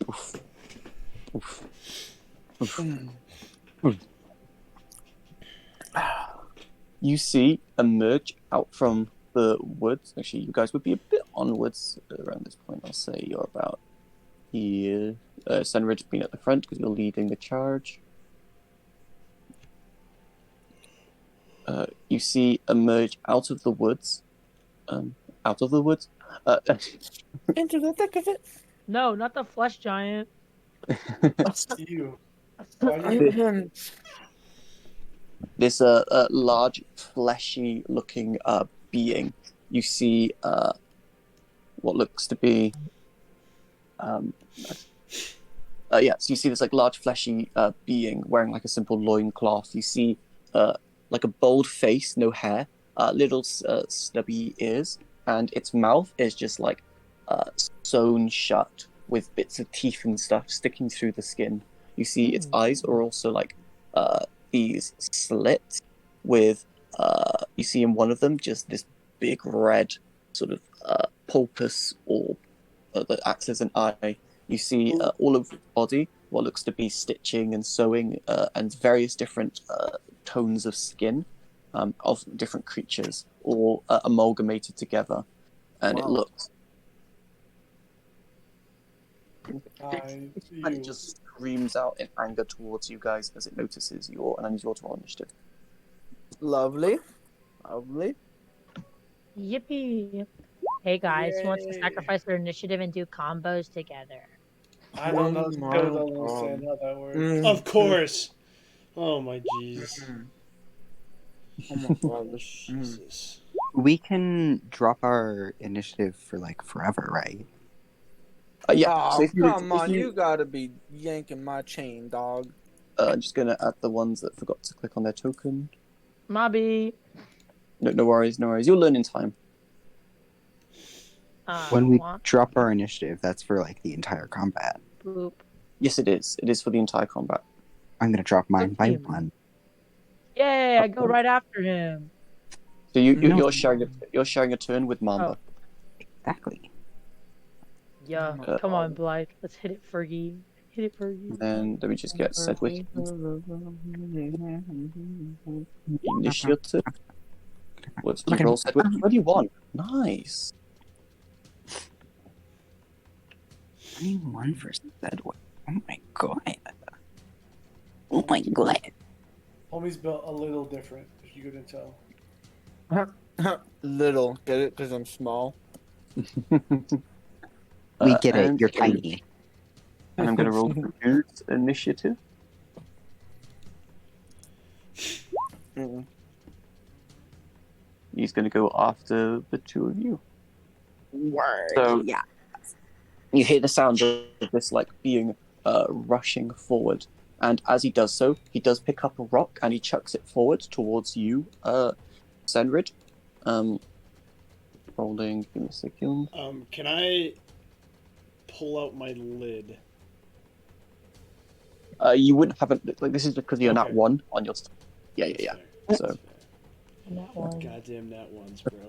Oof. Oof. Oof. Oof. You see emerge out from the woods. Actually, you guys would be a bit onwards around this point. I'll say you're about here. Sunridge being at the front because you're leading the charge. You see emerge out of the woods. Out of the woods. Into the thick of it. No, not the flesh giant. You. This large, fleshy-looking being. You see what looks to be so you see this like large, fleshy being wearing like a simple loincloth. You see like a bald face, no hair, little stubby ears, and its mouth is just like sewn shut with bits of teeth and stuff sticking through the skin. You see its eyes are also like these slits with you see in one of them just this big red sort of pulpous orb that acts as an eye. You see all of its body, what looks to be stitching and sewing, and various different tones of skin of different creatures, all amalgamated together, and it looks. And it just screams out in anger towards you guys as it notices your, and then it's your turn initiative. Lovely. Lovely. Yippee! Hey guys, who wants to sacrifice their initiative and do combos together? I don't know. Still don't understand how that works. Of course. Oh my jeez. Oh my god. Jesus. We can drop our initiative for like forever, right? Yeah. Oh, So if come on, you gotta be yanking my chain, dog. I'm just gonna add the ones that forgot to click on their token. Mobby. No worries, no worries. You'll learn in time. When we drop our initiative, that's for like the entire combat. Boop. Yes, it is. It is for the entire combat. I'm gonna drop mine by you. 1. Yay! I go right after him. So you're sharing a turn with Mamba. Exactly. Yeah, come on, Blythe. Let's hit it, Fergie. Hit it, Fergie. And let me just get Sedgwick. Initiative. What's your roll, Sedgwick? 21. Nice. 21 for Sedgwick. Oh my god. Oh my god. Homie's built a little different, if you couldn't tell. Little. Get it? Because I'm small. We get it. You're tiny. And I'm going to roll the dude's initiative. He's going to go after the two of you. Word. So yeah. You hear the sound of this like being rushing forward, and as he does so, he does pick up a rock and he chucks it forward towards you, Senrid. Rolling. Give me a second. Can I pull out my lid? You wouldn't have it. Like this is because you're not Okay. one on your. Yeah. So That one. Goddamn that ones, bro.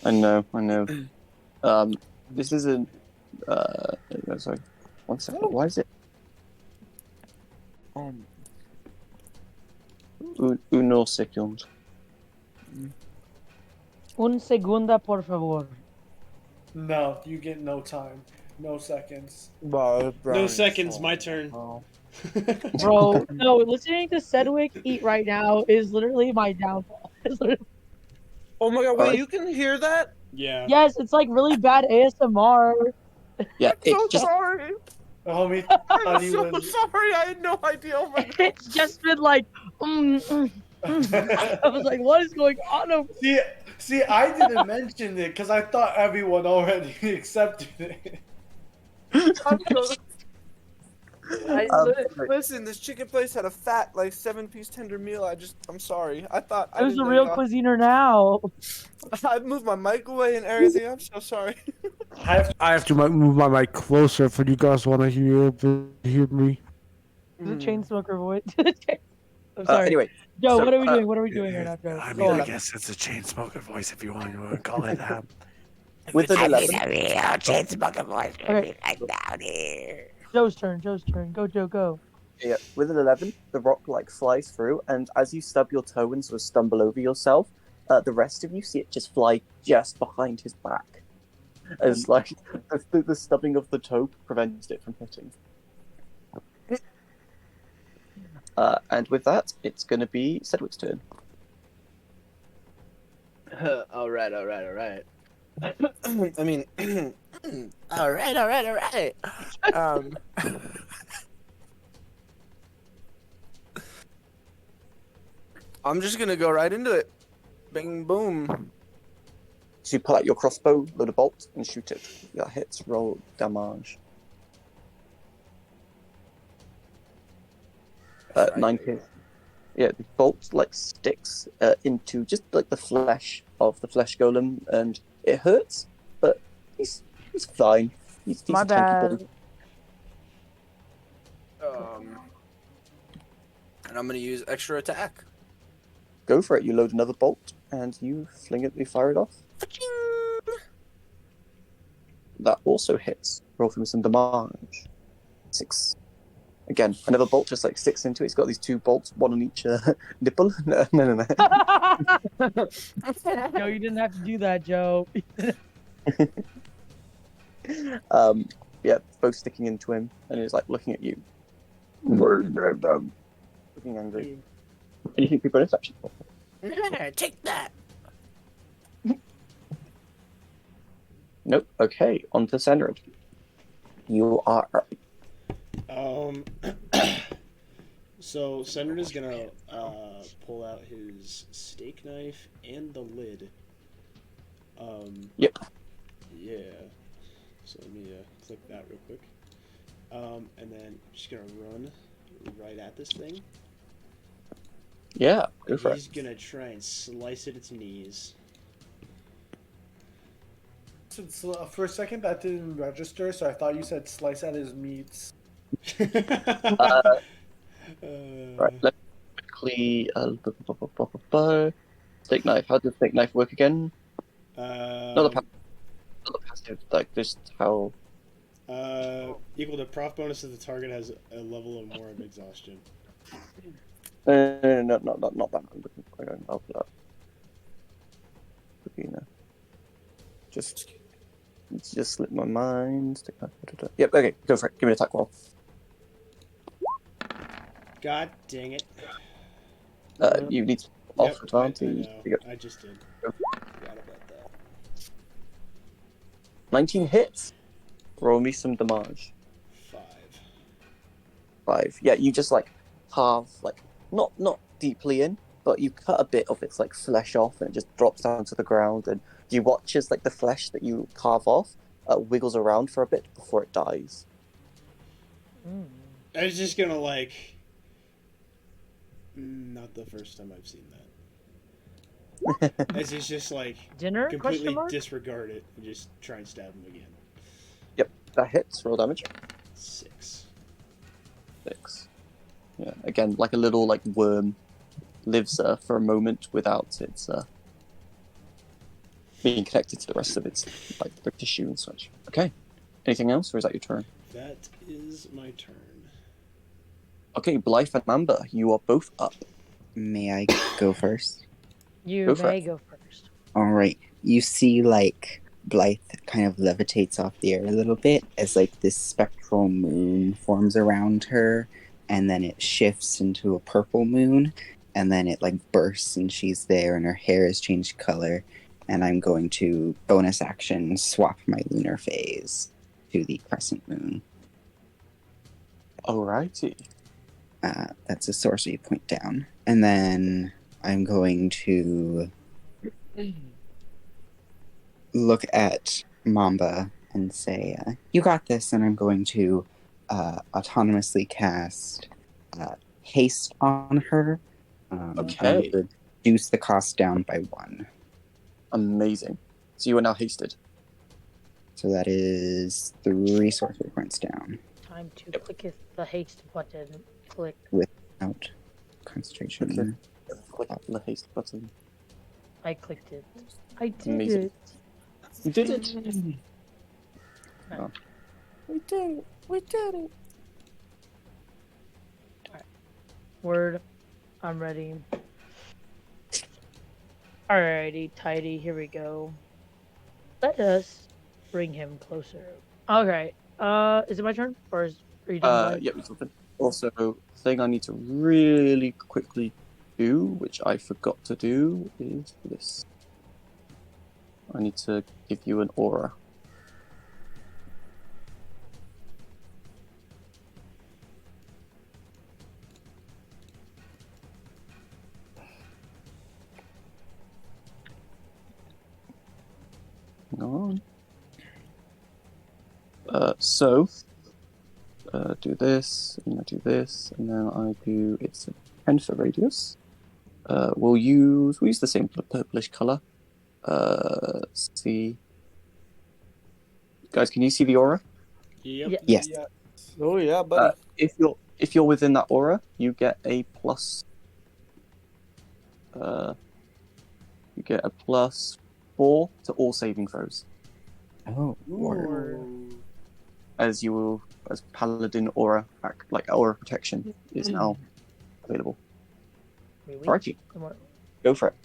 I know. This isn't. Sorry. 1 second. Why is it? Uno second. Un segunda, por favor. No, you get no time. No seconds. Well, No seconds, my turn. Bro, no, listening to Sedgwick eat right now is literally my downfall. Oh my god, wait, you can hear that? Yeah. Yes, it's like really bad ASMR. Yeah, I'm so sorry. Homie, I'm so sorry. I had no idea. Oh my god. It's just been like, I was like, what is going on over See, I didn't mention it because I thought everyone already accepted it. Listen, this chicken place had a fat, like 7-piece tender meal. I'm sorry. I thought I Who's didn't the know real cuisiner now? I moved my mic away and everything. I'm so sorry. I have to move my mic closer if you guys want to hear me. The chain smoker voice. I'm sorry. Anyway, Joe, so, what are we doing? What are we doing right now, Joe? I Go mean, on. I guess it's a chain smoker voice if you want to call it that. With an 11, Okay. Joe's turn. Go, Joe, go. yeah, with an 11, the rock like flies through, and as you stub your toe and sort of stumble over yourself, the rest of you see it just fly just behind his back, as like the stubbing of the toe prevents it from hitting. And with that, it's going to be Sedgwick's turn. All right. I mean, all right. I'm just gonna go right into it. Bing boom. So you pull out your crossbow, load a bolt, and shoot it. That hits, roll damage. 9 hits. Yeah, the bolt like sticks into just like the flesh of the flesh golem, and it hurts, but he's fine. He's My a tanky bad. boy. And I'm gonna use extra attack. Go for it. You load another bolt, and you fire it off. That also hits. Roll for me some damage. 6. Again, another bolt just like sticks into it. It's got these 2 bolts, one on each nipple. No. Joe, you didn't have to do that, Joe. Yeah, both sticking into him, and he's like looking at you. Looking angry. Anything people bonus action for? Take that. Nope. Okay, on to Senrad. You are up. So Senrad is gonna pull out his steak knife and the lid. Yep. Yeah. So let me click that real quick. And then just gonna run right at this thing. Yeah, go And for he's it. gonna try and slice at its knees. Since, for a second, that didn't register, so I thought you said slice at his meats. Right, let me quickly. Steak knife. How does steak knife work again? Not the passive, like just how. Equal to prof bonus if the target has a level of more of exhaustion. No, not that. I'm looking for it. I'll put up. Just slipped my mind. Yep. Okay, go for it. Give me an attack roll. God dang it. You need off Yep, I advantage. know. I just did. Go. Forgot about that. 19 hits. Roll me some damage. 5. 5. Yeah, you just like carve like not deeply in, but you cut a bit of its like flesh off, and it just drops down to the ground. And you watch as like the flesh that you carve off wiggles around for a bit before it dies. I was just gonna like. Not the first time I've seen that. As it's just like Dinner? completely Question mark? disregard it and just try and stab him again. Yep, that hits. Roll damage. 6. 6. Yeah, again, like a little like worm lives for a moment without its being connected to the rest of its like the tissue and such. Okay. Anything else, or is that your turn? That is my turn. Okay, Blythe and Amber, you are both up. May I go first? You Go for may it. go first. All right. You see, like, Blythe kind of levitates off the air a little bit as, like, this spectral moon forms around her, and then it shifts into a purple moon, and then it, like, bursts, and she's there, and her hair has changed color, and I'm going to bonus action swap my lunar phase to the crescent moon. Alrighty. That's a sorcery point down. And then I'm going to look at Mamba and say, you got this, and I'm going to autonomously cast haste on her. Okay. To reduce the cost down by 1. Amazing. So you are now hasted. So that is 3 sorcery points down. Time to click the haste button. Click. Without concentration. Click the haste button. I clicked it. I did Amazing. it. You did it. We did it. We did it. Word. I'm ready. Alrighty, tidy. Here we go. Let us bring him closer. Okay. Is it my turn, or are you done, Blythe? Yeah, it's open. Also, thing I need to really quickly do, which I forgot to do, is this. I need to give you an aura. Hang on. Do this, and I do this, and then I do. It's a 10-foot radius. We'll use the same purplish color. Let's see, guys, can you see the aura? Yep. Yeah. Yes. Yeah. Oh yeah, buddy. If you're within that aura, you get a plus. You get a +4 to all saving throws, Oh, word. Ooh. as paladin aura aura protection is now available. Wait. Alrighty, Come on. go for it.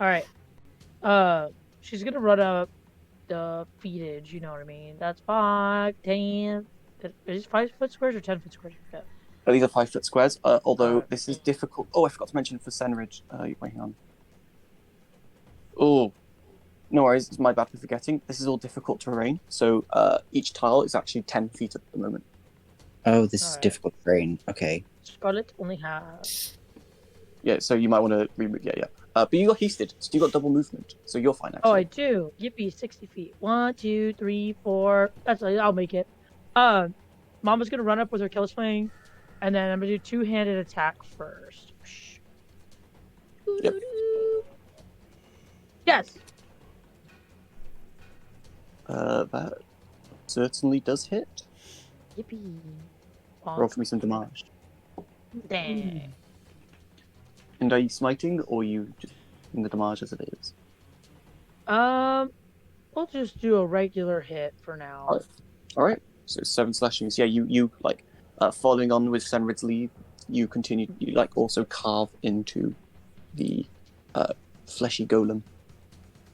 All right. She's gonna run up the feetage. You know what I mean? That's 5, 10. Is it 5-foot squares or 10-foot squares? Yeah. These are 5-foot squares. Although Alright. this is difficult. Oh, I forgot to mention for Senridge. Wait, hang on. Oh, no worries. It's my bad for forgetting. This is all difficult terrain. So each tile is actually 10 feet at the moment. Oh, this is Alright. difficult terrain. Okay. Scarlet only has. Yeah, so you might want to remove. Yeah. But you got hasted, so you got double movement. So you're fine Oh, I actually. do. Yippee, 60 feet. 1, 2, 3, 4. I'll make it. Mama's gonna run up with her kill swing, and then I'm gonna do two-handed attack first. Yep. Yes. That certainly does hit. Yippee. Roll for me some damage. Dang. And are you smiting, or are you just in the damage as it is? We'll just do a regular hit for now. All right. So 7 slashings. Yeah, you like following on with Senrid's lead. You continue. You also carve into the fleshy golem.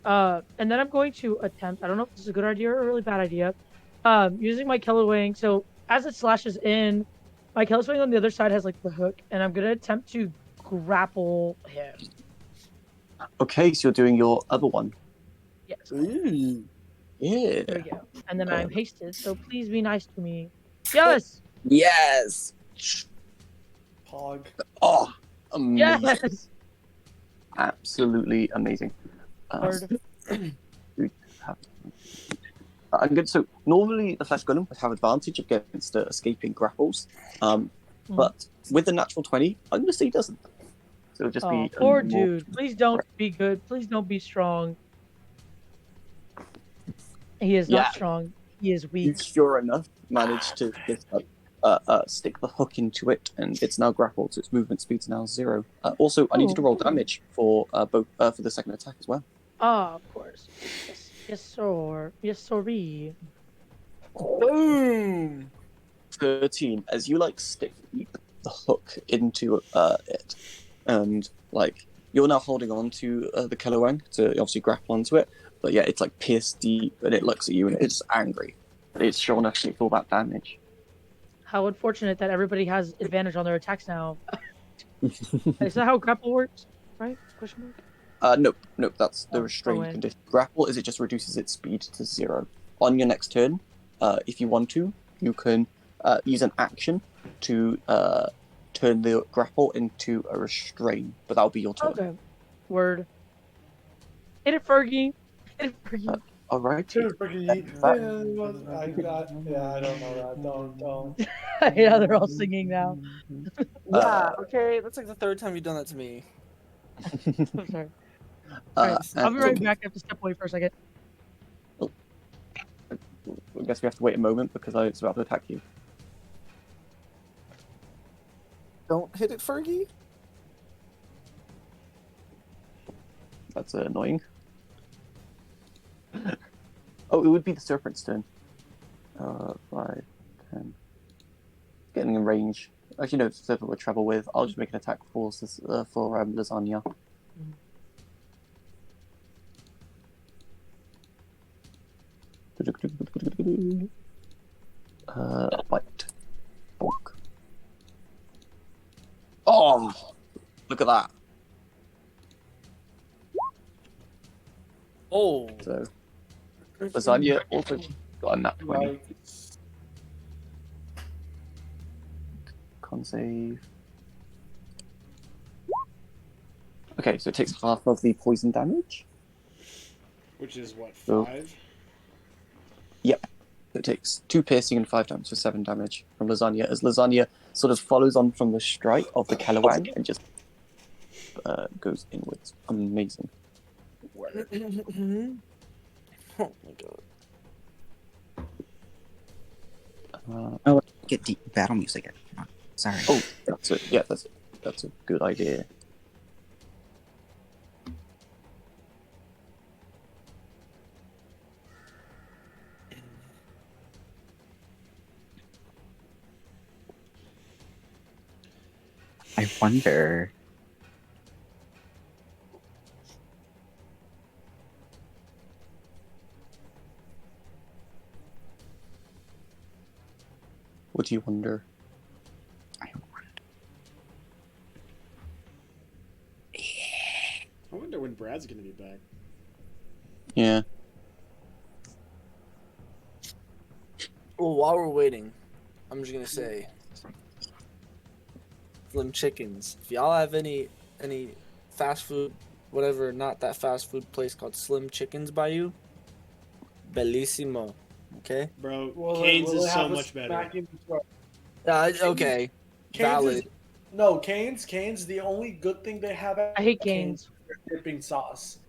And then I'm going to attempt. I don't know if this is a good idea or a really bad idea. Using my killer wing. So as it slashes in, my killer wing on the other side has the hook, and I'm gonna attempt to grapple him. Okay, so you're doing your other one. Yes. Ooh. Yeah. There we go. And then I'm hasted, so please be nice to me. Yes. Yes. Pog. Oh, amazing! Yes. Absolutely amazing. Word. I'm good. So normally the flesh golem would have advantage against escaping grapples, but with the natural 20, I'm going to say he doesn't. So it'll just be Poor a more- dude. Please don't be good. Please don't be strong. He is Yeah. not strong. He is You weak. sure enough managed to just stick the hook into it, and it's now grappled, so its movement speed's now 0. Also, I need you to roll damage for both for the second attack as well. Of course. Yes, sir. Yes, sorry. Boom. 13. As you stick the hook into it, and you're now holding on to the Kilowang to obviously grapple onto it. But yeah, it's pierced deep, and it looks at you, and it's angry. But it's sure enough to take all that damage. How unfortunate that everybody has advantage on their attacks now. Is that how grapple works? Right? Question mark? Nope. That's the restrained wait. condition. Grapple is it just reduces its speed to 0. On your next turn, if you want to, you can use an action to turn the grapple into a restrain, but that'll be your turn. Okay. Word. Hit it, Fergie. Hit it, Fergie. All right. I don't know that. Don't. Yeah, they're all singing now. Yeah. Okay. That's the third time you've done that to me. I'm sorry. Alright, I'll be right back. I have to step away for a second. I guess we have to wait a moment because it's about to attack you. Don't hit it, Fergie. That's annoying. Oh, it would be the serpent's turn. 5, 10. Getting in range. Actually, no, it's the serpent would travel with. I'll just make an attack for lasagna. Bite. Bonk. Oh, look at that. Oh. So, lasagna also got a nat 20. Like, Con save. Okay, so it takes half of the poison damage. Which is what, So- 5? Yep. It takes 2 piercing and 5 damage, so 7 damage from lasagna. As lasagna sort of follows on from the strike of the Kalawang and just goes inwards. Amazing. Oh my god. Oh, get deep battle music. Sorry. Oh, that's it. Yeah, that's a good idea. I wonder. What do you wonder? I wonder when Brad's gonna be back. Yeah. Oh, while we're waiting, I'm just gonna say, Slim Chickens. If y'all have any fast food, whatever, not that fast food place called Slim Chickens by you, bellissimo. Okay. Bro, will Canes it is so have a much better. smack in between? Okay. Canes Valid. is, no, Canes. The only good thing they have at I hate Canes. is their dipping sauce.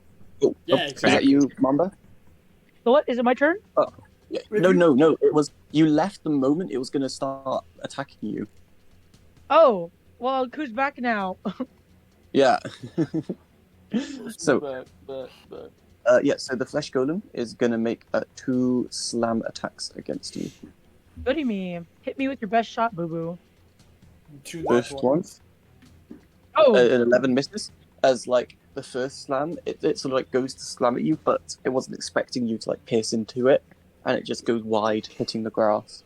Oh, Yeah, is exactly. that you, Mamba? So what? Is it my turn? Yeah. If No, you- no. It was you left the moment it was gonna start attacking you. Oh, well, who's back now? Yeah. So, but yeah. So the flesh golem is gonna make 2 slam attacks against you. Goody me. Hit me with your best shot, boo boo. Two First nat one, ones. Oh, an 11 misses. As like the first slam, it sort of like goes to slam at you, but it wasn't expecting you to like pierce into it, and it just goes wide, hitting the grass.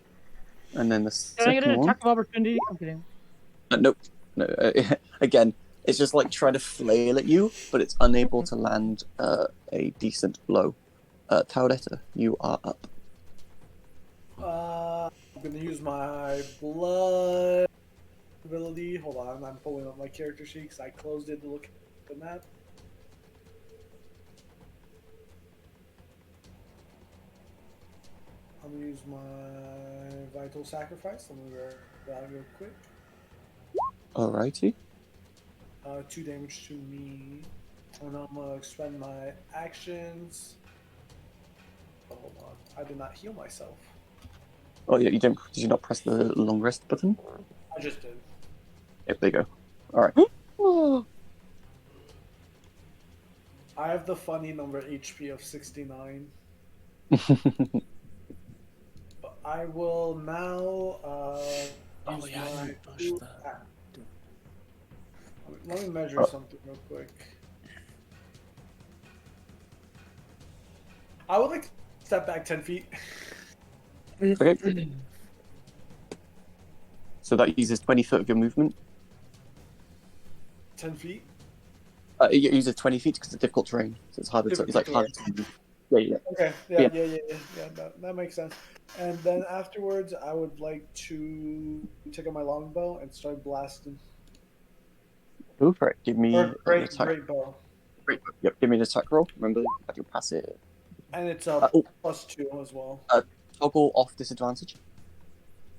And then the can I get second an one, attack of opportunity? I'm kidding. nope, no. Again, it's just like trying to flail at you, but it's unable to land a decent blow. Tauretta, you are up. I'm gonna use my blood ability. Hold on, I'm pulling up my character sheet because I closed it to look at the map. I'm gonna use my vital sacrifice. Let me grab that real quick. Alrighty. 2 damage to me, and I'm gonna expend my actions. Oh, hold on, I did not heal myself. Oh yeah, you don't. Did you not press the long rest button? I just did. Yep, there you go. All right. I have the funny number HP of 69. But I will now use my two- Let me measure something real quick. I would like to step back 10 feet. Okay. So that uses 20 foot of your movement. 10 feet? It uses 20 feet because it's difficult terrain, so it's harder to. It's like harder to move. Yeah. Okay, Yeah. yeah, that makes sense. And then afterwards, I would like to take out my longbow and start blasting. Go for it. Give me Or an great attack. bow. Yep. Give me an attack roll. Remember that you'll pass it. And it's Oh. +2 as well. Toggle off disadvantage,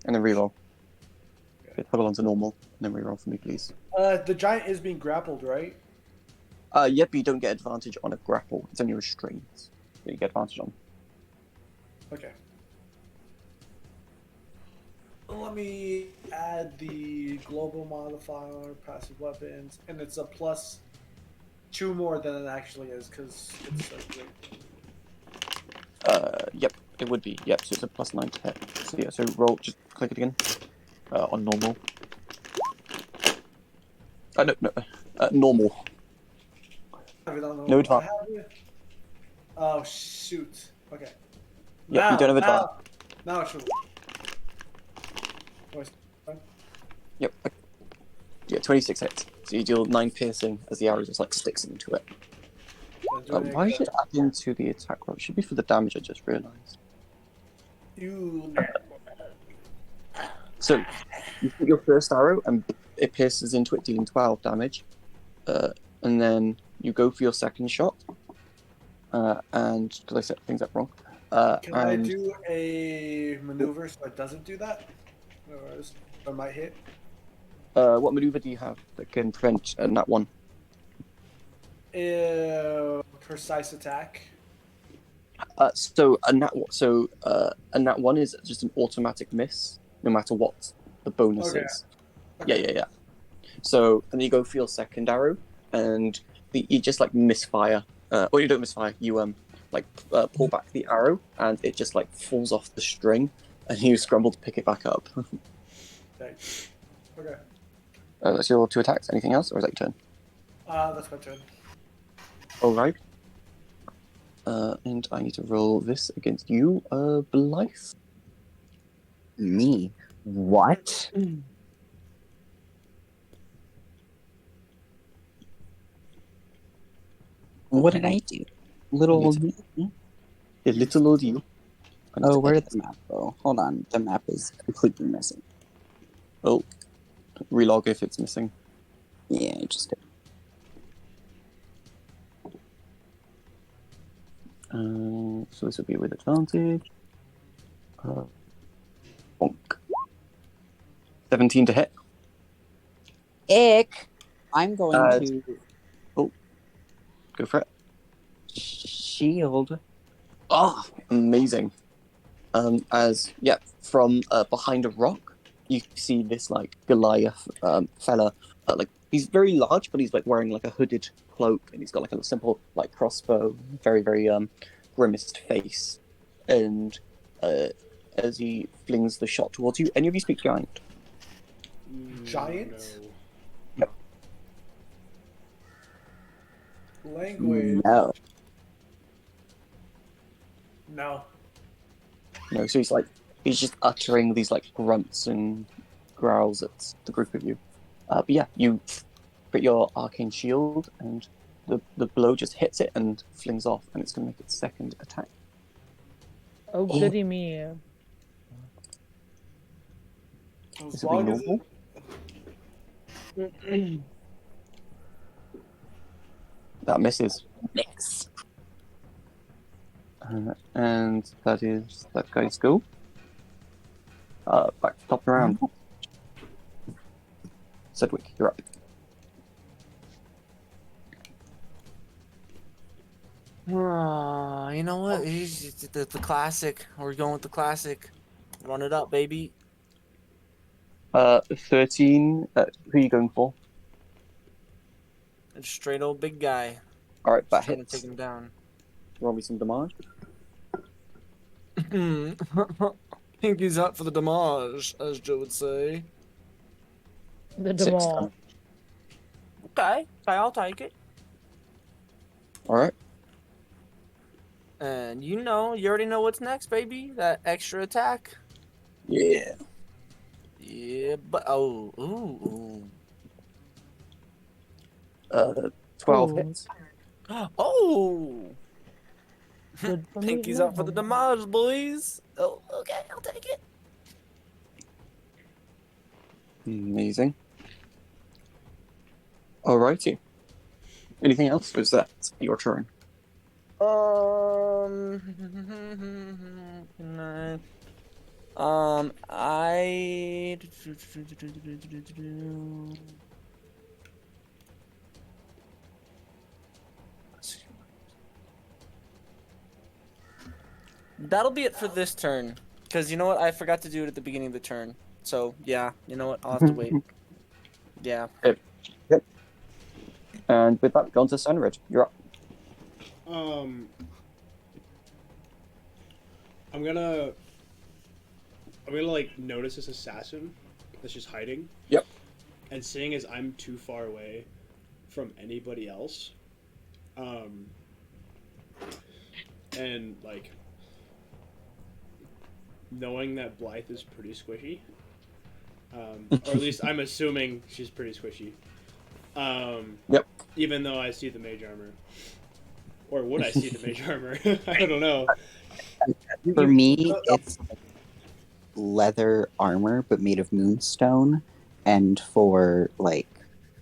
and then reroll. Okay, toggle onto normal, and then reroll for me, please. The giant is being grappled, right? Yep, you don't get advantage on a grapple. It's only restraints that you get advantage on. Okay. Let me add the global modifier, passive weapons, and it's a +2 more than it actually is because it's so great. It would be, yep, so it's a +9 to hit. So yeah, so roll, just click it again. On normal. No, normal. I don't know No what I advantage. have here. Oh shoot. Okay. Yep, you don't have advantage. Now it's true. Voice. Yep. Yeah, 26 hits. So you deal 9 piercing as the arrow just like sticks into it. Why is it adding to the attack roll? It should be for the damage, I just realized. You. So you shoot your first arrow and it pierces into it, dealing 12 damage. And then you go for your second shot. And because I set things up wrong. Can I do a maneuver so it doesn't do that? Or might hit? What maneuver do you have that can prevent a nat 1? Precise attack. So a nat 1 is just an automatic miss, no matter what the bonus Okay. is. Okay. Yeah. So and you go for your second arrow, and you just like misfire. Or you don't misfire. You pull back the arrow, and it just like falls off the string, and you scramble to pick it back up. Thanks. Okay. That's your 2 attacks. Anything else, or is that your turn? That's my turn. All right. And I need to roll this against you, Blythe. Me? What? What did I do? Little old me? A little old you. Oh, where did the map go? Hold on, the map is completely missing. Oh, relog if it's missing. Yeah, I just did. So this will be with advantage. Bonk. 17 to hit. Ick! I'm going to Go for it. shield. Oh, amazing. From behind a rock, you see this like Goliath fella. He's very large, but he's like wearing like a hooded cloak, and he's got like a simple like crossbow, very very grimaced face, and as he flings the shot towards you, any of you speak giant? Giant? No. Language. No. No. No, so he's just uttering these like grunts and growls at the group of you. But yeah, you put your arcane shield, and the blow just hits it and flings off, and it's going to make its second attack. Oh, goody me. As This will be long as normal. That misses. Mix. And that is that guy's go. Back to top of the round. Sedgwick, you're up. You know what? The classic. We're going with the classic. Run it up, baby. 13. Who are you going for? It's straight old big guy. All right, that Just trying to hits. take him down. Roll me some damage. Pinky's up for the damage, as Joe would say. The 6 Demal. damage. Okay, I'll take it. All right. And you already know what's next, baby. That extra attack. Yeah. Yeah, but ooh. 12 Ooh. hits. Oh! Good for me Pinky's now. up for the damage, boys. Oh, okay, I'll take it. Amazing. Alrighty. Anything else? Or is that your turn? I. That'll be it for this turn. Because you know what? I forgot to do it at the beginning of the turn. So, yeah, you know what? I'll have to wait. Yeah. Yep. And with that, go on to Sunridge. You're up. I'm gonna like notice this assassin that's just hiding. Yep. And seeing as I'm too far away from anybody else, and like knowing that Blythe is pretty squishy, or at least I'm assuming she's pretty squishy. Yep. Even though I see the mage armor, or would I see the mage armor? I don't know. For me, it's leather armor, but made of moonstone. And for, like,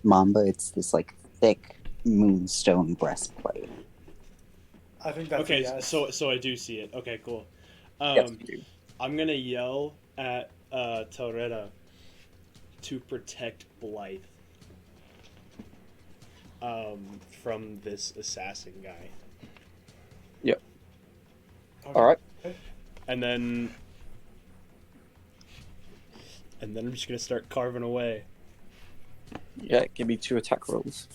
Mamba, it's this, like, thick moonstone breastplate. I think that's a Okay, yes. so I do see it. Okay, cool. Yes, you do. I'm gonna yell at Taureta to protect Blythe from this assassin guy. Yep. Okay. All right. And then I'm just gonna start carving away. Yeah, give me 2 attack rolls.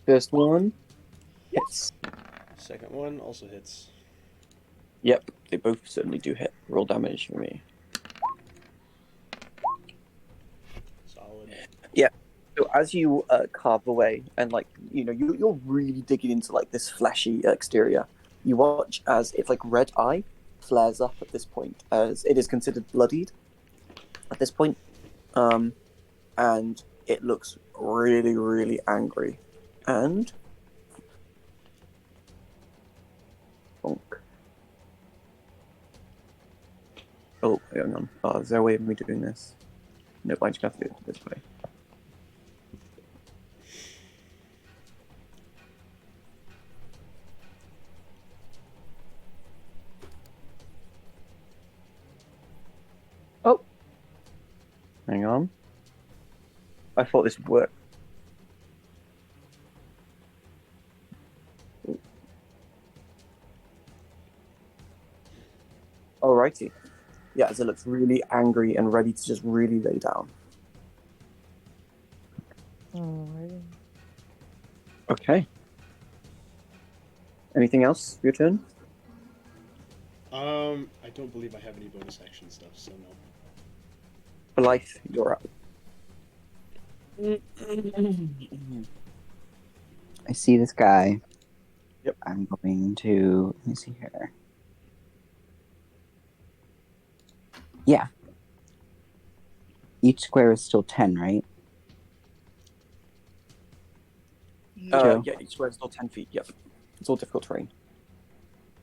First one hits. Second one also hits. Yep, they both certainly do hit. Roll damage for me. Solid. So as you carve away, and like you're really digging into like this fleshy exterior, you watch as its like red eye flares up at this point, as it is considered bloodied at this point, and it looks really, really angry, and bonk. Oh, hang on. Oh, is there a way of me doing this? Nope, I just have to do it this way. Oh. Hang on. I thought this would work. Alrighty. Yeah, as it looks really angry and ready to just really lay down. Alrighty. Okay. Anything else for your turn? I don't believe I have any bonus action stuff, so no. Blythe, you're up. I see this guy. Yep. I'm going to. Let me see here. Yeah. Each square is still 10, right? Joe? Yeah, each square is still 10 feet. Yep. It's all difficult terrain.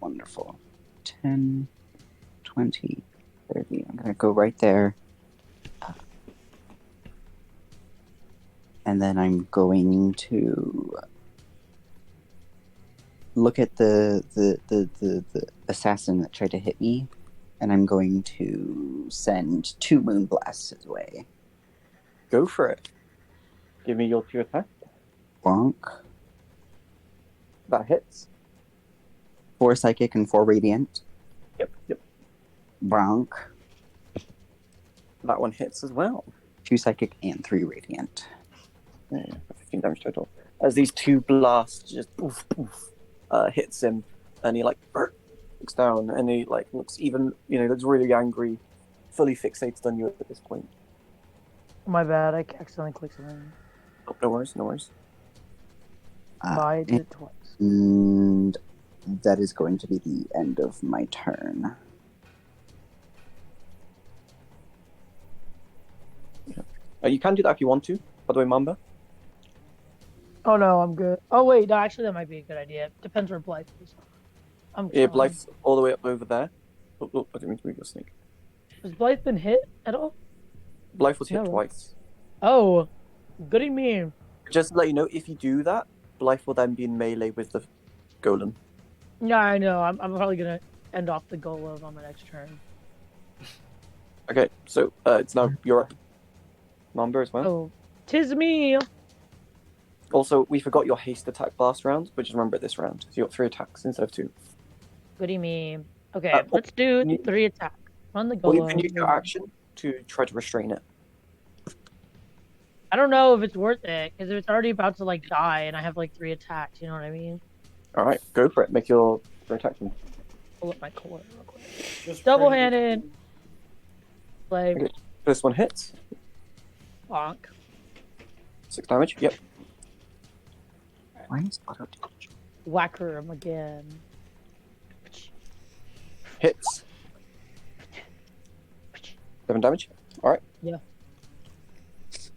Wonderful. 10, 20, 30. I'm going to go right there. And then I'm going to look at the assassin that tried to hit me, and I'm going to send 2 moon blasts his way. Go for it. Give me your 2 attack. Bonk. That hits. 4 psychic and 4 radiant. Yep. Bonk. That one hits as well. 2 psychic and 3 radiant. Yeah, 15 damage total. As these 2 blasts just hits him, and he like looks down, and he like looks even, looks really angry, fully fixated on you at this point. My bad, I accidentally clicked something. Oh, no worries. I did it twice. And that is going to be the end of my turn. You can do that if you want to, by the way, Mamba. Oh no, I'm good. Oh wait, no, actually that might be a good idea. Depends where Blythe is. I'm Yeah, fine. Blythe's all the way up over there. Oh, I didn't mean to move your snake. Has Blythe been hit at all? Blythe was hit No. twice. Oh, goody me. Just to let you know, if you do that, Blythe will then be in melee with the golem. Yeah, I know. I'm probably gonna end off the golem on my next turn. Okay, so it's now you're up. Mamba as well. Oh, 'tis me. Also, we forgot your haste attack last round, but just remember this round. So you got 3 attacks instead of 2. Goody me. Okay, let's do you- 3 attack. Run the Or you golem. can use your action to try to restrain it. I don't know if it's worth it because if it's already about to like die and I have like 3 attacks, you know what I mean? All right, go for it. Make your attack. pull up my core real quick. Just Double-handed. Play Okay. First one hits. bonk. 6 damage. Yep. Why is auto damage? Whacker him again. Hits. 7 damage. Alright.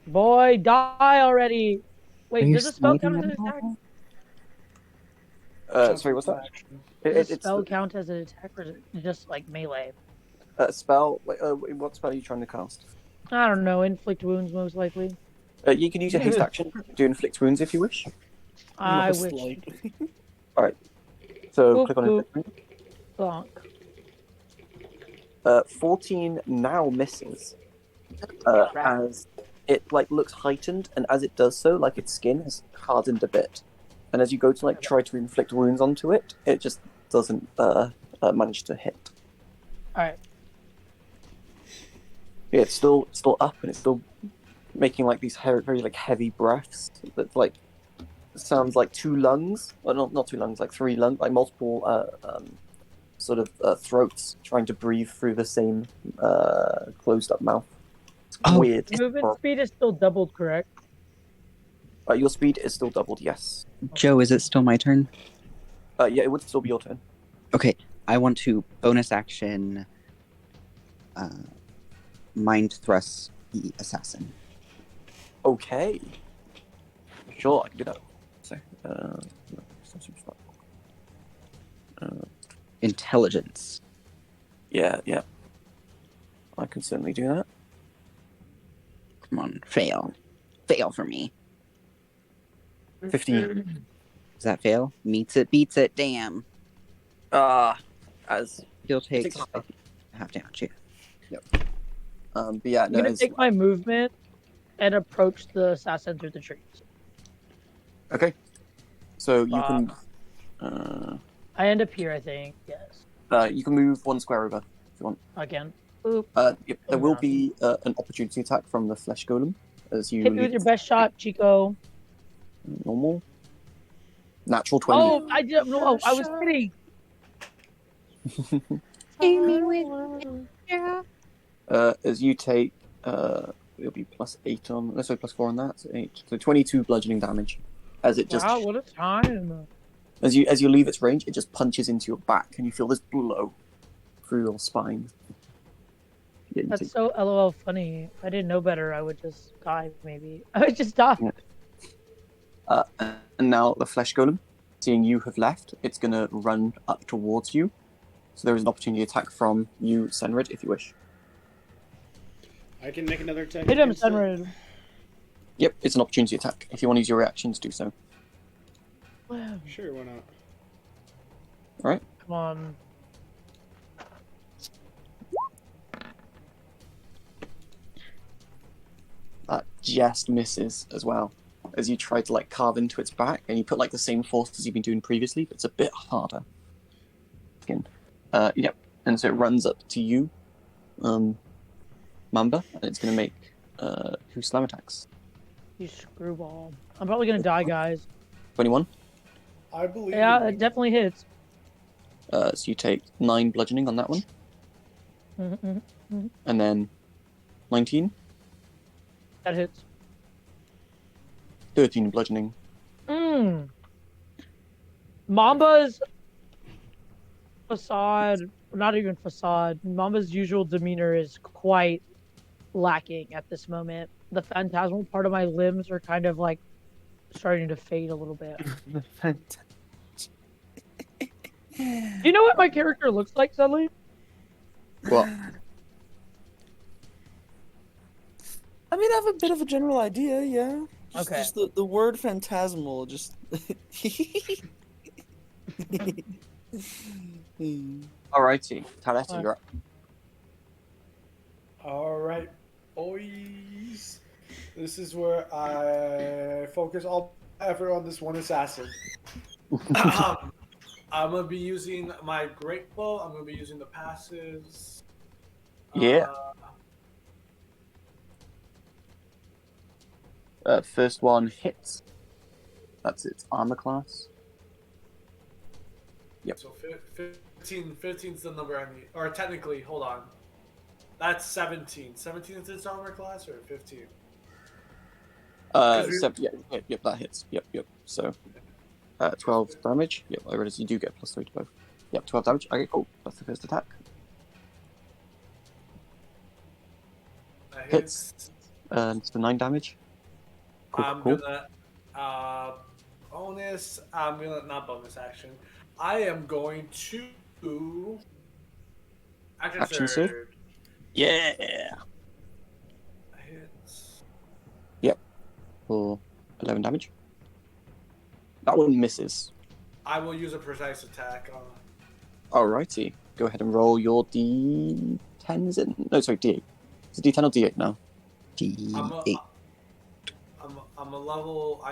Boy, die already. Are Wait, you does the spell smiting count as at an attack? all? Sorry, what's that? Action. Does the It's spell count as an attack, or is it just like melee? spell. What spell are you trying to cast? I don't know. Inflict wounds, most likely. You can use your haste action to inflict wounds if you wish. I Most wish. likely. So Boop, click on boop. inflict wounds. Bonk. 14 now misses. As it like looks heightened, and as it does so, like its skin has hardened a bit. And as you go to like try to inflict wounds onto it, it just doesn't manage to hit. All right. Yeah, it's still up, and it's still making like these very like heavy breaths that like sounds like 2 lungs, or not 2 lungs, like 3 lungs, like multiple sort of throats trying to breathe through the same closed up mouth. It's Oh, weird. Movement speed is still doubled, correct? Your speed is still doubled, yes. Joe, is it still my turn? Yeah, it would still be your turn. Okay, I want to bonus action mind thrust the assassin. Okay. Sure, I can do that. So, Intelligence. yeah. I can certainly do that. Come on, fail. Fail for me. 15. Does that fail? Meets it, beats it, damn. As He'll take takes half. half damage. Yeah. But yeah, I'm no, gonna it's, take my movement and approach the assassin through the trees. okay. So you can I end up here, I think. Yes. you can move 1 square over if you want. Again. Boop. Yep, there will be an opportunity attack from the flesh golem as you Hit me with your best shot, Chico. normal. Natural 20. Oh, I didn't know. Oh, I was kidding. As you take it'll be +8 on, let's say +4 on that, so 8. So 22 bludgeoning damage. As it just Wow, what a time. as you leave its range, it just punches into your back and you feel this blow through your spine. Yeah, you That's take- so LOL funny. If I didn't know better, I would just die, maybe. I would just die. Yeah. And now the flesh golem, seeing you have left, it's gonna run up towards you. So there is an opportunity attack from you, Senrid, if you wish. I can make another attack. Hit him, against it. Sunrid. Yep, it's an opportunity attack. If you want to use your reactions, do so. Wow. Sure, why not? Alright. Come on. That just misses as well. As you try to like carve into its back, and you put like the same force as you've been doing previously, but it's a bit harder. Again. Yep. And so it runs up to you, Mamba, and it's gonna make 2 slam attacks. You screwball. I'm probably gonna die, guys. 21. I believe. Yeah, in it you. definitely hits. So you take 9 bludgeoning on that one, Mm-hmm. and then 19, That hits. 13 bludgeoning. Mamba's facade, not even facade, Mamba's usual demeanor is quite lacking at this moment. The phantasmal part of my limbs are kind of like starting to fade a little bit. Do you know what my character looks like, Sudley? What? I mean, I have a bit of a general idea, yeah. Okay. Just the word phantasmal, just. Alrighty, Taletta, you're up. All right, boys. This is where I focus all my effort on this one assassin. I'm gonna be using my great bow. I'm gonna be using the passes. Yeah. First one hits. That's its armor class. Yep. So 15's the number I need. Or technically, hold on. That's 17. 17 is its armor class or 15? Yep, that hits. Yep. So, 12 damage. Yep, I realize you do get +3 to both. Yep, 12 damage. Okay, cool. That's the first attack. That Hits. It's the 9 damage. I'm Cool. gonna bonus. I'm gonna not bonus action. I am going to action surge. surge. Yeah. Hits. Yep. For 11 damage. That one misses. I will use a precise attack. Alrighty. Go ahead and roll your D10. Is it? No, sorry, D8. Is it D10 or D8 now? D8. I'm a level.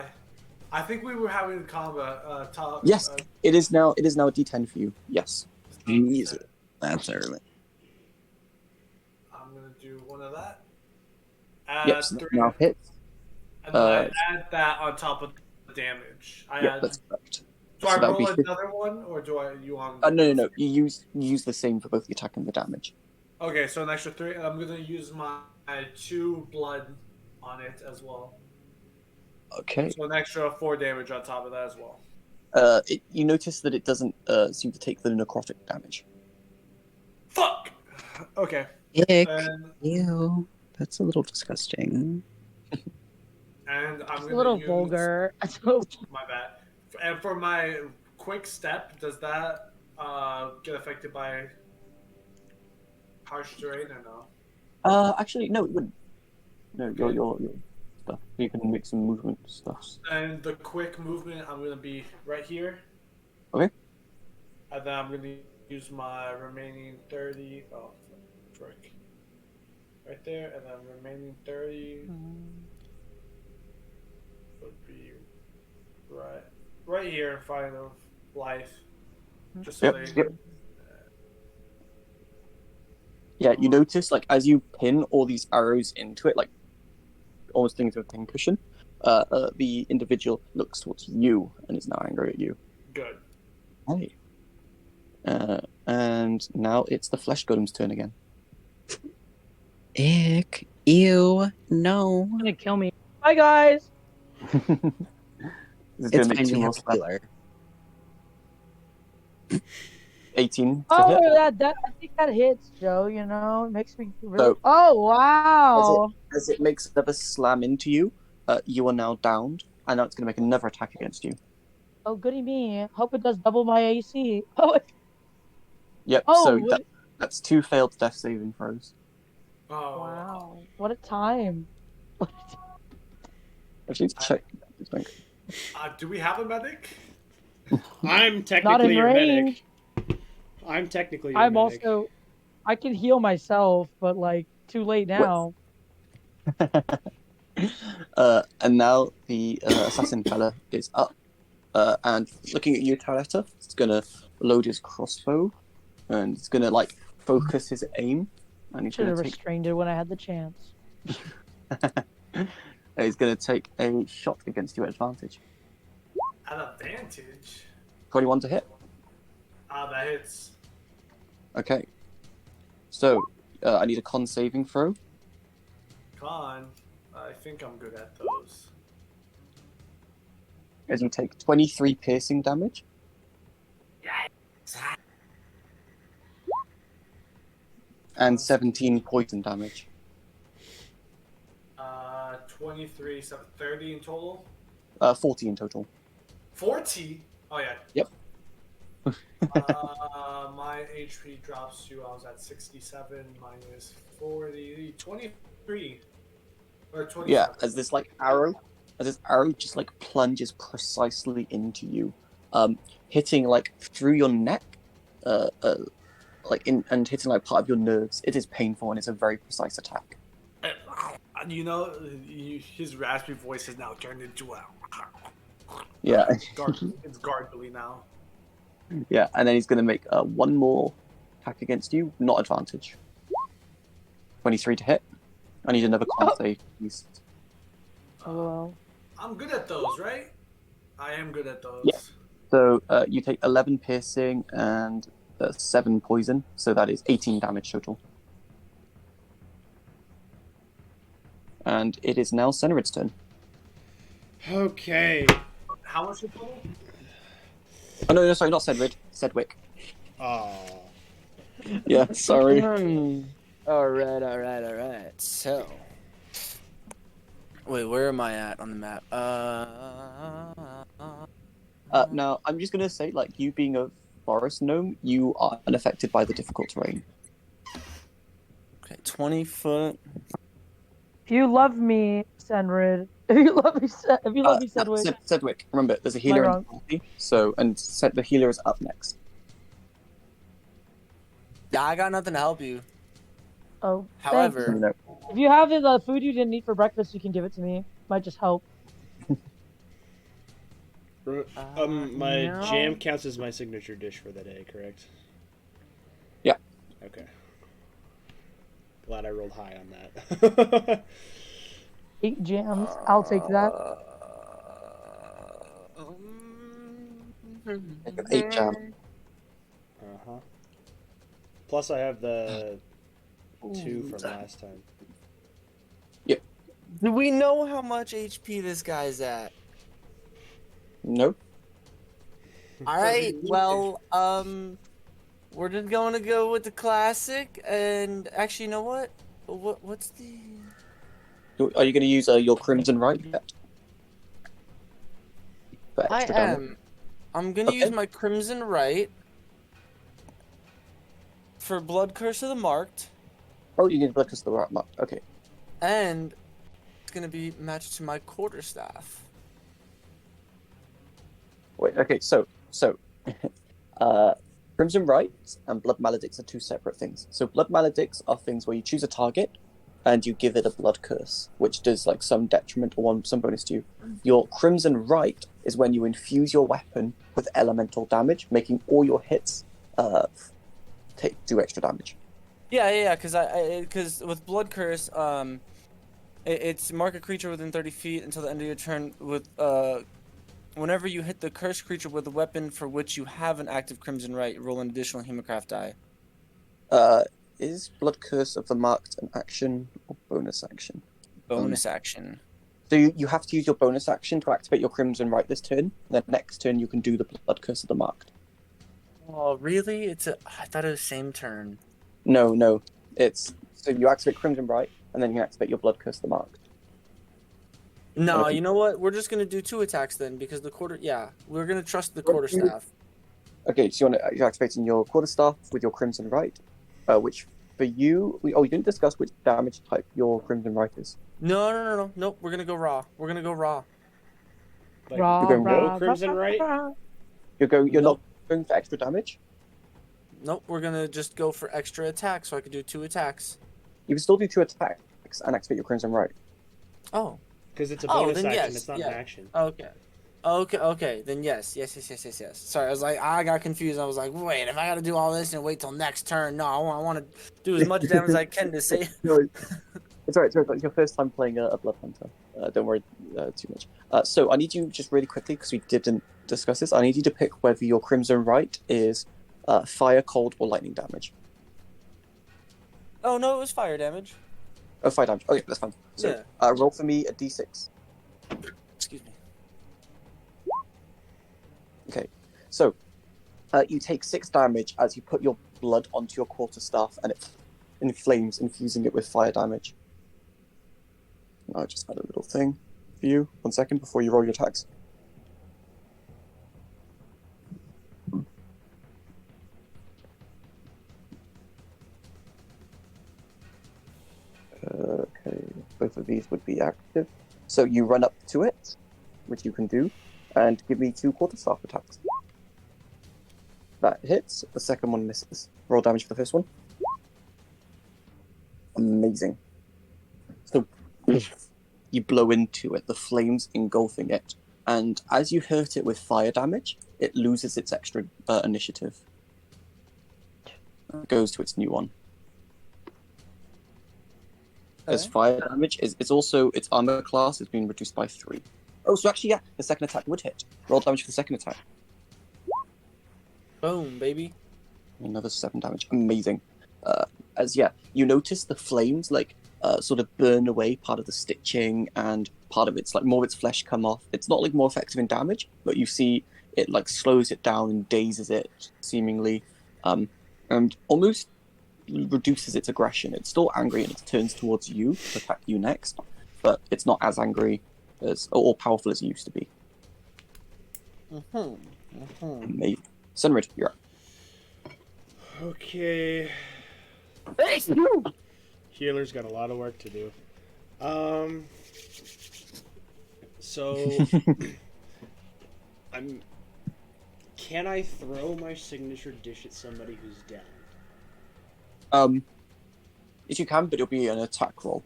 I think we were having combat talk. Yes, it is now. It is now a D10 for you. Yes. Jesus. That's early. I'm gonna do one of that. Yep. So that 3, now hits. and then I add that on top of the damage. That's correct. Do I roll another one, or do you want? No. You use the same for both the attack and the damage. Okay, so an extra 3. I'm gonna use my 2 blood on it as well. Okay. So an extra 4 damage on top of that as well. You notice that it doesn't seem to take the necrotic damage. Fuck. Okay. Ick. And, Ew. That's a little disgusting. and I'm It's gonna a little use, vulgar. My bad. And for my quick step, does that get affected by harsh terrain or no? Actually, no, it wouldn't. No, Okay. your stuff. You can make some movement stuff. And the quick movement, I'm gonna be right here. Okay. And then I'm gonna use my remaining 30. Oh, frick. Right there, and then remaining 30 would be right here in front of life. Just so Yep. Yeah, you notice, like, as you pin all these arrows into it, like, almost into a pincushion, the individual looks towards you and is now angry at you. Good. Hey. And now it's the flesh golem's turn again. Ick. Ew. No. It's gonna kill me. Hi guys. This is It's gonna make fine. 2 We more have slaps. healer. 18 to Oh, hit. that I think that hits, Joe. You know, it makes me really. So- Oh wow. As it makes another slam into you, you are now downed, and now it's going to make another attack against you. Oh goody me. Hope it does double my AC. Oh. Yep, Oh, so what- that's 2 failed death saving throws. Oh. Wow. What a time. Actually, let's check. Do we have a medic? I'm Not technically in your range. medic. I'm technically your I'm medic. also. I can heal myself, but like too late now. And now the assassin fella is up, and looking at you, Taletta, it's going to load his crossbow, and it's going to, like, focus his aim, and he's Should going have to take... restrained it when I had the chance. He's going to take a shot against you at advantage. At advantage? 21 to hit. That hits. Okay. So, I need a con saving throw. Con. I think I'm good at those. As you take 23 piercing damage. And 17 poison damage. 23, 30 in total? 40 in total. 40? Oh, yeah. Yep. My HP drops to, I was at 67 minus 40, 23. Or 27. Yeah, as this arrow just like plunges precisely into you, hitting like through your neck, and hitting like part of your nerves. It is painful and it's a very precise attack. You know, his raspy voice has now turned into a. Yeah. It's gargly now. Yeah, and then he's going to make one more attack against you, not advantage. 23 to hit. I need another con save, please. Oh. I'm good at those, right? I am good at those. Yeah. So you take 11 piercing and 7 poison, so that is 18 damage total. And it is now Senarid's turn. Okay. How much is total? Oh no, sorry, not Cedric. Sedwick. Oh. Yeah, sorry. All right. So, wait, where am I at on the map? Now, I'm just gonna say, like, you being a forest gnome, you are unaffected by the difficult terrain. Okay, 20 foot. If you love me, Senrid. If you love me, Sedwick. Sedwick, remember, there's a Am I healer in the wrong? party, so, and the healer is up next. Yeah, I got nothing to help you. Oh, However, thanks. No. If you have the food you didn't eat for breakfast, you can give it to me. Might just help. My no. jam counts as my signature dish for the day, correct? Yeah. Okay. Glad I rolled high on that. 8 jams. I'll take that. Think of 8 jam. Uh-huh. Plus I have the 2 from last time. Do we know how much HP this guy's at? Nope. All right. Well, we're just going to go with the classic. And actually, you know what? What's the? Are you going to use your Crimson Right yet? For I extra damage? am. I'm gonna Okay. use my Crimson Right for Blood Curse of the Marked, Oh, you can focus the right mark. Okay. and it's gonna be matched to my Quarterstaff. Wait, okay, so, Crimson Rites and Blood Maledicts are 2 separate things. So Blood Maledicts are things where you choose a target and you give it a blood curse, which does like some detriment or some bonus to you. Your Crimson Right is when you infuse your weapon with elemental damage, making all your hits do extra damage. Yeah. Because with Blood Curse, it's mark a creature within 30 feet until the end of your turn with whenever you hit the cursed creature with a weapon for which you have an active Crimson Right, roll an additional Hemocraft die. Is Blood Curse of the Marked an action or bonus action? Bonus action. So you have to use your bonus action to activate your Crimson Right this turn. Then next turn you can do the Blood Curse of the Marked. Oh, really? I thought it was same turn. No. It's so you activate Crimson Right, and then you can activate your Blood Curse of the Marked. No, Okay. you know what? We're just gonna do 2 attacks then, because we're gonna trust the Quarterstaff. Okay, so you're activating your Quarterstaff with your Crimson Right, which for you, you didn't discuss which damage type your Crimson Right is. No. Nope. We're gonna go raw. Like, Rah, you're going no rah, Crimson rah, Right? rah. You're Nope. not going for extra damage. Nope. We're gonna just go for extra attacks, so I could do 2 attacks. You can still do 2 attacks and activate your Crimson Right. Oh. Because it's a Oh, bonus then action, yes, it's not yeah. an action. Okay. Then yes. Sorry, I got confused. I was like, wait, if I got to do all this and wait till next turn, no, I want to do as much damage as I can to save. No, it's alright. It's your first time playing a Blood Hunter. Don't worry too much. So I need you just really quickly, because we didn't discuss this. I need you to pick whether your Crimson Right is fire, cold, or lightning damage. Oh no, it was fire damage. Oh, fire damage. Okay, that's fine. So Yeah. roll for me a d6. Excuse me. Okay, so you take 6 damage as you put your blood onto your Quarterstaff, and it inflames, infusing it with fire damage. I'll just add a little thing for you. 1 second before you roll your attacks. Okay, both of these would be active. So you run up to it, which you can do, and give me 2 Quarterstaff attacks. That hits. The second one misses. Roll damage for the first one. Amazing. So you blow into it, the flames engulfing it, and as you hurt it with fire damage, it loses its extra initiative. It goes to its new one. As fire damage it's also its armor class has been reduced by 3. Oh, so actually, yeah, the second attack would hit. Roll damage for the second attack. Boom, baby. Another 7 damage. Amazing. As you notice the flames sort of burn away part of the stitching, and part of it's like more of its flesh come off. It's not like more effective in damage, but you see it like slows it down and dazes it seemingly, and almost reduces its aggression. It's still angry and it turns towards you to attack you next, but it's not as angry as or powerful as it used to be. Amazing. Sunrid, you're up. Okay. Healer's got a lot of work to do. So Can I throw my signature dish at somebody who's down? If you can, but it'll be an attack roll.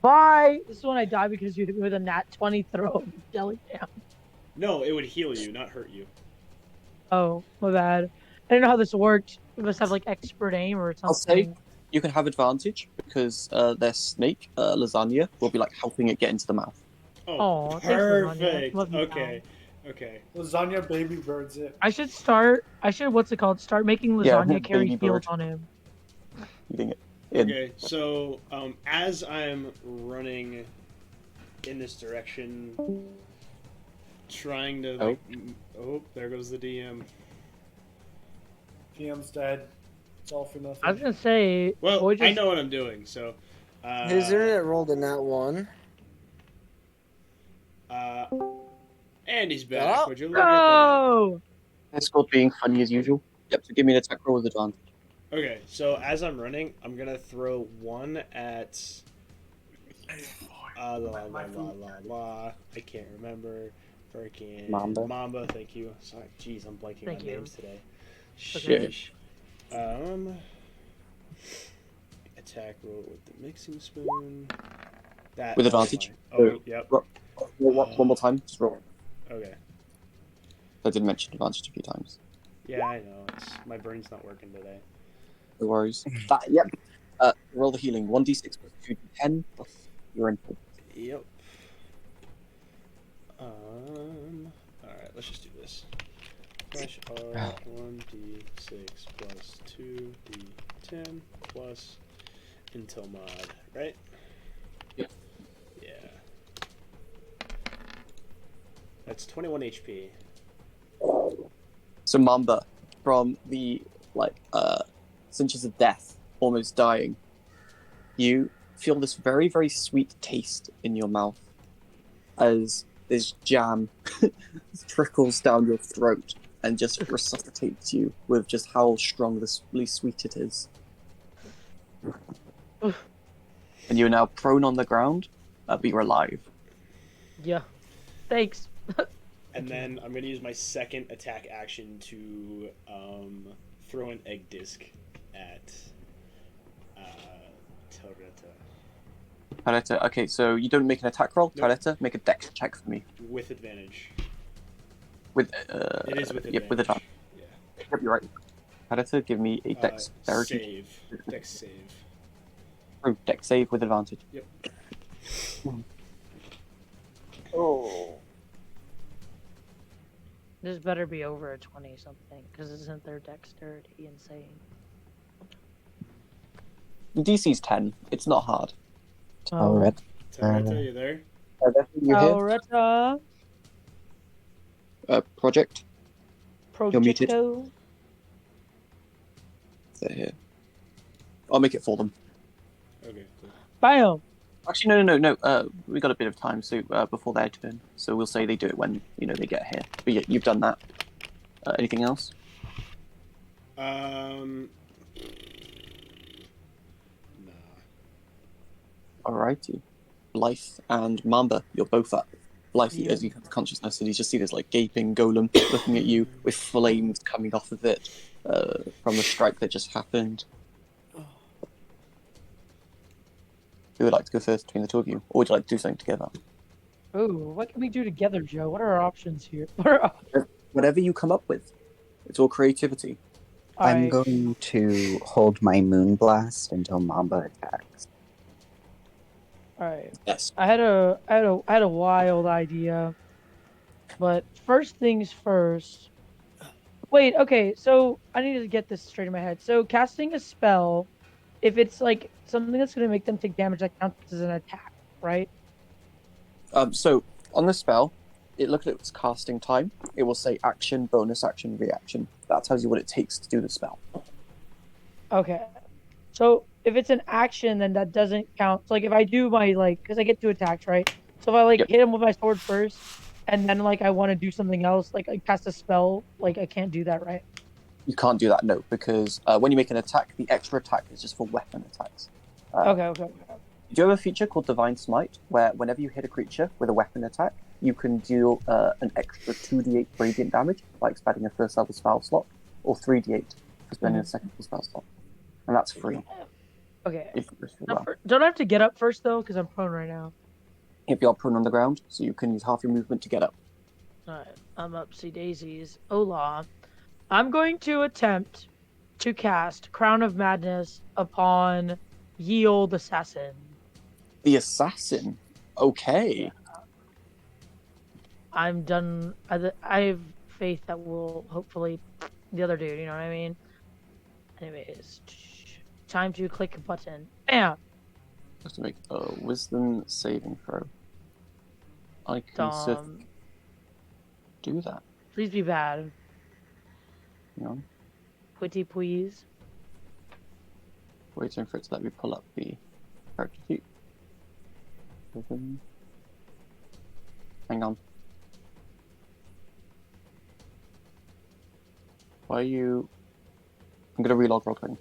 Bye. This is when I die because you with a nat 20 throw jelly down. No, it would heal you, not hurt you. Oh, my bad. I didn't know how this worked. You must have like expert aim or I'll something. say you can have advantage because their snake, lasagna, will be like helping it get into the mouth. Oh, thanks, lasagna. Perfect. Love you, Okay. Okay. Lasagna baby birds it. I should start what's it called? Start making lasagna carry baby heals bird. on him. Eating it. In. Okay, so as I'm running in this direction, trying to like, there goes the DM. DM's dead. It's all for nothing. I was gonna say, Well, I know what I'm doing, so. His internet rolled in that one. And he's back. Oh. Would you look at No! It's called being funny as usual. Yep, so give me an attack roll with advantage. that? Okay, so as I'm running, I'm gonna throw one at. I can't remember. Freaking Mamba. Thank you. Sorry, jeez, I'm blanking on names today. Okay. Sheesh. Attack roll with the mixing spoon. That With advantage? Oh, yep. One more time, just roll. Okay. I did mention advantage a few times. Yeah, I know. My brain's not working today. No worries. Roll the healing. 1d6 plus 2d10 plus your input. Yep. Alright, let's just do this. Dash R 1d6 plus 2d10 plus Intel mod, right? Yep. Yeah. That's 21 HP. So Mamba, from the cinches of death, almost dying, you feel this very, very sweet taste in your mouth as this jam trickles down your throat and just resuscitates you with just how strongly sweet it is. And you're now prone on the ground, but you're alive. Yeah. Thanks. And then I'm going to use my second attack action to throw an egg disc at Tareta. Tareta, okay, so you don't make an attack roll. Nope. Tareta, make a dex check for me. With advantage. With It is with advantage. Yep, with advantage. Yeah. Yep, you're right. Tareta, give me a dexterity. Dex save. Oh, dex save with advantage. Yep. Oh. This better be over a 20 something, because isn't their dexterity insane? The DC's 10. It's not hard. Alright. Tareta, you there? Alreta. Project. You're muted. Projecto. They're here. I'll make it for them. Okay, cool. Bam. Actually, no. We got a bit of time, so before their turn. So we'll say they do it when they get here. But yeah, you've done that. Anything else? Nah. Alrighty. Blythe and Mamba, you're both up. Blythe, as you have consciousness, and you just see this like gaping golem looking at you with flames coming off of it from the strike that just happened. Who would like to go first between the two of you, or would you like to do something together? Ooh, what can we do together, Joe? What are our options here? Whatever you come up with. It's all creativity. I'm going to hold my moon blast until Mamba attacks. Alright. Yes. I had a wild idea. But first things first, Wait, okay, so I need to get this straight in my head. So casting a spell, if it's like something that's gonna make them take damage, that counts as an attack, right? So on the spell, it looks at its casting time. It will say action, bonus action, reaction. That tells you what it takes to do the spell. Okay. So if it's an action, then that doesn't count. So like if I do my like, because I get two attacks, right? So if I like Yep. hit him with my sword first, and then like I want to do something else, like I cast a spell, like I can't do that, right? You can't do that, no, because when you make an attack, the extra attack is just for weapon attacks. Okay. You do have a feature called Divine Smite, where whenever you hit a creature with a weapon attack, you can deal an extra 2d8 radiant damage by expanding a first level spell slot, or 3d8 for spending a second level spell slot. And that's free. Okay. If, Don't I have to get up first though, because I'm prone right now. if you're prone on the ground, so you can use half your movement to get up. Alright, I'm up. See daisies. Hola. I'm going to attempt to cast Crown of Madness upon ye old assassin. The assassin. Okay. I'm done. I have faith that will hopefully the other dude. You know what I mean? Anyways, time to click a button. Bam. Just to make a wisdom saving throw. I can certainly do that. Please be bad. Hang on. Pretty please. Waiting for it to let me pull up the character sheet. Hang on. Why are you... I'm gonna relog real quick.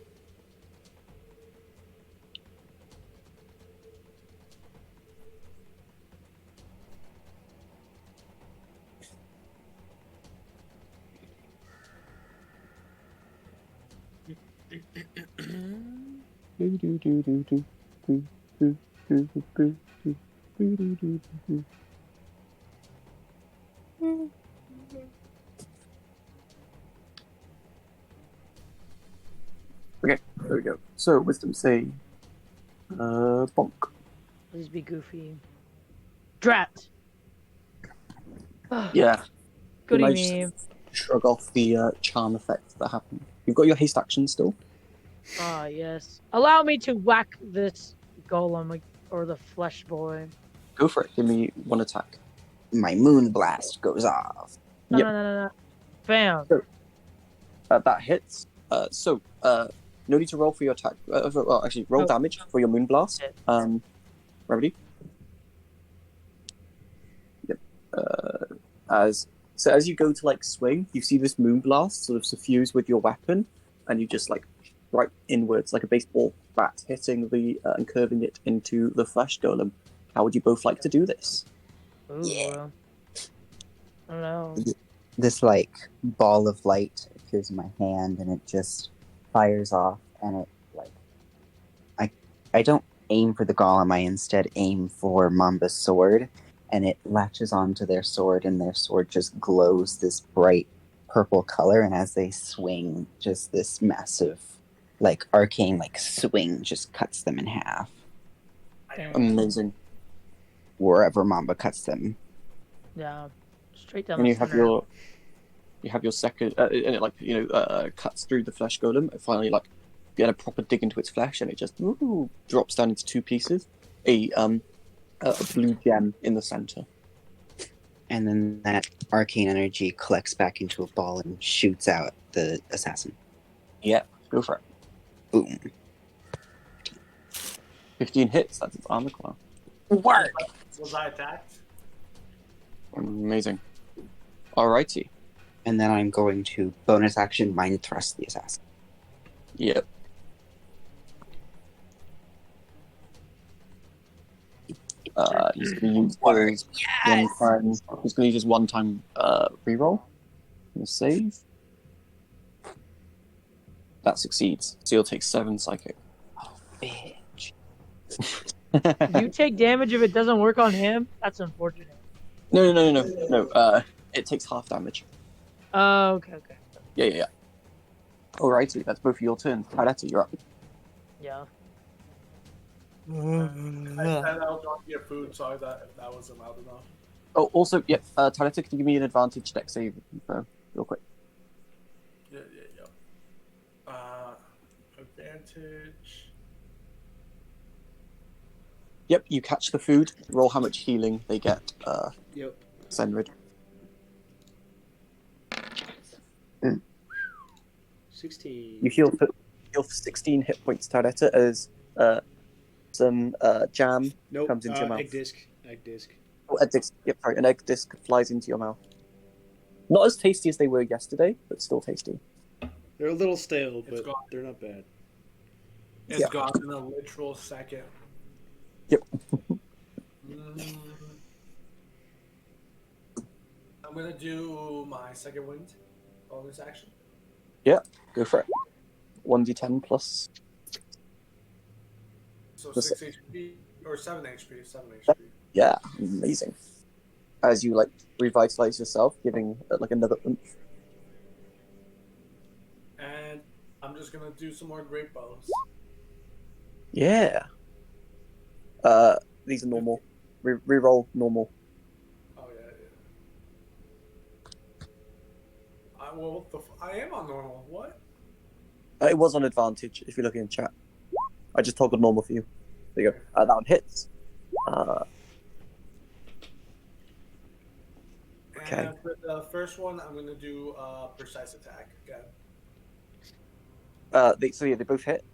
Okay, there we go. So, wisdom save. Bonk. Please be goofy. Drat. Yeah. Good You might evening. just shrug off the charm effect that happened. You've got your haste action still. Ah, yes. Allow me to whack this golem or the flesh boy. Go for it. Give me one attack. My moon blast goes off. No, Yep. no. Bam. That hits. No need to roll for your attack. Well, actually, roll damage for your moon blast. Remedy. Yep. As you go to like swing, you see this moon blast sort of suffuse with your weapon, and you just like right inwards like a baseball bat, hitting the and curving it into the flesh golem. How would you both like to do this? Ooh. Yeah. I don't know. This like ball of light appears in my hand and it just fires off, and it like I don't aim for the golem, I instead aim for Mamba's sword, and it latches onto their sword, and their sword just glows this bright purple color, and as they swing, just this massive like arcane like swing just cuts them in half Amazing. wherever Mamba cuts them. Yeah. Straight down And the you have center. your second, and it like cuts through the flesh golem. And finally, like get a proper dig into its flesh, and it just drops down into two pieces. A blue gem in the center. And then that arcane energy collects back into a ball and shoots out the assassin. Yeah, go for it. Boom. 15 hits. That's its armor class. Work! Was I attacked? Amazing. Alrighty. And then I'm going to bonus action mind thrust the assassin. Yep. He's going to use one time. He's going to use his one-time reroll. Gonna save. That succeeds. So you'll take 7 psychic. Oh, bitch. You take damage if it doesn't work on him? That's unfortunate. No. It takes half damage. Oh, okay. Yeah. Alrighty, that's both of your turns. Hideta, you're up. Yeah. I said I was going to get food, sorry if that wasn't loud enough. Oh, also, Hideta, can you give me an advantage deck save real quick? advantage. Yep, you catch the food. Roll how much healing they get. Yep. Senrid. 16. You heal for 16 hit points, Taretta, as some jam Nope. comes into your mouth. Egg disc. Egg disc. Oh, a disc. Yep, sorry, an egg disc flies into your mouth. Not as tasty as they were yesterday, but still tasty. They're a little stale, It's but gone. they're not bad. It's Yeah. gone in a literal second. Yep. I'm gonna do my second wind bonus action. Yeah, go for it. 1d10 plus. So Plus- 6 HP or 7 HP. 7 HP. Yeah, amazing. As you like revitalize yourself, giving like another oomph. And I'm just gonna do some more great bows. Yeah. These are normal. Reroll normal. Oh yeah. I am on normal. What? It was on advantage if you're looking in chat. I just toggled normal for you. There you go. That one hits. Okay. And for the first one, I'm gonna do precise attack again. So yeah, they both hit.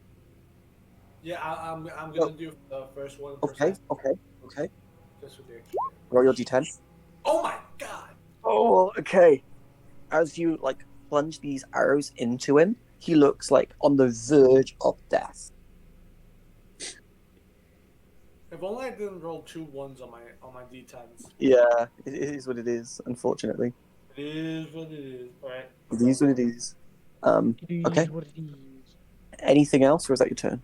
Yeah, I'm gonna do the first one Okay. precise. Okay. Just with the extra damage. Roll your d10. Oh my god! Oh, okay. As you like plunge these arrows into him, he looks like on the verge of death. If only I didn't roll 2 ones on my d10s. Yeah, it is what it is. Unfortunately, It is what it is. All right. it is what it is. It Okay. is what it is. Anything else, or is that your turn?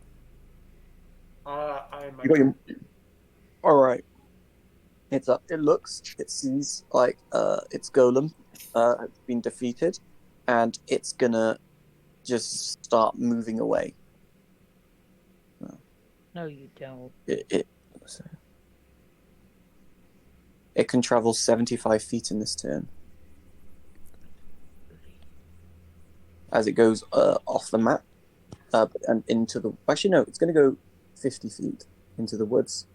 I'm. You got your. All right. It's up. It sees like its golem has been defeated, and it's gonna just start moving away. No, you don't. It can travel 75 feet in this turn. As it goes off the map and into the. Actually, no, it's going to go 50 feet into the woods.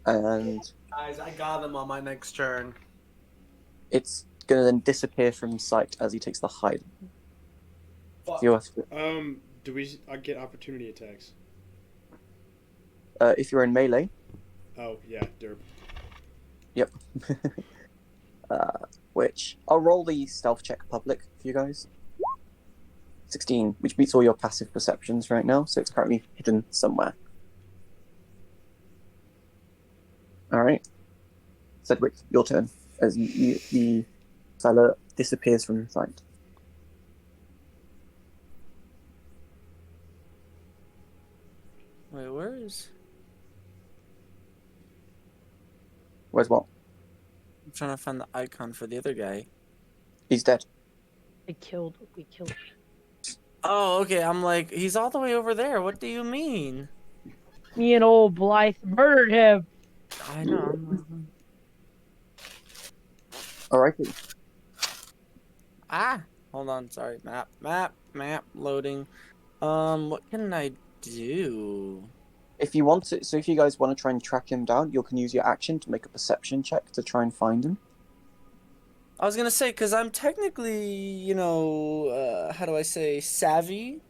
And Guys, I got him on my next turn. it's going to then disappear from sight as he takes the hide. Fuck. Do we get opportunity attacks? If you're in melee, Oh, yeah, derp. yep. Which I'll roll the stealth check public for you guys. 16, which beats all your passive perceptions right now, so it's currently hidden somewhere. All right, Cedric, your turn. As the Sailor disappears from sight. Wait, where is? Where's what? I'm trying to find the icon for the other guy. He's dead. We killed. Oh, okay. I'm like, he's all the way over there. What do you mean? Me and old Blythe murdered him. I know. I'm Alrighty. hold on. Sorry. Map. Loading. What can I do? If you want to, so if you guys want to try and track him down, you can use your action to make a perception check to try and find him. I was gonna say, because I'm technically, how do I say, savvy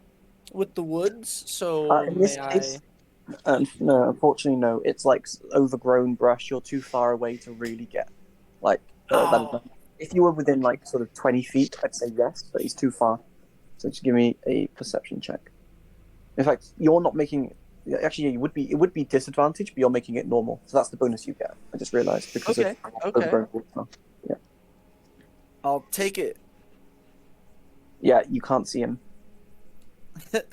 with the woods. So In this case, no, unfortunately, no. It's like overgrown brush. You're too far away to really get like that. If you were within like sort of 20 feet, I'd say yes, but he's too far. So just give me a perception check. In fact, you're not making. Actually, it would be disadvantage, but you're making it normal. So that's the bonus you get. I just realized because Okay, of okay. overgrown brush. Yeah. I'll take it. Yeah, you can't see him. I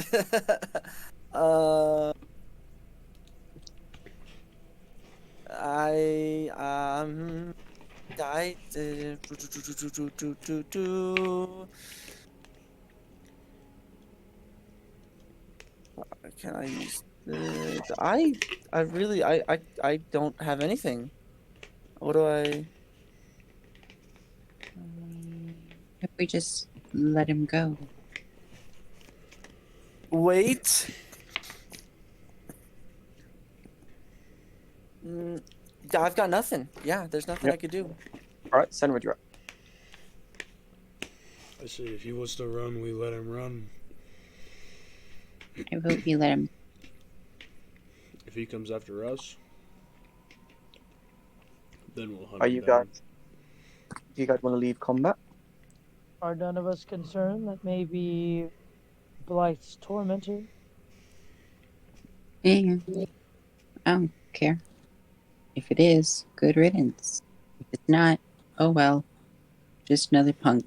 can I use I really I don't have anything. What do I? If we just let him go. Wait. I've got nothing. Yeah, there's nothing Yep. I could do. All right, Senra, you're up. I say if he wants to run, we let him run. I vote we let him. If he comes after us, then we'll hunt Are him you down. guys? Do you guys want to leave combat? Are none of us concerned that maybe Blythe's tormentor? Eh, I don't care. If it is, good riddance. If it's not, oh well. Just another punk.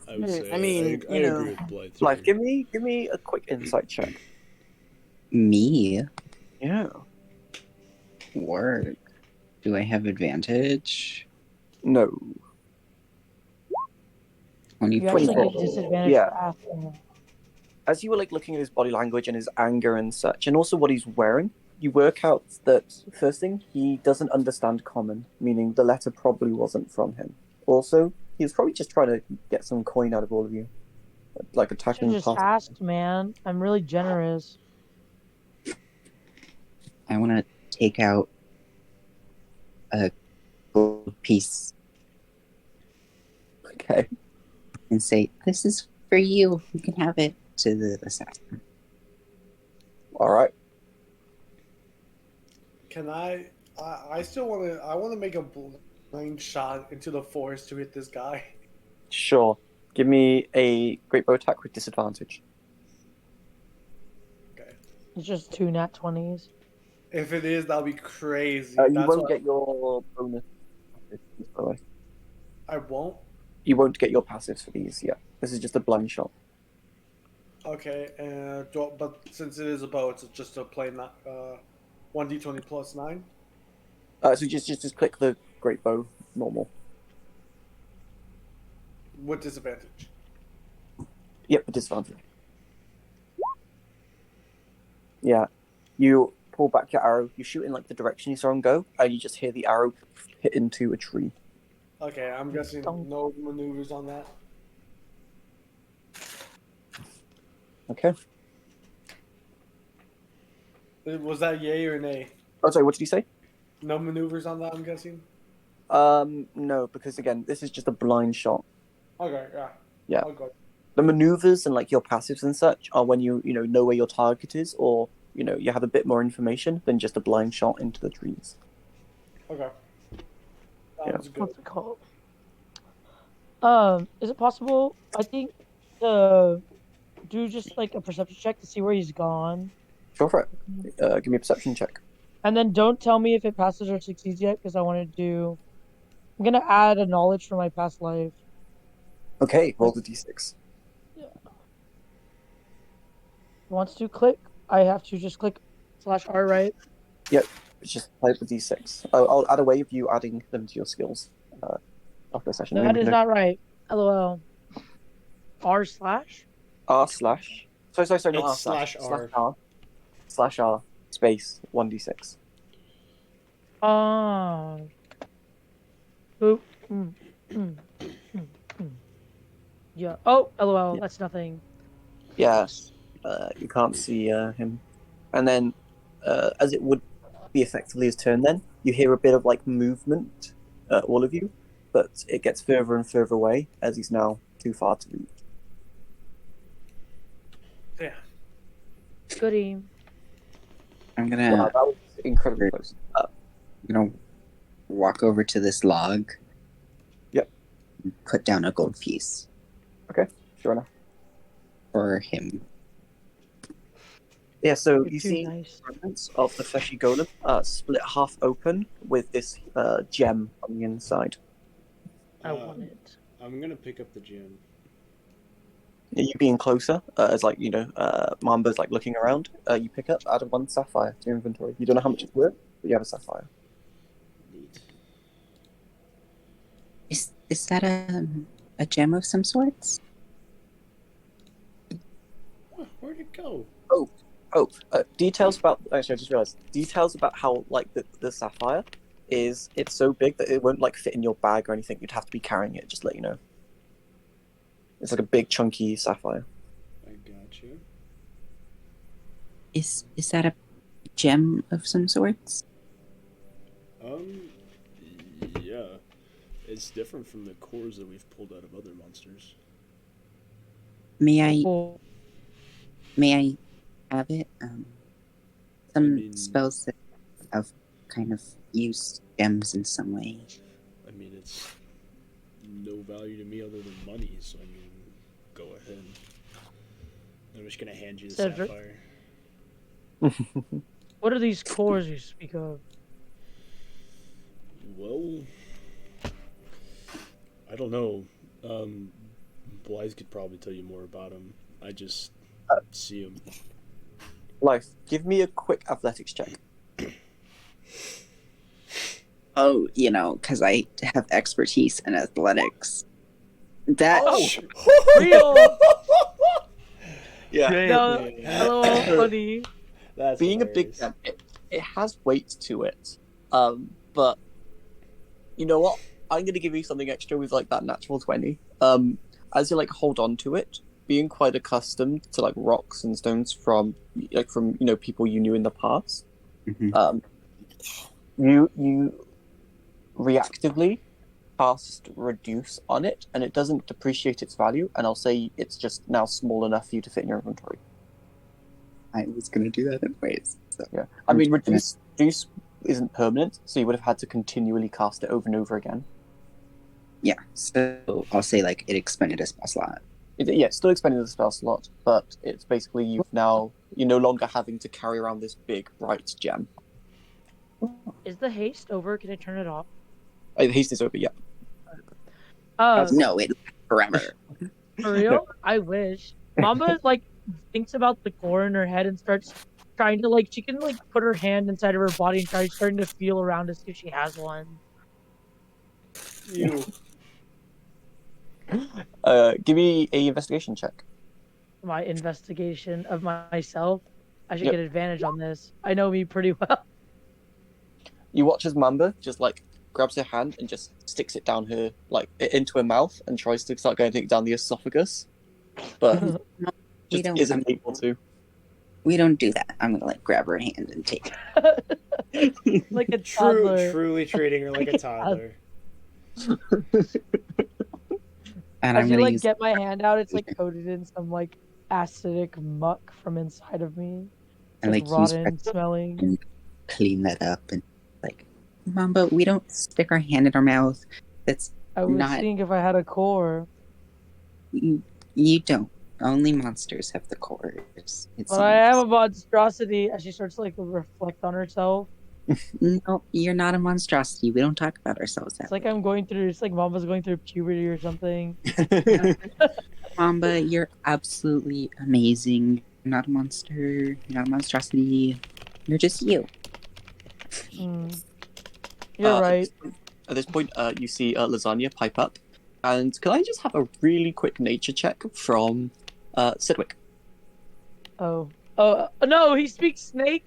I would say I mean, I you know. agree with Blythe. Like, give me a quick insight check. Me? Yeah. Work. Do I have advantage? No. You actually 24. get disadvantage Yeah. for asking that. As you were like looking at his body language and his anger and such, and also what he's wearing, you work out that first thing, he doesn't understand common, meaning the letter probably wasn't from him. Also, he was probably just trying to get some coin out of all of you, like Should attacking just party. asked, man. I'm really generous. I want to take out a gold piece Okay. and say, "This is for you. You can have it," to the assassin. All right. Can I still want to. I want to make a blind shot into the forest to hit this guy. Sure. Give me a great bow attack with disadvantage. Okay. It's just 2 nat 20s. If it is, that'll be crazy. You That's won't what get your bonus, by the way. I won't. You won't get your passives for these. Yeah. This is just a blind shot. Okay, but since it is a bow, it's just a plain 1d20 plus 9. So just click the great bow normal. With disadvantage. Yep, with disadvantage. Yeah. You pull back your arrow, you shoot in like the direction you saw him go, and you just hear the arrow hit into a tree. Okay, I'm guessing no maneuvers on that. Okay. Was that yay or nay? Oh, sorry, what did you say? No maneuvers on that, I'm guessing? No, because again, this is just a blind shot. Okay, yeah. Yeah. I'll go. The maneuvers and like your passives and such are when you know where your target is, or you have a bit more information than just a blind shot into the trees. Okay. Yeah. Sounds good. What's it called? Is it possible? I think do just like a perception check to see where he's gone, Go for it. Give me a perception check. and then don't tell me if it passes or succeeds yet, because I want to do. I'm gonna add a knowledge from my past life. Okay, roll the d6. Wants to click. I have to just click /R, right? Yep, it's just play the d6. I'll add a way of you adding them to your skills after the session. That is not right. LOL. R/. R slash. Sorry, not It's R slash. /R. /R space 1d6. Boop. Yeah. Oh, LOL. Yeah. That's nothing. Yes. You can't see him. And then, as it would be effectively his turn, then you hear a bit of like movement, all of you, but it gets further and further away as he's now too far to reach. Yeah. Goody. I'm Wow, gonna that was incredibly close. walk over to this log. Yep. And put down a gold piece Sure enough. for him. Yeah, so You're you too see nice. fragments of the fleshy golem split half open with this gem on the inside. I want it. I'm gonna pick up the gem. You being closer, as like Mamba's like looking around, you pick up, add 1 sapphire to your inventory. You don't know how much it's worth, but you have a sapphire. Neat. Is that a gem of some sorts? Where'd it go? Details about actually I just realized details about how like the sapphire is. It's so big that it won't like fit in your bag or anything. You'd have to be carrying it. Just to let you know. It's like a big chunky sapphire. Is that a gem of some sorts? Um, yeah. It's different from the cores that we've pulled out of other monsters. May I Oh, may I have it? Some mean- spells that have kind of used gems in some way. I mean, it's no value to me other than money, so I mean, go ahead. I'm just gonna hand you the Cedric? sapphire. what are these cores you speak of? Well, I don't know. Blythe could probably tell you more about him. I just see him. Life, give me a quick athletics check. Oh, because I have expertise in athletics. That Real. Yeah. No, hello, funny. That's Being a big hilarious. gem, it has weight to it. But you know what? I'm gonna give you something extra with like that natural 20. As you like hold on to it, being quite accustomed to like rocks and stones from people you knew in the past. Mhm. You reactively cast reduce on it, and it doesn't depreciate its value. And I'll say it's just now small enough for you to fit in your inventory. I was gonna do that anyways. So Yeah, I mean reduce isn't permanent, so you would have had to continually cast it over and over again. yeah, so I'll say like it expended a spell slot. Yeah, it's still expending the spell slot, but it's basically you're no longer having to carry around this big bright gem. Is the haste over? Can I turn it off? The haste is over. Yeah. No, it lasts forever. For real? I wish. Mamba like thinks about the core in her head and starts trying to she can put her hand inside of her body and starting to feel around to see if she has one. You. Give me a investigation check. My investigation of myself. I should Yep. get advantage on this. I know me pretty well. You watch as Mamba just grabs her hand and just sticks it down her into her mouth and tries to start going down the esophagus, but We just don't. isn't able to. We don't do that. I'm gonna grab her hand and take it. Like a toddler. Truly treating her like a toddler. And As I'm you gonna use get my hand out, it's coated in some acidic muck from inside of me. and It's use rotten smelling. and clean that up and Mamba, we don't stick our hand in our mouth. That's I was not seeing if I had a core. you don't. Only monsters have the cores. But I am a monstrosity as she starts to reflect on herself. No, you're not a monstrosity. We don't talk about ourselves that It's like I'm going through it's like Mama's going through puberty or something. Mamba, you're absolutely amazing. You're not a monster. You're not a monstrosity. You're just you. You're right. At this point, you see Lasagna pipe up, and can I just have a really quick nature check from Sedgwick? Oh no, he speaks snake.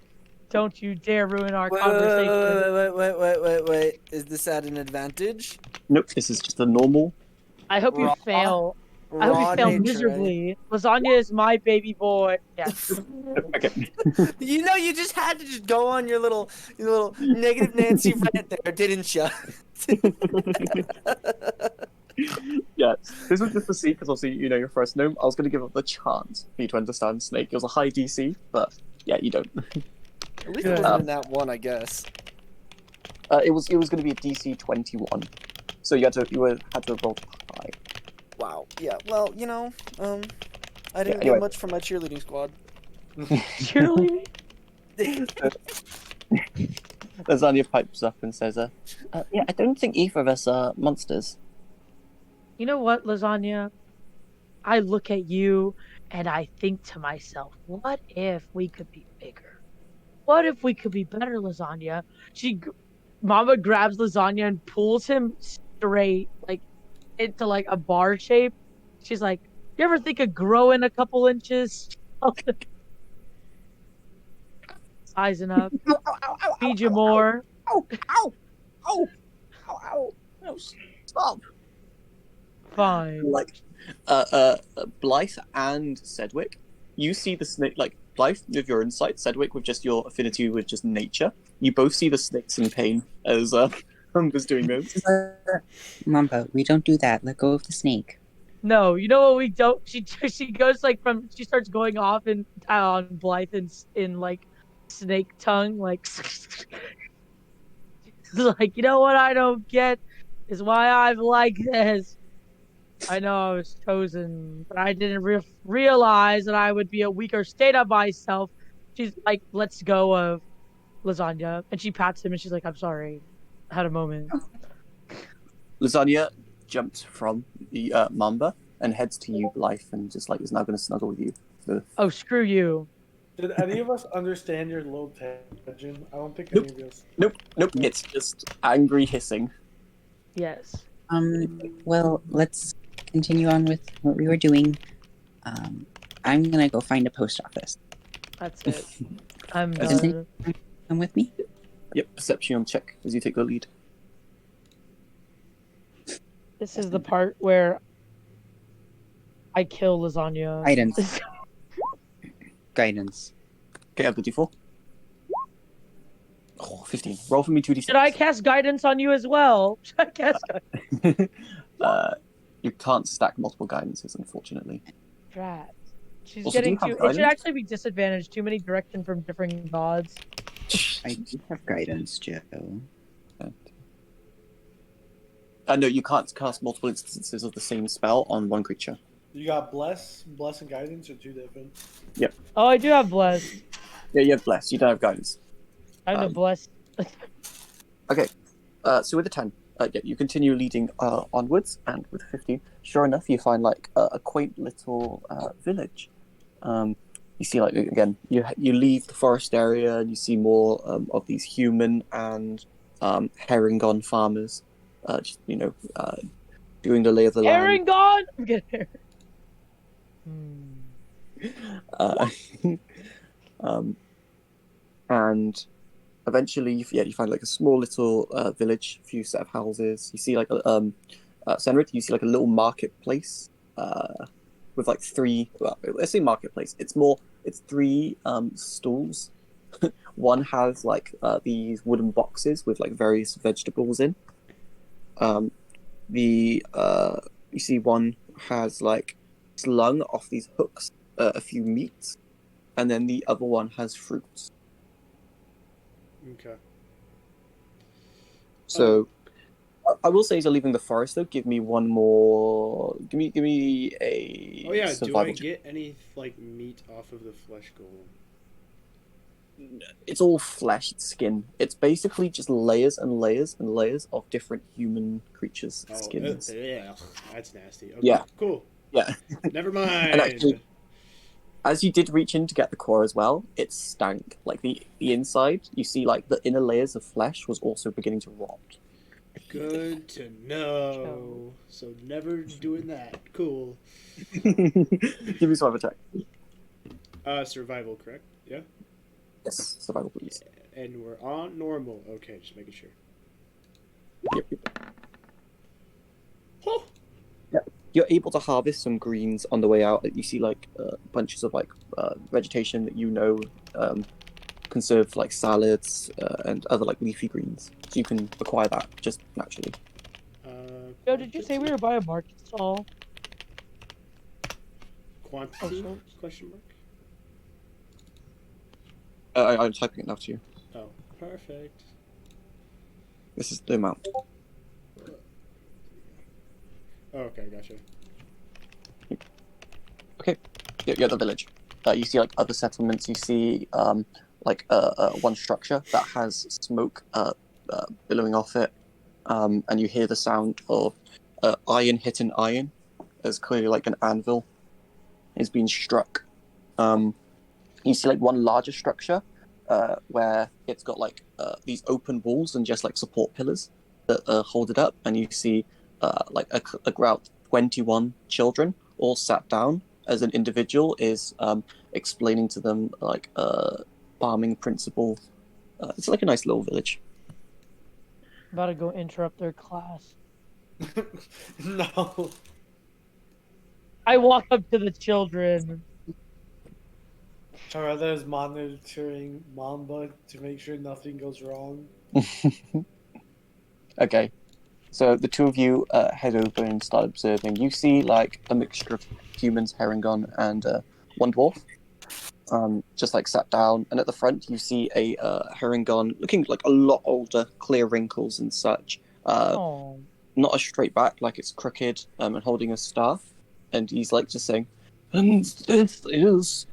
Don't you dare ruin our conversation. Wait. Is this at an advantage? Nope, this is just a normal. I hope you Raw- fail. I hope you raw fail nature, miserably. Lasagna is my baby boy. Yes. Okay. You just had to just go on your little negative Nancy rant there, didn't you? Yeah, this was just to see because obviously your first name. I was going to give up the chance for you to understand Snake. It was a high DC, but yeah, you don't. At least it wasn't in that one, I guess. It was going to be a DC 21, so you had to roll high. Wow. Yeah. Well, I didn't anyway. get much from my cheerleading squad. Cheerleading? Lasagna pipes up and says, "Yeah, I don't think either of us are monsters." You know what, Lasagna? I look at you and I think to myself, what if we could be bigger? What if we could be better, Lasagna? Mama grabs Lasagna and pulls him straight, into a bar shape. She's like, "You ever think of growing a couple inches?" Sizing up. Feed you more. Ow! Ow! Ow! Ow! Ow! No, stop! Fine. Blythe and Sedgwick, you see the snake, like Blythe with your insight, Sedgwick with just your affinity with just nature. You both see the snakes in pain as Humber's doing this. Mamba, we don't do that. Let go of the snake. No, you know what we don't. She goes like she starts going off in on Blythe in like snake tongue, like like you know what I don't get is why I'm like this. I know I was chosen, but I didn't realize that I would be a weaker state of myself. She's like, let's go of lasagna, and she pats him, and she's like, I'm sorry, I had a moment. Lasagna jumps from the Mamba and heads to you, Blythe, and just like is now going to snuggle with you. So, Oh, screw you. Did any of us understand your little tangent? I don't think Nope. any of us. nope. It's just angry hissing. Yes. Well, let's continue on with what we were doing. I'm gonna go find a post office. That's it. I'm As done. Come with me. Yep, perception check as you take the lead. This is the part where I kill lasagna. Guidance. Guidance. Okay, add the d4. Oh, 15. Roll for me 2d6. Should I cast guidance on you as well? Should I cast guidance? You can't stack multiple guidances, unfortunately. Drat. She's Also, do getting you have too. It should guidance? actually be disadvantaged. Too many direction from different gods. I do have guidance, Joe. No, you can't cast multiple instances of the same spell on one creature. You got bless, and guidance, or two different? Oh, I do have blessed. Yeah, you have bless. You don't have guidance. I know blessed. Okay. So with a 10, yeah, you continue leading onwards, and with 15, sure enough, you find like a quaint little village. You see, like again, you leave the forest area, and you see more of these human and herringon farmers, just doing the lay of the land. Aaron gone. I'm getting. And eventually, you find like a small little village, a few set of houses. You see like Senrit, you see like a little marketplace with like three. Well, let's say marketplace. It's three stalls. One has like these wooden boxes with like various vegetables in. You see one has like slung off these hooks a few meats, and then the other one has fruits. Okay. So, I will say, as you're leaving the forest, though, give me one more. Give me a. Oh yeah, do survival I check. get any like meat off of the flesh golem? It's all flesh, it's skin. It's basically just layers and layers and layers of different human creatures' Oh, skins. yeah, that's nasty. Okay, Yeah. cool. Yeah. Never mind. And actually, as you did reach in to get the core as well, it stank. Like the inside, you see like the inner layers of flesh was also beginning to rot. Good to know. So never doing that. Cool. Give me survival check. Survival, correct? Yeah. Yes, survival, please. And we're on normal. Okay, just making sure. Yep. Oh! You're able to harvest some greens on the way out. You see like bunches of like vegetation that can serve like salads and other like leafy greens. So you can acquire that just naturally. Joe, did you say we were by a market stall? Quantity? Oh, Question mark. I'm typing it now to you. Oh, perfect. This is the amount. Oh, okay, gotcha. Okay, you're at the village. You see like other settlements. You see one structure that has smoke billowing off it, and you hear the sound of iron hitting iron. There's clearly like an anvil is being struck. You see like one larger structure where it's got like these open walls and just like support pillars that hold it up, and you see like a crowd, 21 children all sat down as an individual is explaining to them like farming principle. It's like a nice little village. About to go interrupt their class. No. I walk up to the children. Tarada is monitoring Mamba to make sure nothing goes wrong. Okay, so the two of you head over and start observing. You see like a mixture of humans, Herringon, and one dwarf. Just like sat down, and at the front you see a Herringon looking like a lot older, clear wrinkles and such. Oh, Not a straight back, like it's crooked, and holding a staff. And he's like just saying, "And this is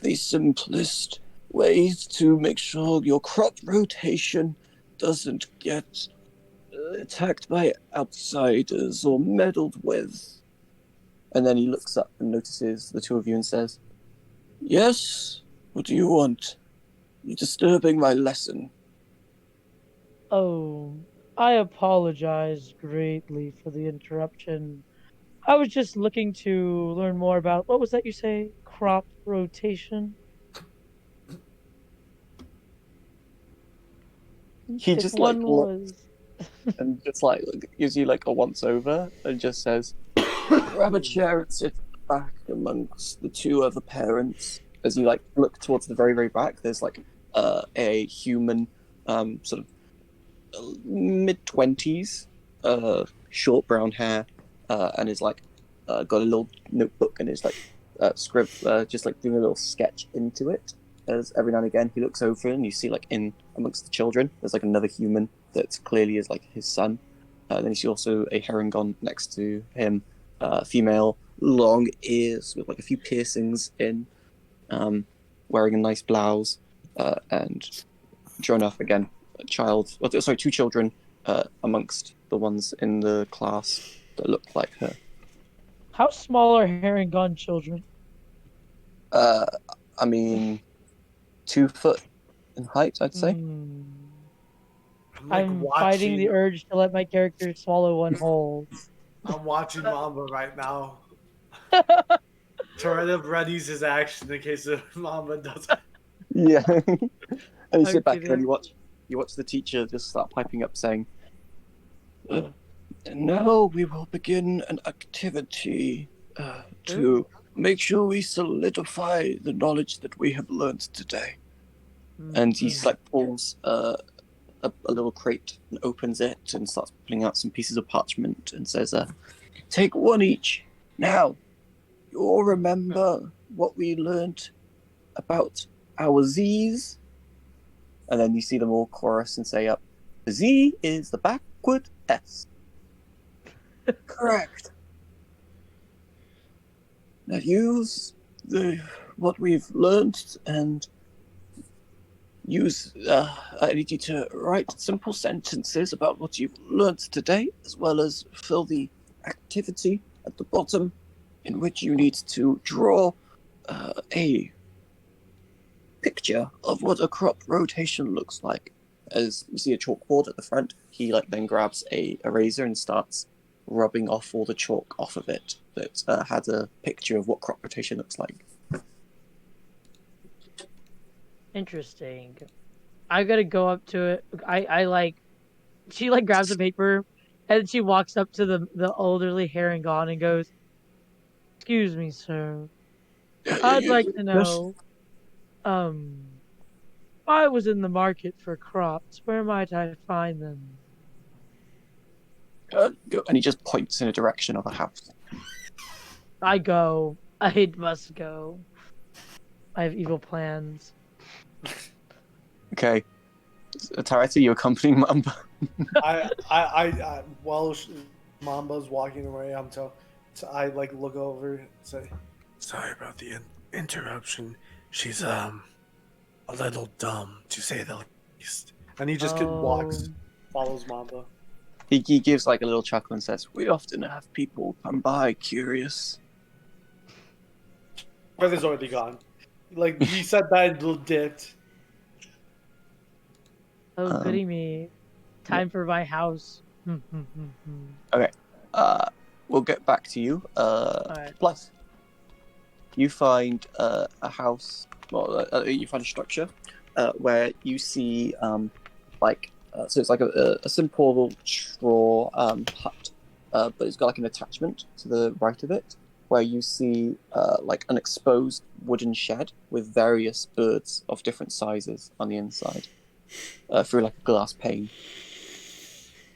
the simplest way to make sure your crop rotation doesn't get attacked by outsiders or meddled with." And then he looks up and notices the two of you and says, "Yes, what do you want? You're disturbing my lesson." oh, I apologize greatly for the interruption. I was just looking to learn more about what was that you say? Crop rotation. He If just like one looks was. and just like gives you like a once over and just says, "Grab a chair and sit back amongst the two other parents." As you like look towards the very very back, there's like a human, sort of mid-20s, short brown hair, and is like got a little notebook and is like just like doing a little sketch into it. As every now and again he looks over and you see like in amongst the children there's like another human that clearly is like his son. Then you see also a Herringon next to him, female, long ears with like a few piercings in, wearing a nice blouse, and sure enough, again, a child, sorry, two children amongst the ones in the class that look like her. How small are Herringon children? Uh, I mean, 2 foot in height, I'd say. Hmm. I'm like I'm fighting the watching. urge to let my character swallow one whole. I'm watching Mamba right now. Tarada readies his action in case if Mamba does. Yeah. And you sit back and then Okay, you watch the teacher just start piping up saying, "And now we will begin an activity to make sure we solidify the knowledge that we have learned today." And he Mm-hmm. like pulls a little crate and opens it and starts pulling out some pieces of parchment and says, "Take one each. Now, you all remember what we learned about our Z's?" And then you see them all chorus and say, "Up, the Z is the backward S." Correct. Now use what we've learned and use. I need you to write simple sentences about what you've learned today, as well as fill the activity at the bottom, in which you need to draw a picture of what a crop rotation looks like. As you see a chalkboard at the front, he like then grabs a eraser and starts rubbing off all the chalk off of it that had a picture of what crop rotation looks like. Interesting. I gotta go up to it. I like. She like grabs a paper, and she walks up to the elderly Herringon and goes, "Excuse me, sir. I'd like to Yes. know. Um, if I was in the market for crops, where might I find them?" And he just points in a direction of a house. I go. I must go. I have evil plans. Okay. Tarete, you accompanying Mamba? While Mamba's walking away, I like look over and say, "Sorry about the interruption. She's a little dumb, to say the least." And he just walks, follows Mamba. He gives like a little chuckle and says, "We often have people come by curious." Brother's already gone. Like he said that and little dipped. Oh, goody me. Time for my house. Okay. We'll get back to you. Alright. Plus, you find a house. Well, you find a structure where you see so it's like a simple straw hut, but it's got like an attachment to the right of it, where you see like an exposed wooden shed with various birds of different sizes on the inside through like a glass pane.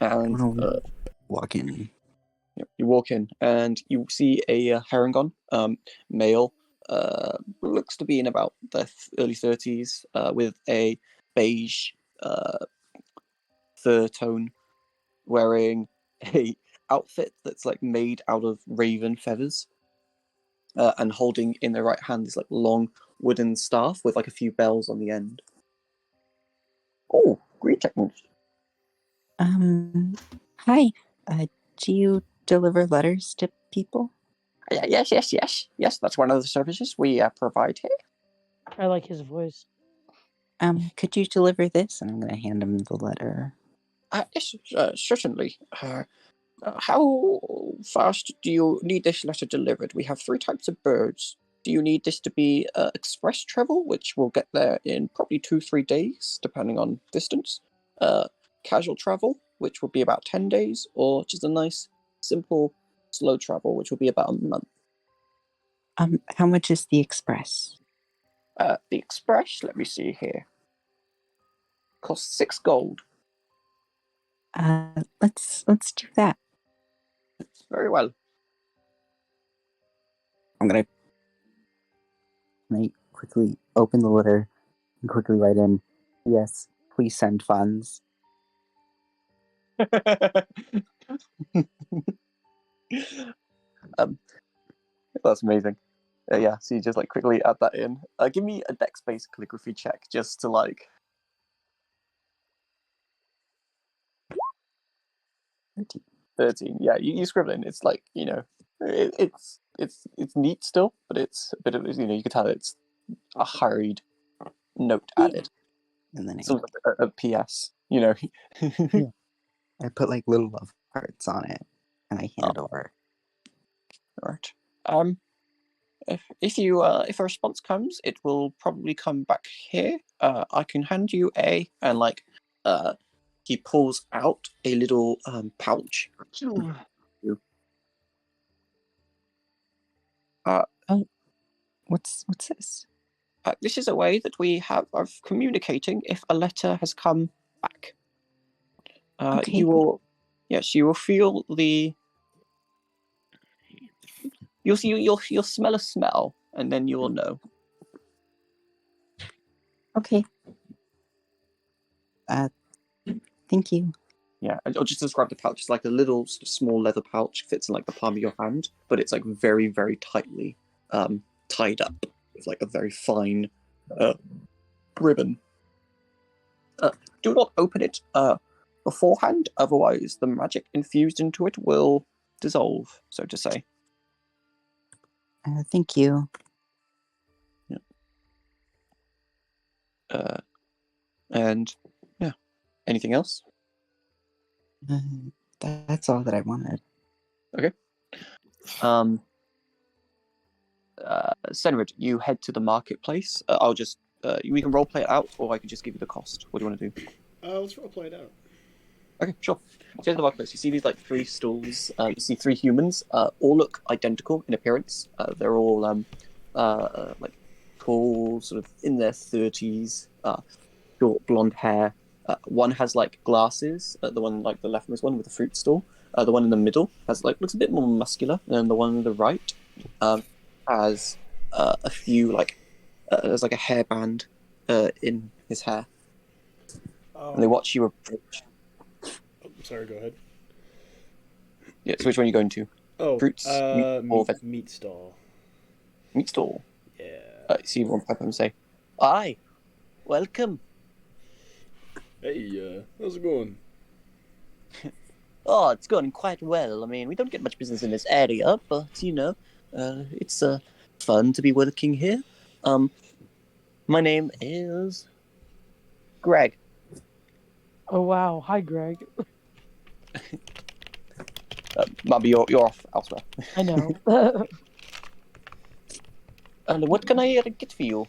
And Walk in. you walk in and you see a Herringon, male, looks to be in about the early 30s, with a beige fur tone, wearing a outfit that's like made out of raven feathers, and holding in the right hand this like long wooden staff with like a few bells on the end. Oh, greetings. Hi. Do you deliver letters to people? Yes. That's one of the services we provide here. I like his voice. Could you deliver this? And I'm gonna hand him the letter. Yes, certainly. How fast do you need this letter delivered? We have 3 types of birds. Do you need this to be express travel, which will get there in probably 2-3 days, depending on distance? Casual travel, which will be about 10 days, or just a nice, simple, slow travel, which will be about a month. How much is the express? The express, let me see here, costs 6 gold. Let's do that. Very well. I'm gonna quickly open the letter and quickly write in, yes, please send funds. That's amazing. Yeah, so you just like quickly add that in. Give me a dex-based calligraphy check just to like. 13. Yeah, you scribble in. It's like, it's neat still, but it's a bit of, you can tell it's a hurried note added. And then Sort of a PS, Yeah. I put like little love hearts on it and I hand over. Alright. If a response comes, it will probably come back here. I can hand you and like he pulls out a little pouch. What's this? This is a way that we have of communicating if a letter has come back. Okay. You will feel the. You'll smell a smell, and then you will know. Okay. Thank you. Yeah, I'll just describe the pouch. It's like a little sort of small leather pouch, fits in like the palm of your hand, but it's like very, very tightly tied up with like a very fine ribbon. Do not open it beforehand, otherwise the magic infused into it will dissolve, so to say. Thank you. Yeah. And yeah, anything else? That's all that I wanted. Okay. Senrid, you head to the marketplace. I'll just we can role play it out, or I can just give you the cost. What do you want to do? Let's role play it out. Okay, sure. So in the marketplace, you see these like 3 stalls. You see 3 humans. All look identical in appearance. They're all like tall, sort of in their 30s, short blonde hair. One has like glasses. The one like the leftmost one with the fruit stall. The one in the middle has like looks a bit more muscular, and the one on the right has a few like there's like a hairband in his hair. And they watch you approach. Sorry, go ahead. Yeah, so which one are you going to? Oh, Fruits, meat, or meat stall. Meat stall. Yeah. See one pop and say, "Aye, welcome." Hey, how's it going? Oh, it's going quite well. I mean, we don't get much business in this area, but it's fun to be working here. My name is Greg. Oh wow, hi Greg. Maybe you're off elsewhere. I know. And what can I get for you?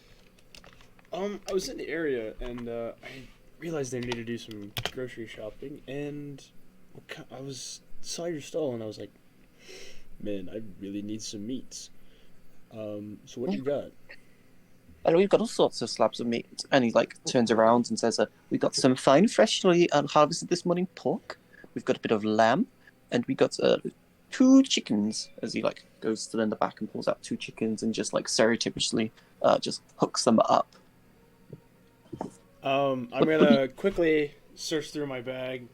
I was in the area and I realized I needed to do some grocery shopping, and saw your stall and I was like, Man, I really need some meats. So what you got? And we've got all sorts of slabs of meat. And he like turns around and says, "We got some fine, freshly harvested this morning pork. We've got a bit of lamb, and we got 2 chickens." As he like goes to the back and pulls out 2 chickens and just like surreptitiously just hooks them up. I'm gonna quickly search through my bag,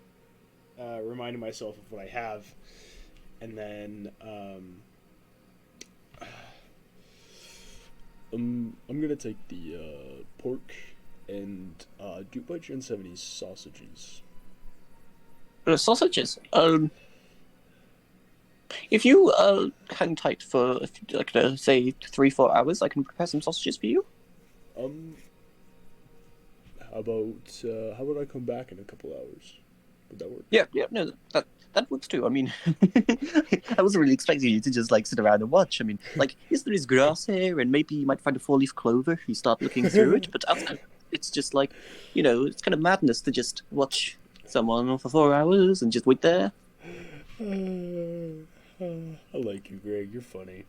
reminding myself of what I have, and then I'm gonna take the pork and do you by chance have any sausages? Sausages. If you hang tight for like say 3-4 hours, I can prepare some sausages for you. How about I come back in a couple hours? Would that work? Yeah, no, that works too. I mean, I wasn't really expecting you to just like sit around and watch. I mean, like, yes, there is grass here, and maybe you might find a 4-leaf clover if you start looking through it. But outside, it's just like, it's kind of madness to just watch someone for 4 hours and just wait there. I like you, Greg. You're funny.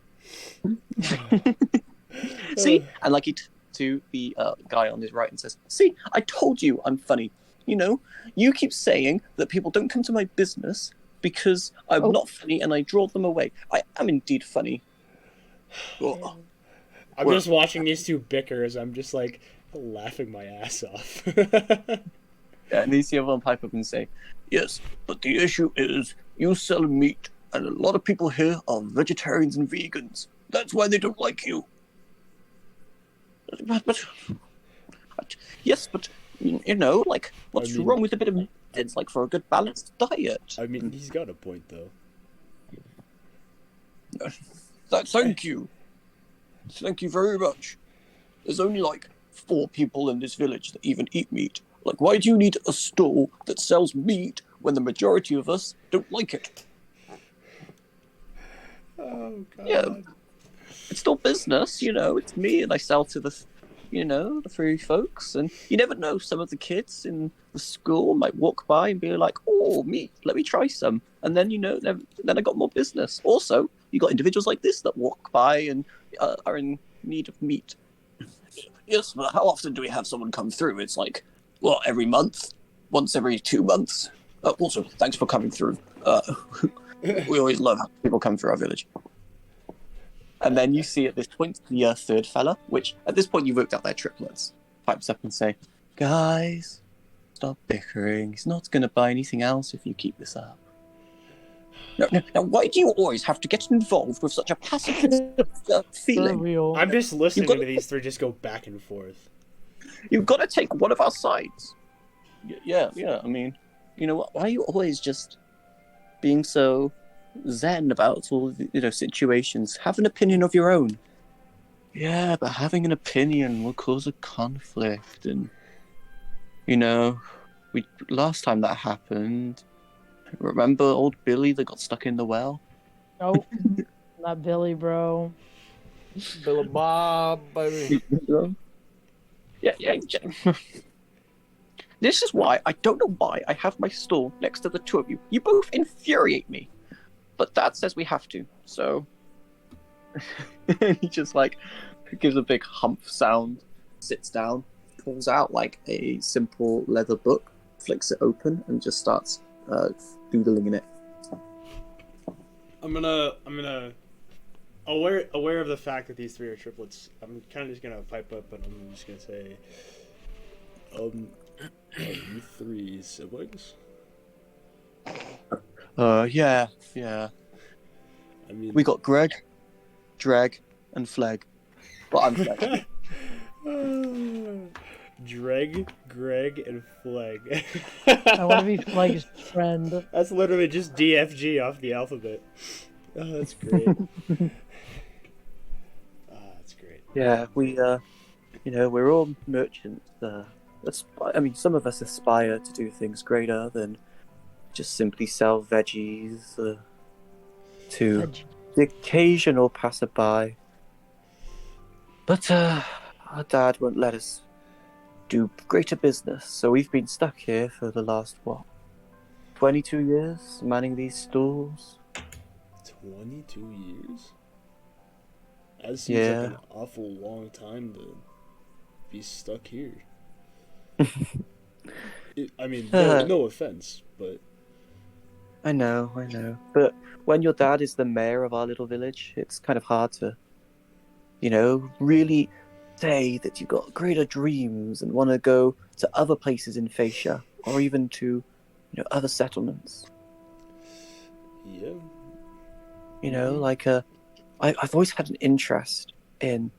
See, and like to the guy on his right and says, "See, I told you I'm funny. You keep saying that people don't come to my business because I'm not funny and I draw them away. I am indeed funny." I'm just watching these two bicker as I'm just like laughing my ass off. Yeah, and you see everyone pipe up and say, "Yes, but the issue is you sell meat, and a lot of people here are vegetarians and vegans. That's why they don't like you." But yes, but like, what's wrong with a bit of meat? It's like for a good balanced diet. I mean, he's got a point though. Thank you. Thank you very much. There's only like 4 people in this village that even eat meat. Like, why do you need a stall that sells meat when the majority of us don't like it? Oh, God. Yeah, it's still business, It's me, and I sell to the 3 folks. And you never know, some of the kids in the school might walk by and be like, "Oh, meat, let me try some." And then, then I got more business. Also, you got individuals like this that walk by and are in need of meat. Yes, but how often do we have someone come through? It's like, every month? Once every 2 months? Also, thanks for coming through. We always love having people come through our village. And then you see at this point the third fella, which at this point you've worked out their triplets, pipes up and say, "Guys, stop bickering. He's not going to buy anything else if you keep this up." Now, why do you always have to get involved with such a pacifist feeling? Real. I'm just listening to these three just go back and forth. You've got to take one of our sides. Yeah. I mean, why are you always just being so zen about all situations? Have an opinion of your own. Yeah, but having an opinion will cause a conflict, and last time that happened, remember old Billy that got stuck in the well? Nope, not Billy, bro. Bill Bob, baby. Yeah. This is why I don't know why I have my stall next to the 2 of you. You both infuriate me. But Dad says we have to, so he just like gives a big hump sound, sits down, pulls out like a simple leather book, flicks it open, and just starts doodling in it. I'm gonna aware of the fact that these 3 are triplets. I'm kind of just gonna pipe up and I'm just gonna say, are you 3 siblings? Yeah. I mean, We got Greg, Dreg, and Fleg. Well, I'm Fleg. Dreg, Greg, and Fleg. I want to be Fleg's friend. That's literally just DFG off the alphabet. Oh, that's great. That's great. Yeah, we we're all merchants. Some of us aspire to do things greater than just simply sell veggies to the occasional passerby. But our dad won't let us do greater business, so we've been stuck here for the last 22 years, manning these stalls. 22 years? That seems like Yeah. an awful long time to be stuck here. I mean, no offense, but I know. But when your dad is the mayor of our little village, it's kind of hard to, really say that you've got greater dreams and want to go to other places in Phasia or even to, other settlements. yeah. I've always had an interest in,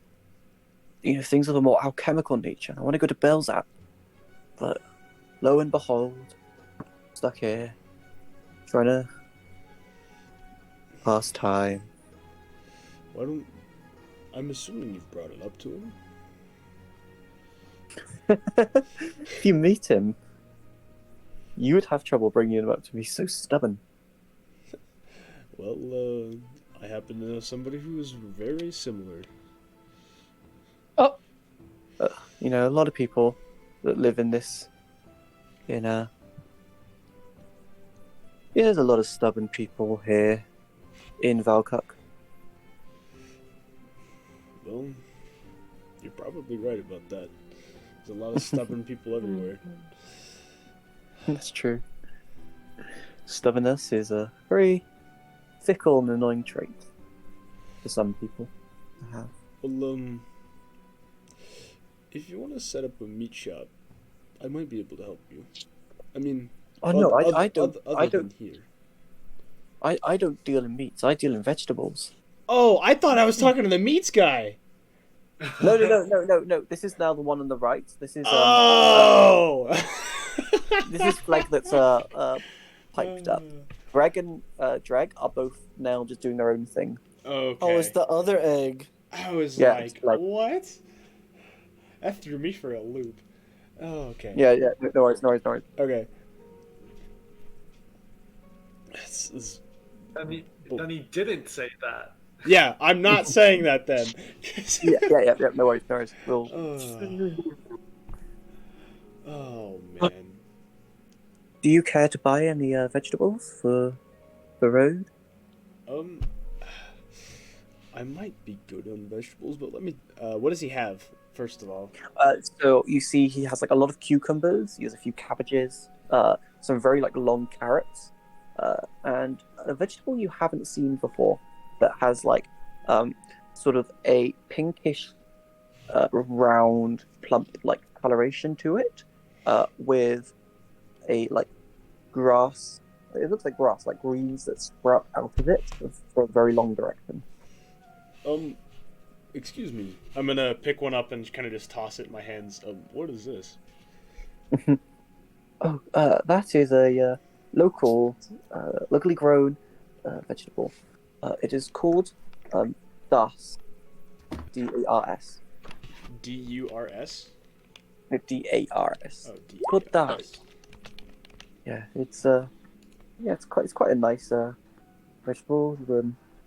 things of a more alchemical nature. I want to go to Belzap, but lo and behold, stuck here, trying to pass time. Why don't... I'm assuming you've brought it up to him? If you meet him, you would have trouble bringing him up to me. He's so stubborn. Well, I happen to know somebody who is very similar. Oh, A lot of people that live in there's a lot of stubborn people here in Valkuk. Well, you're probably right about that. There's a lot of stubborn people everywhere. That's true. Stubbornness is a very fickle and annoying trait for some people to have. Well, if you want to set up a meat shop, I might be able to help you. I mean, Oh no, I other don't than here. I don't deal in meats. I deal in vegetables. Oh, I thought I was talking to the meats guy. No. This is now the one on the right. This is Oh. this is Flag that's piped up. Greg and Dreg are both now just doing their own thing. Okay. Oh, it's the other egg. I was Yeah, like, it's like- what? That threw me for a loop. Oh, okay. Yeah. No worries. Okay. It's- And he didn't say that. Yeah, I'm not saying that then. Yeah. No worries. We'll. Oh man. Do you care to buy any vegetables for the road? I might be good on vegetables, but let me. What does he have? First of all. So you see, he has like a lot of cucumbers. He has a few cabbages. Some very long carrots, and a vegetable you haven't seen before that has sort of a pinkish, round, plump coloration to it, with a grass. It looks like grass, like greens that sprout out of it for a very long direction. Excuse me. I'm gonna pick one up and kind of just toss it in my hands. What is this? Oh, that is a locally grown vegetable. It is called dars. D-A-R-S. D-U-R-S? D-A-R-S. Oh, Called dars. D-U-R-S. Yeah, it's quite a nice vegetable.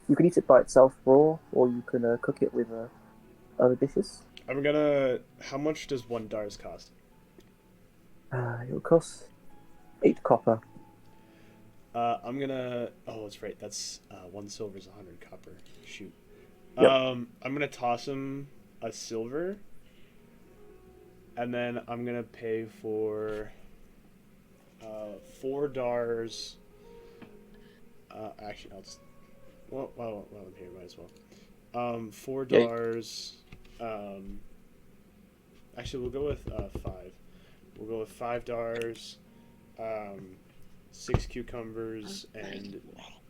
You can eat it by itself raw, or you can cook it with other dishes. I'm gonna... How much does one dars cost? It'll cost 8 copper. I'm gonna... Oh, that's right. That's 1 silver is 100 copper. Shoot. Yep. I'm gonna toss him a silver, and then I'm gonna pay for 4 dars. Actually, I'll just... Well, I'm here, might as well. 4 dars. Actually, we'll go with 5. We'll go with 5 dars, 6 cucumbers, and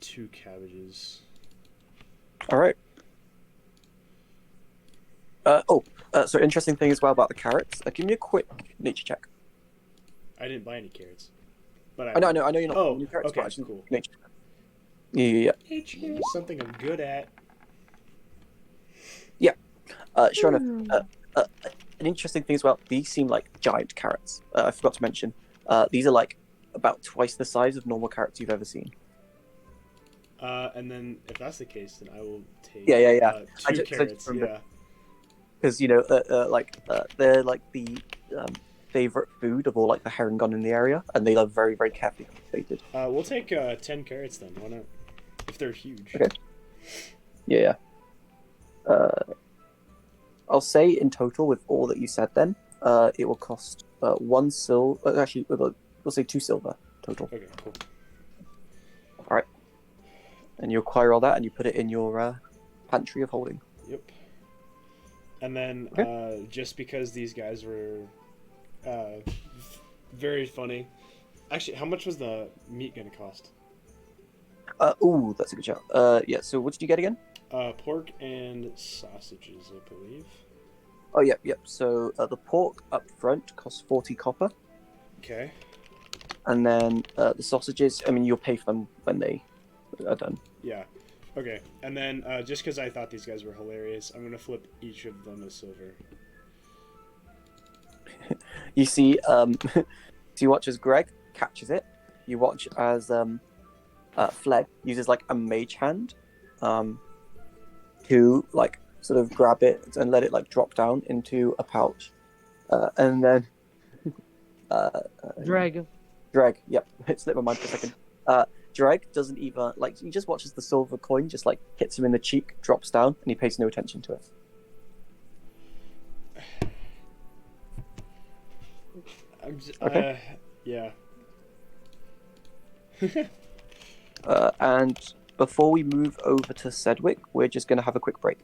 2 cabbages. All right. So interesting thing as well about the carrots. Give me a quick nature check. I didn't buy any carrots. But I know you're not. Oh, buying carrots, okay, but actually cool. Nature. Yeah. Nature, something I'm good at. Sure enough. An interesting thing as well. These seem like giant carrots. I forgot to mention. These are about twice the size of normal carrots you've ever seen. And then if that's the case, then I will take Yeah. 2 carrots. Yeah. Because they're the favorite food of all the herringon in the area, and they are very very carefully cultivated. We'll take 10 carrots then. Why not? if they're huge. Okay. Yeah. I'll say in total with all that you said. Then, it will cost 1 silver. Actually, we'll say 2 silver total. Okay, cool. All right. And you acquire all that, and you put it in your pantry of holding. Yep. And then, just because these guys were very funny. Actually, how much was the meat gonna cost? Ooh, that's a good shout. Yeah. So what did you get again? Pork and sausages, I believe. Oh, yep, yep. So the pork up front costs 40 copper, Okay. and then the sausages. I mean, you'll pay for them when they are done. Yeah. Okay. And then, just because I thought these guys were hilarious, I'm gonna flip each of them a silver. You see, so you watch as Greg catches it. You watch as Fleg uses like a mage hand, to like sort of grab it and let it like drop down into a pouch, and then Drag. Dreg. Yep, it slipped my mind for a second. Dreg doesn't even like. He just watches the silver coin just like hits him in the cheek, drops down, and he pays no attention to it. I'm just, Okay. yeah. And before we move over to Sedgwick, we're just going to have a quick break.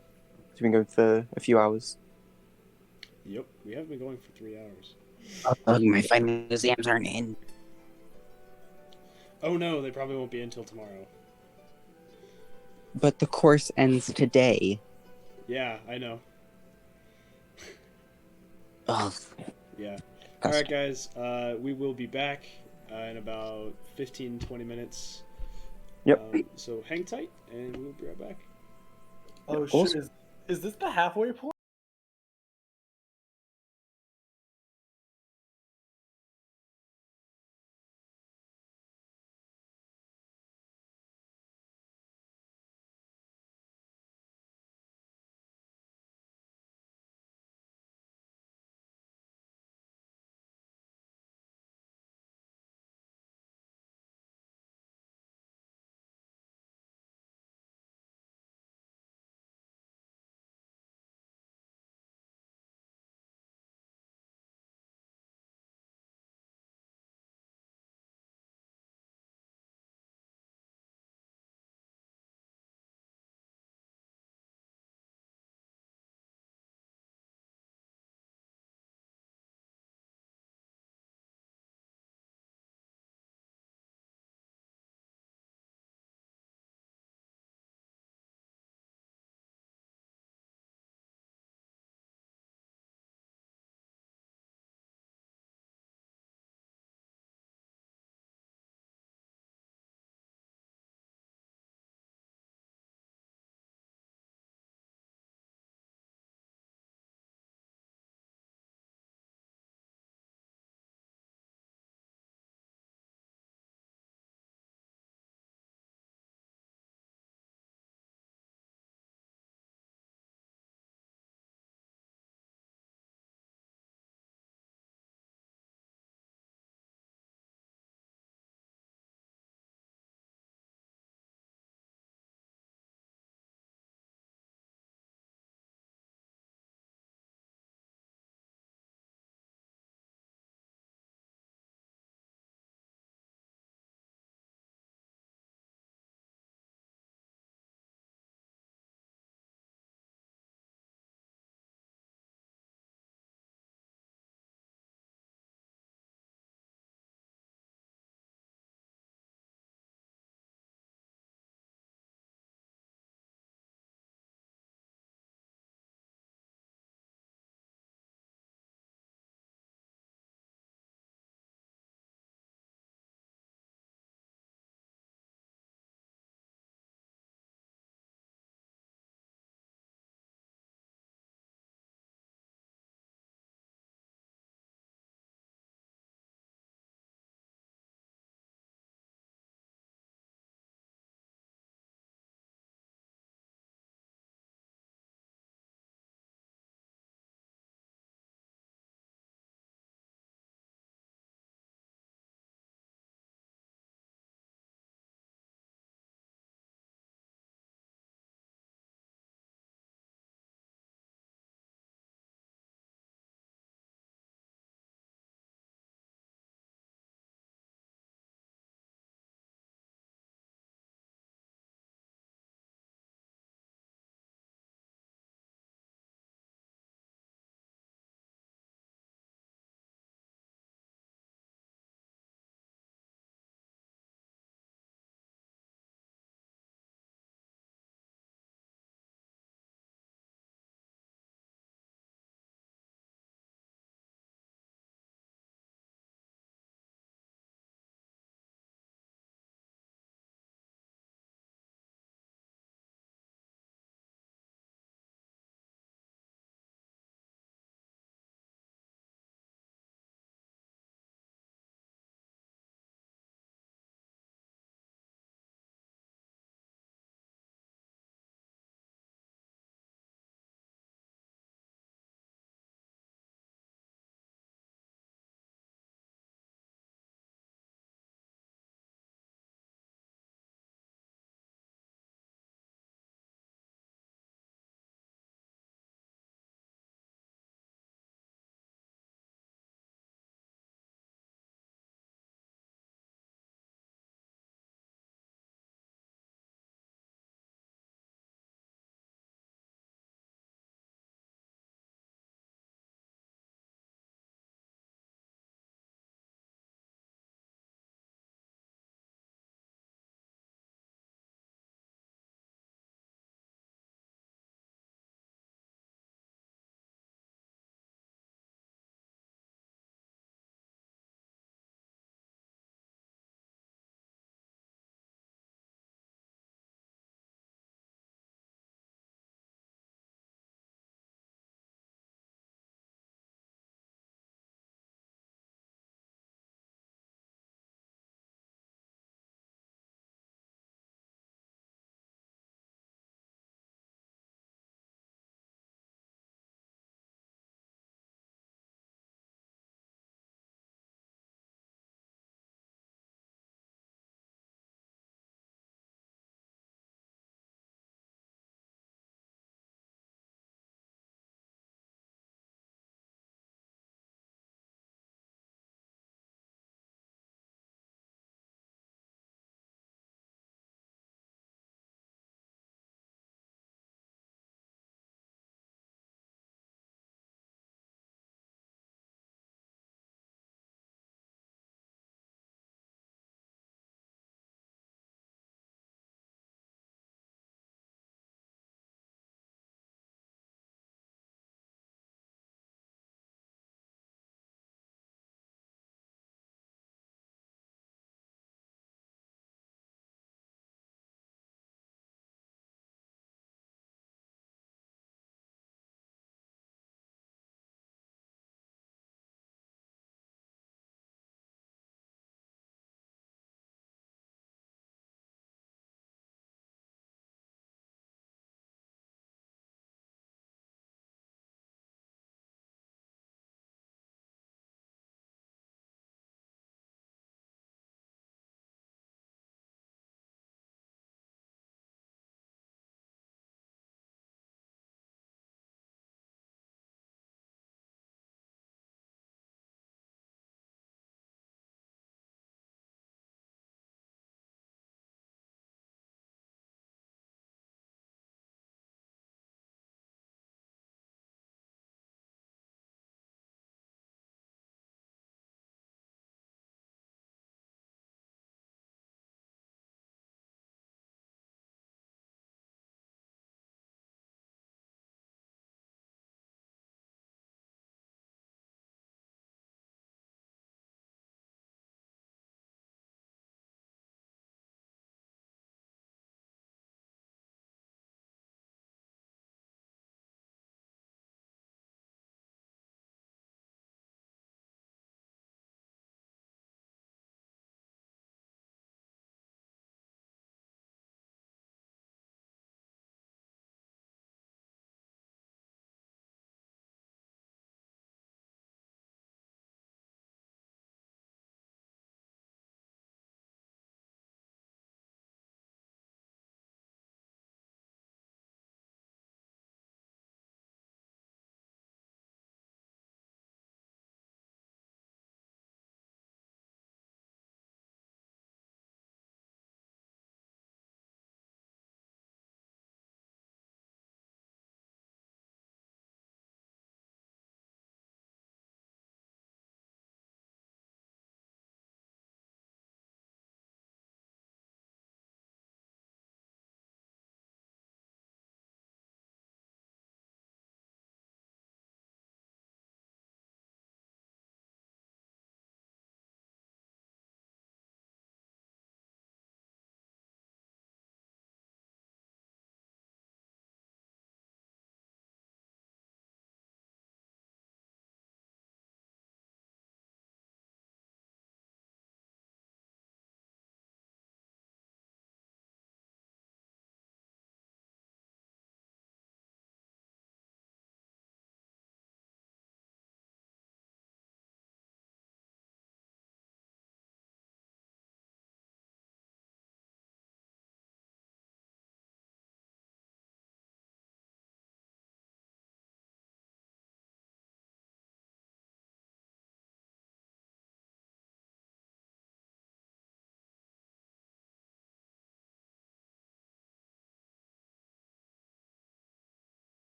We've been going for a few hours. Yep, we have been going for 3 hours. Oh, my final exams aren't in. Oh no, they probably won't be until tomorrow. But the course ends today. Yeah, I know. Oh, Yeah. Alright, guys, we will be back in about 15-20 minutes. Yep. So hang tight, and we'll be right back. Oh, Awesome. shit. Is this the halfway point?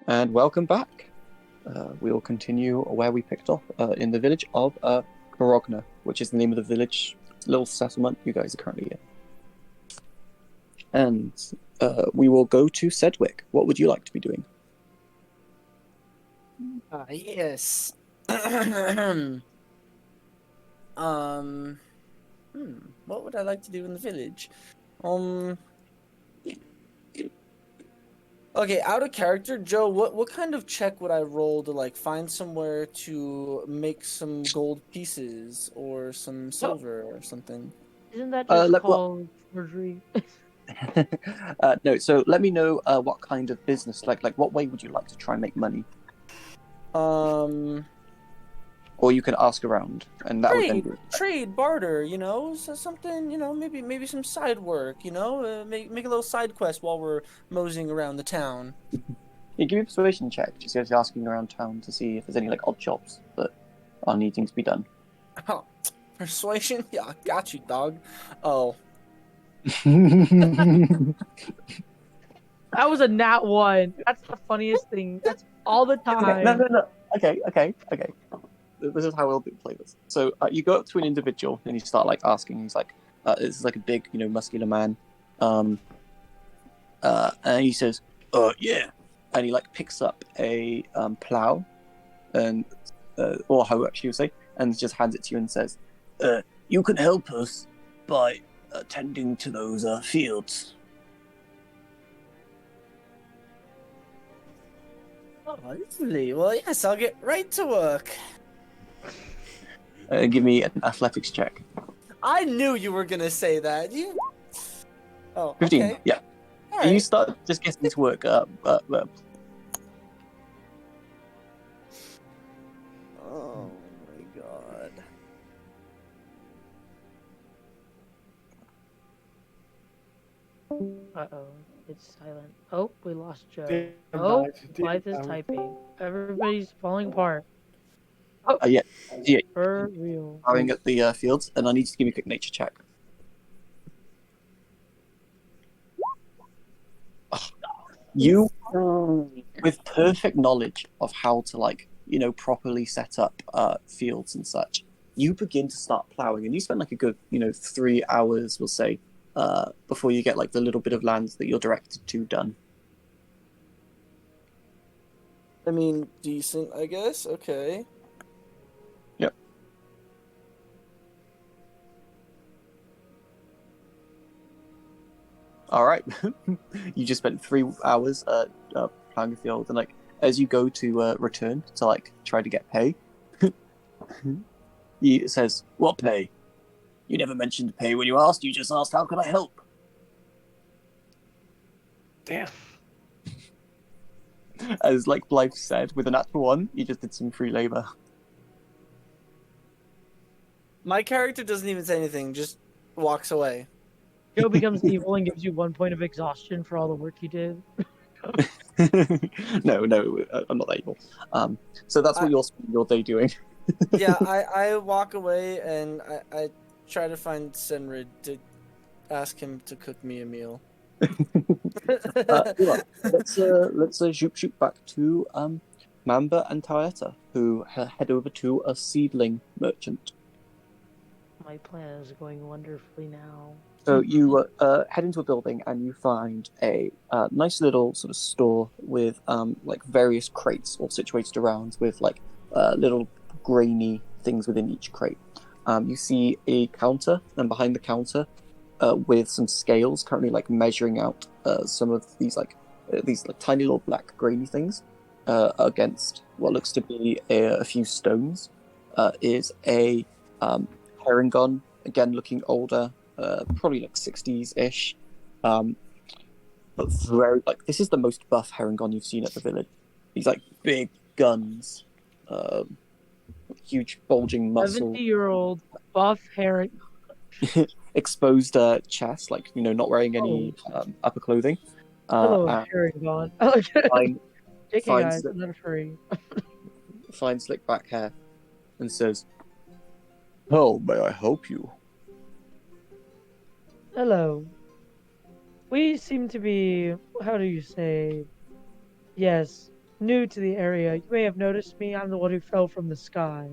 And welcome back. We will continue where we picked off in the village of Korogna, which is the name of the village, little settlement you guys are currently in. And we will go to Sedgwick. What would you like to be doing? Yes. What would I like to do in the village? Okay, out of character, Joe, what kind of check would I roll to like find somewhere to make some gold pieces or some silver or something? Isn't that just Well, called forgery? no, so let me know what kind of business, like what way would you like to try and make money? Or you can ask around, and that would then trade, barter, so something, maybe some side work, make a little side quest while we're moseying around the town. Yeah, give me a persuasion check, just as you're asking around town to see if there's any like odd jobs that are needing to be done. Oh, persuasion? Yeah, I got you, dog. Oh. That was a nat 1. That's the funniest thing. That's all the time. No. Okay. This is how we'll play this. So you go up to an individual and you start like asking. He's like, "This is like a big, muscular man." And he says, yeah," and he like picks up a plow, and or how actually you say, and just hands it to you and says, "You can help us by tending to those fields." Oh, lovely. Well, yes, I'll get right to work. Give me an athletics check. I knew you were gonna say that. You. Oh, 15. okay. Yeah. All And you right. start just getting to work. Oh my god. Uh-oh. It's silent. Oh, we lost Joe. Damn Oh, dive, Blythe is damn. typing. Everybody's falling apart. yeah. For real. Firing at the fields, and I need you to give me a quick nature check. You, with perfect knowledge of how to properly set up fields and such, you begin to start plowing, and you spend like a good 3 hours, we'll say, before you get like the little bit of land that you're directed to done. I mean, decent, I guess. Okay. Yep. All right. You just spent 3 hours plowing a field, and like as you go to return to like try to get pay, he says, "What pay? You never mentioned pay when you asked. You just asked, how can I help?" Damn. As like Blythe said, with a natural 1, you just did some free labor. My character doesn't even say anything, just walks away. Joe becomes evil and gives you 1 point of exhaustion for all the work you did. No, I'm not that evil. So that's what you're spending your day doing. Yeah, I walk away and I try to find Senrid to ask him to cook me a meal. Let's shoot back to Mamba and Taeta, who head over to a seedling merchant. My plan is going wonderfully now. So you head into a building and you find a nice little sort of store with like various crates all situated around with like little grainy things within each crate. You see a counter, and behind the counter, with some scales, currently like measuring out some of these tiny little black grainy things against what looks to be a few stones, is a herringon, again looking older. Probably like 60s-ish, but very like this is the most buff herringon you've seen at the village. These like big guns, huge bulging muscle, 70-year-old buff herring. exposed chest, like not wearing any upper clothing. Hello, And herringon. fine, JK fine, guys, I'm not a furry. fine slick back hair, and says, "How may I help you?" Hello. We seem to be, how do you say? Yes, new to the area. You may have noticed me. I'm the one who fell from the sky.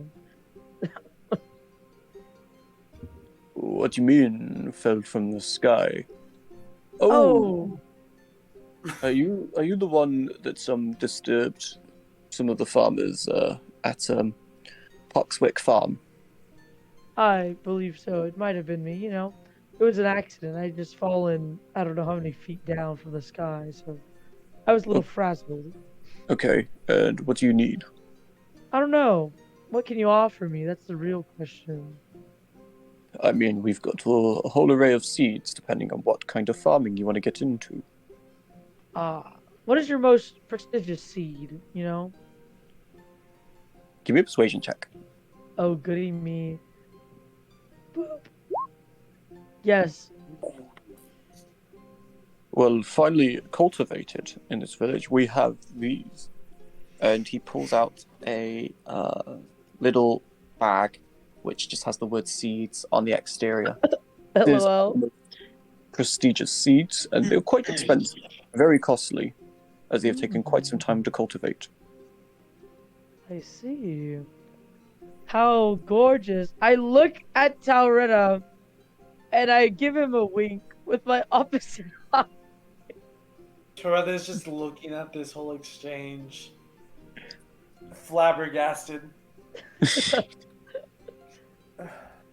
What do you mean, fell from the sky? Oh, Oh, are you the one that disturbed some of the farmers at Poxwick Farm? I believe so. It might have been me, It was an accident. I just fallen, I don't know how many feet down from the sky, so I was a little Oh, frazzled. okay, and what do you need? I don't know. What can you offer me? That's the real question. I mean, we've got a whole array of seeds, depending on what kind of farming you want to get into. What is your most prestigious seed? Give me a persuasion check. Oh, goody me. Boop. Yes. Well, finally cultivated in this village, we have these. And he pulls out a little bag, which just has the word seeds on the exterior. These are LOL. the most prestigious seeds, and they're quite expensive, very costly, as they have taken quite some time to cultivate. I see. How gorgeous. I look at Tauretta and I give him a wink with my opposite eye. Toretta is just looking at this whole exchange, flabbergasted.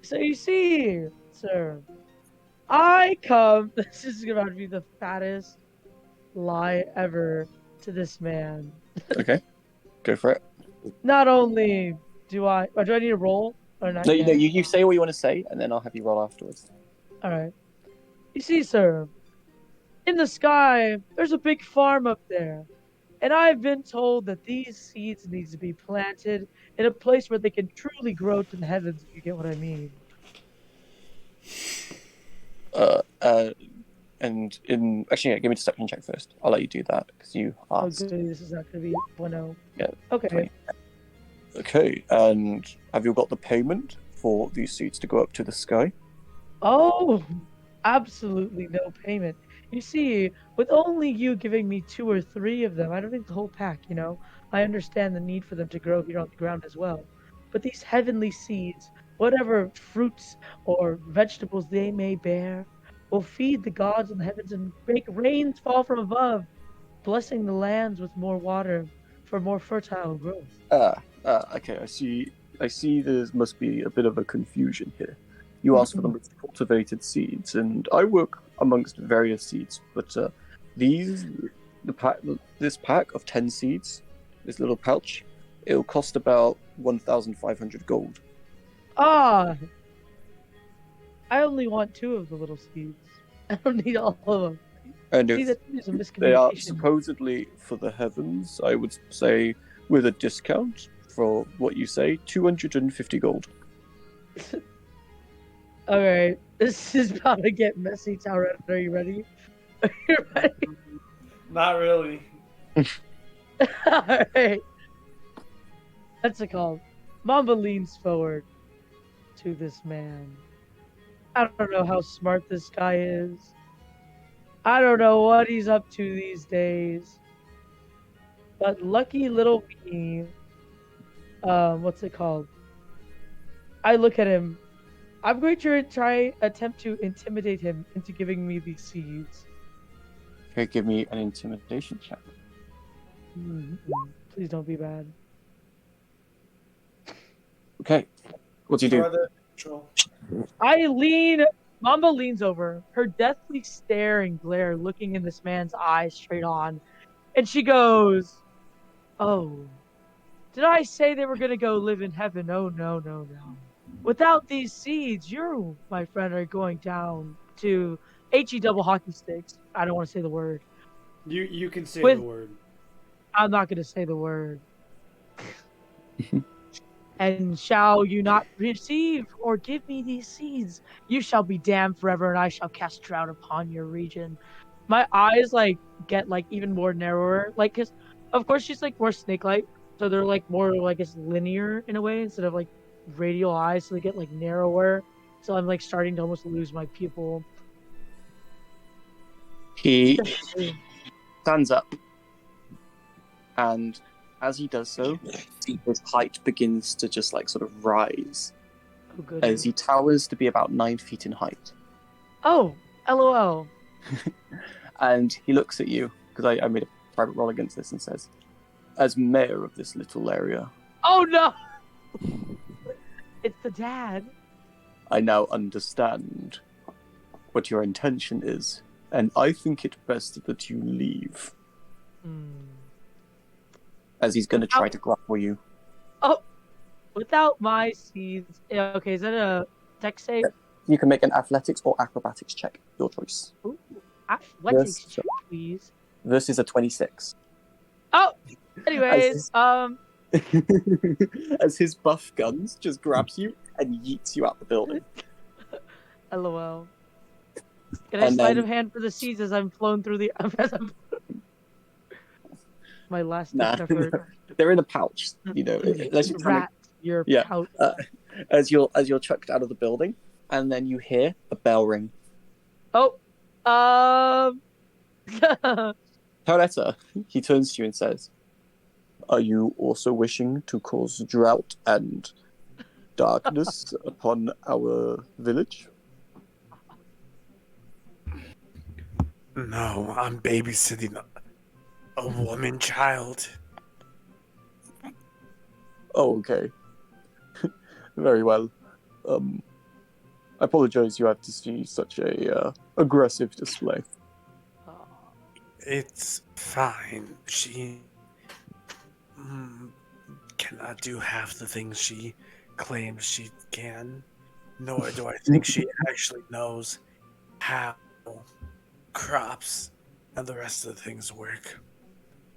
So you see, sir, I come. This is about to be the fattest lie ever to this man. Okay, go for it. Not only do I, do I need a roll or not No, yet? you say what you want to say, and then I'll have you roll afterwards. All right. You see, sir, in the sky, there's a big farm up there. And I've been told that these seeds need to be planted in a place where they can truly grow to the heavens, if you get what I mean. Uh, uh, and in actually, yeah, give me a deception check first. I'll let you do that because you Oh, asked. good. This is not going to be bueno. Yeah. Okay. 20. Okay, and have you got the payment for these seeds to go up to the sky? Oh, absolutely no payment. You see, with only you giving me 2 or 3 of them, I don't need the whole pack. I understand the need for them to grow here on the ground as well. But these heavenly seeds, whatever fruits or vegetables they may bear, will feed the gods in the heavens and make rains fall from above, blessing the lands with more water for more fertile growth. Okay, I see. I see there must be a bit of a confusion here. You asked for the most cultivated seeds, and I work amongst various seeds, but these, this pack of 10 seeds, this little pouch, it'll cost about 1,500 gold. Ah, I only want 2 of the little seeds. I don't need all of them. And See, if that is a they are miscommunication. supposedly for the heavens, I would say, with a discount for what you say, 250 gold. All right, this is about to get messy. Taurette, are you ready? Are you ready? Not really. All right. That's a call. Mamba leans forward to this man. I don't know how smart this guy is. I don't know what he's up to these days. But lucky little me, what's it called? I look at him. I'm going to attempt to intimidate him into giving me these seeds. Okay, give me an intimidation check. Please don't be bad. Okay, what do you do? Toretta, neutral. Mamba leans over, her deathly stare and glare looking in this man's eyes straight on, and she goes, "Oh, did I say they were gonna go live in heaven? Oh, no, no, no. Without these seeds, you, my friend, are going down to HE double hockey sticks. I don't want to say the word. You can say With- the word. I'm not going to say the word. And shall you not receive or give me these seeds, you shall be damned forever, and I shall cast drought upon your region." My eyes get even more narrower, cause of course she's more snake-like, so they're more linear in a way instead of radial eyes, so they get narrower. So I'm starting to almost lose my pupil. He stands up And as he does so, his height begins to just like sort of rise Oh, as goodness. he towers to be about 9 feet in height. Oh, LOL. And he looks at you, because I made a private roll against this, and says, as mayor of this little area, Oh, no. It's the dad. I now understand what your intention is, and I think it best that you leave. As he's going to try to grapple you. Oh, without my seeds. Yeah, okay, is that a tech save? You can make an athletics or acrobatics check, your choice. Ooh, athletics Yes. check, please. Versus a 26. Oh, anyways, as his buff guns just grabs you and yeets you out the building. LOL. Can I And sleight then- of hand for the seeds as I'm flown through the? My last Nah, effort. they're in a pouch. You know, unless you're trying Rat, your Yeah. pouch. as you're chucked out of the building, and then you hear a bell ring. Oh, Paoletta, he turns to you and says, "Are you also wishing to cause drought and darkness upon our village?" No, I'm babysitting a woman child. Oh, okay. Very well. I apologize you had to see such a aggressive display. It's fine. She cannot do half the things she claims she can. Nor do I think she actually knows how crops and the rest of the things work.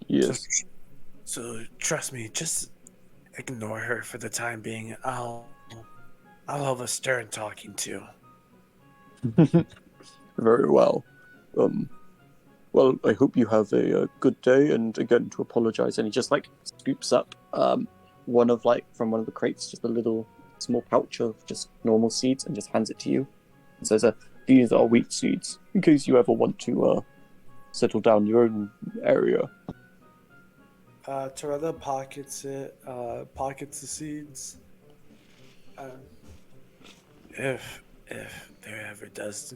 Yes. So trust me, just ignore her for the time being. I'll have a stern talking to. Very well. Well, I hope you have a good day. And again, to apologize, and he just like scoops up one of from one of the crates, just a little small pouch of just normal seeds, and just hands it to you. And says, "These are wheat seeds, in case you ever want to settle down your own area." Toretta pockets it, pockets the seeds. If there ever does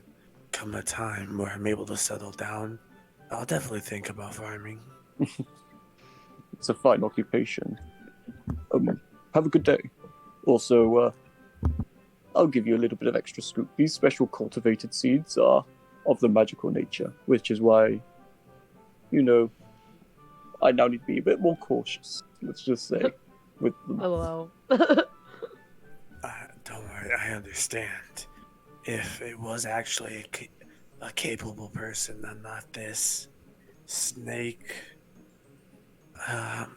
come a time where I'm able to settle down, I'll definitely think about farming. It's a fine occupation. Have a good day. Also, I'll give you a little bit of extra scoop. These special cultivated seeds are of the magical nature, which is why, I now need to be a bit more cautious, let's just say, with them. LOL. Don't worry, I understand. If it was actually a capable person and not this snake,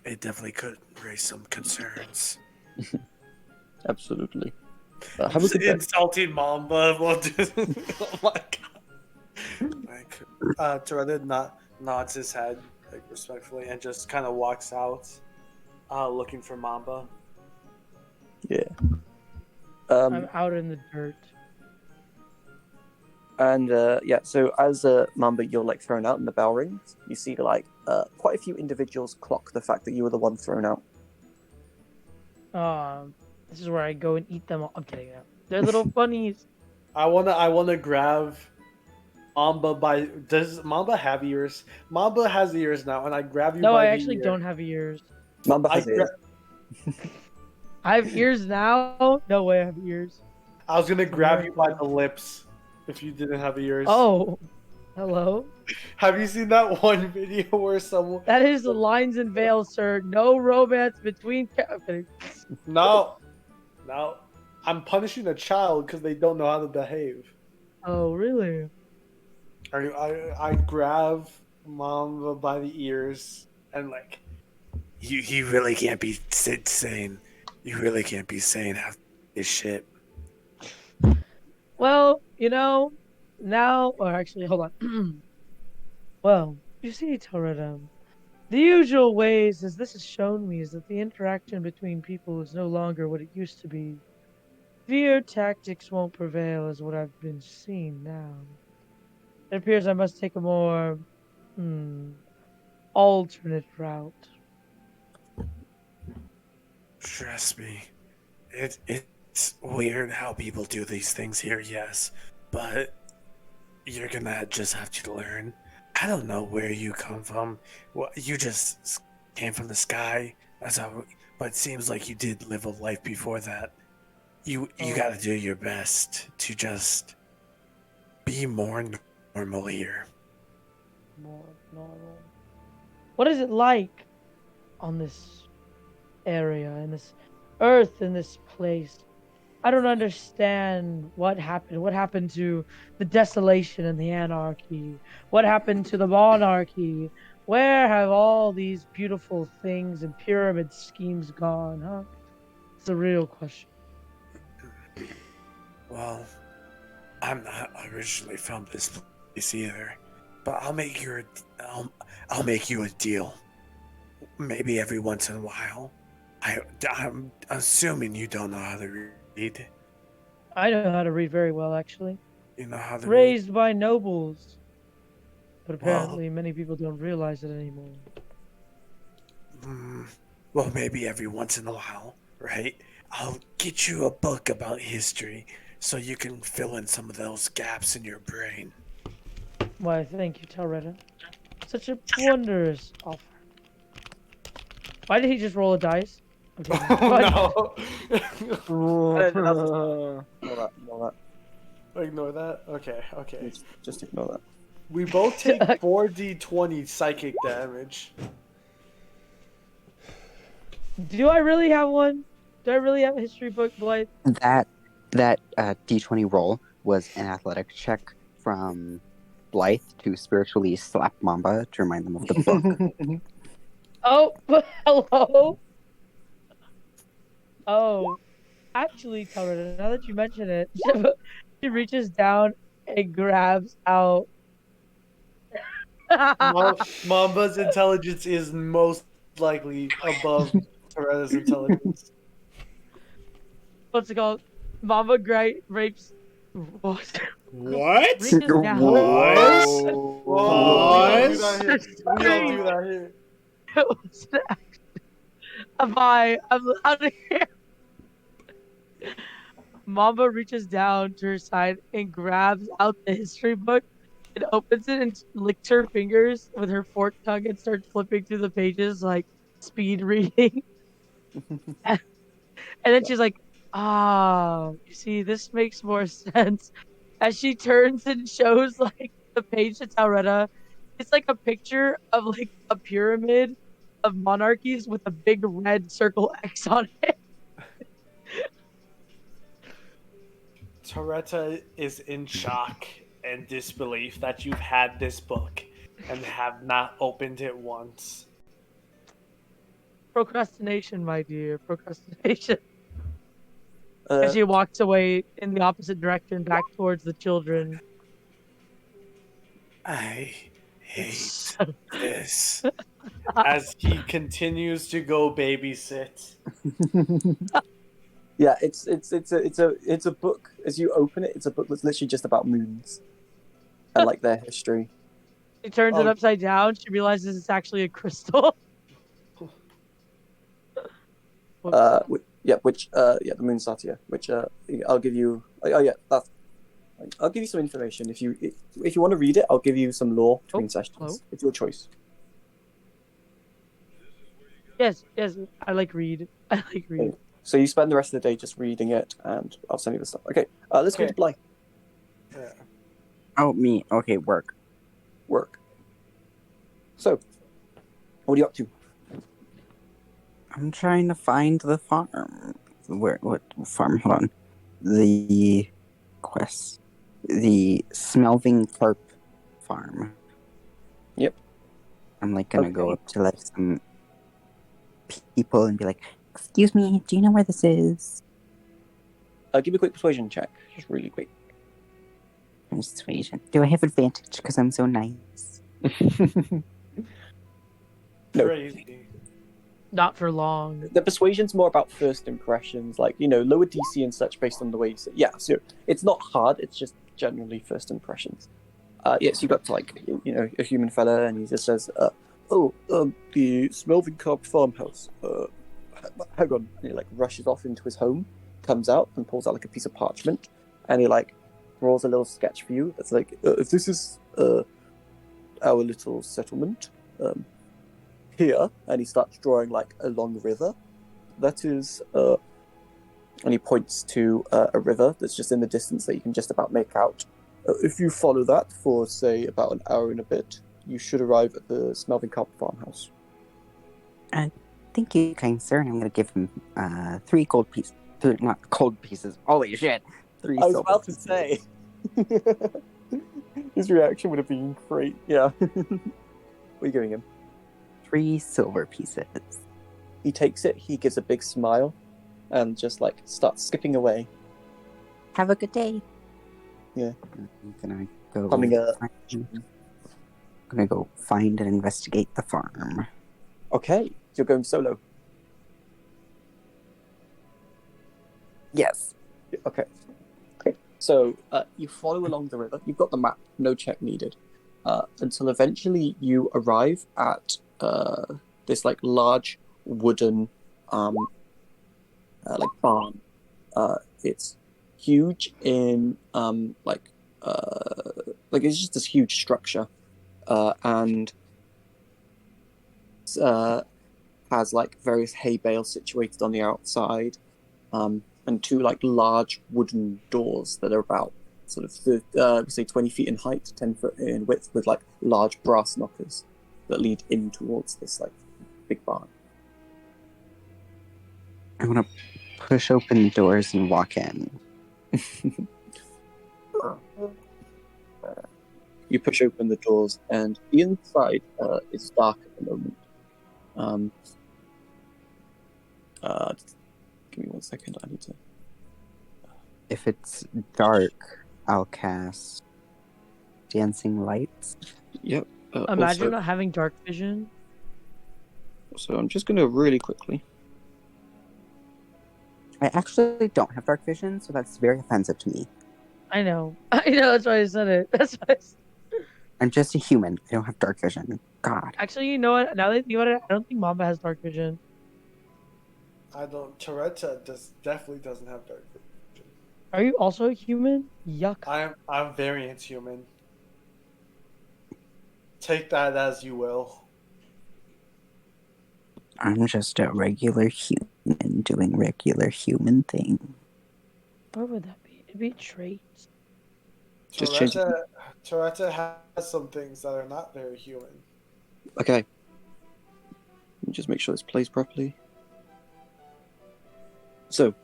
it definitely could raise some concerns. Absolutely. Have a good day. Insulting Mamba. Oh my god. Toretta nods his head respectfully and just kind of walks out, looking for Mamba. Yeah. I'm out in the dirt. And so as Mamba, you're thrown out and the bell rings, you see quite a few individuals clock the fact that you were the one thrown out. This is where I go and eat them all. I'm kidding. They're little bunnies. I wanna grab Mamba by. Does Mamba have ears? Mamba has ears now, and I grab you. No, by I the actually ear. don't have ears. Mamba has ears. I have ears now. No way, I have ears. I was gonna grab you by the lips if you didn't have ears. Oh, hello. Have you seen that one video where someone? That is the lines and veils, sir. No romance between. No, I'm punishing a child because they don't know how to behave. Oh, really? I grab Mamba by the ears and you really can't be saying half this shit. Well, now, or actually, hold on. Well, you see, Torredum, the usual ways, as this has shown me, is that the interaction between people is no longer what it used to be. Fear tactics won't prevail, is what I've been seeing now. It appears I must take a more, alternate route. Trust me, it's weird how people do these things here, yes, but you're gonna just have to learn. I don't know where you come from. Well, you just came from the sky. That's how. But it seems like you did live a life before that. You gotta do your best to just be more normal here. More normal. What is it like on this area, in this earth, in this place? I don't understand what happened. What happened to the desolation and the anarchy? What happened to the monarchy? Where have all these beautiful things and pyramid schemes gone, huh? It's a real question. Well, I'm not originally from this place either, but I'll make you a deal. Maybe every once in a while. I'm assuming you don't know how to read. I know how to read very well, actually. You know how to read. Raised by nobles, but Well, apparently many people don't realize it anymore. mm, well, maybe every once in a while, right? I'll get you a book about history so you can fill in some of those gaps in your brain. Why, thank you, Tauretta. Such a wondrous offer. Why did he just roll a dice? I'm taking this. What? No. Ignore that. Ignore Ignore that. Okay. that. Just ignore that. We both take 4d20 psychic damage. Do I really have one? Do I really have a history book, Blythe? That D20 roll was an athletic check from Blythe to spiritually slap Mamba to remind them of the book. Oh, hello. Oh, actually, Tauretta, now that you mention it, she reaches down and grabs out. Mamba's intelligence is most likely above Toretta's intelligence. What's it called? Mama rapes. What? What? Reaches down. What? Whoa, we What? don't do that here. We don't do that here. What's that? I'm out of here. Mamba reaches down to her side and grabs out the history book and opens it and licks her fingers with her forked tongue and starts flipping through the pages like speed reading. And then she's like, you see, this makes more sense. As she turns and shows like the page to Tauretta, it's like a picture of like a pyramid of monarchies with a big red circle X on it. Toretta is in shock and disbelief that you've had this book and have not opened it once. Procrastination, my dear, procrastination. Uh, As she walks away in the opposite direction back towards the children. I hate this. As he continues to go babysit. yeah, it's a book. As you open it, it's a book that's literally just about moons and like their history. She turns it upside down. She realizes it's actually a crystal. The moon satia, which I'll give you. I'll give you some information if you want to read it. I'll give you some lore between sessions. Hello? It's your choice. Yes, I like read. So you spend the rest of the day just reading it, and I'll send you the stuff. Okay, let's go to Blythe. Yeah. Oh, me. Okay, work. So, what are you up to? I'm trying to find the farm. What farm? Hold on. The quest. The Smelving Carp farm. Yep. I'm like gonna go Okay. up to like some people and be like, "Excuse me, do you know where this is?" Give me a quick persuasion check, just really quick. Persuasion. Do I have advantage because I'm so nice? No. Crazy. Not for long. The persuasion's more about first impressions, like lower DC and such based on the way you say. Yeah, so it's not hard. It's just generally first impressions. Yes, you got to like a human fella, and he just says, the Smelving Carp farmhouse. hang on. And he like rushes off into his home, comes out and pulls out like a piece of parchment, and he like draws a little sketch for you. That's like, if this is our little settlement here, and he starts drawing like a long river. That is, and he points to a river that's just in the distance that you can just about make out. If you follow that for say about an hour and a bit, you should arrive at the Smelving Carp farmhouse. Thank you, kind sir. And I'm going to give him 3 gold pieces. Not gold pieces. Holy shit. 3 I was silver about to pieces. say. His reaction would have been great. Yeah. What are you giving him? 3 silver pieces. He takes it. He gives a big smile, and just like starts skipping away. Have a good day. Yeah. I'm gonna go. Gonna go find and investigate the farm. Okay, you're going solo. Yes. Okay. So you follow along the river. You've got the map. No check needed. Until eventually you arrive at this like large wooden like barn. It's huge in like it's just this huge structure, and has like various hay bales situated on the outside, and 2 like large wooden doors that are about sort of say 20 feet in height, 10 foot in width, with like large brass knockers that lead in towards this like big barn. I want to push open the doors and walk in. You push open the doors, and the inside is dark at the moment. Give me 1 second. I need to. If it's dark, I'll cast dancing lights. Yep. Imagine not having dark vision. So I'm just going to really quickly. I actually don't have dark vision, so that's very offensive to me. I know. That's why I said it. That's why. I'm just a human. I don't have dark vision. God. Actually, you know what? Now that you think about it, I don't think Mamba has dark vision. I don't. Toretta definitely doesn't have dark vision. Are you also a human? Yuck. I'm variant human. Take that as you will. I'm just a regular human doing regular human things. What would that be? It'd be traits. Just change it. Toretta has some things that are not very human. Okay. Let me just make sure this plays properly. So,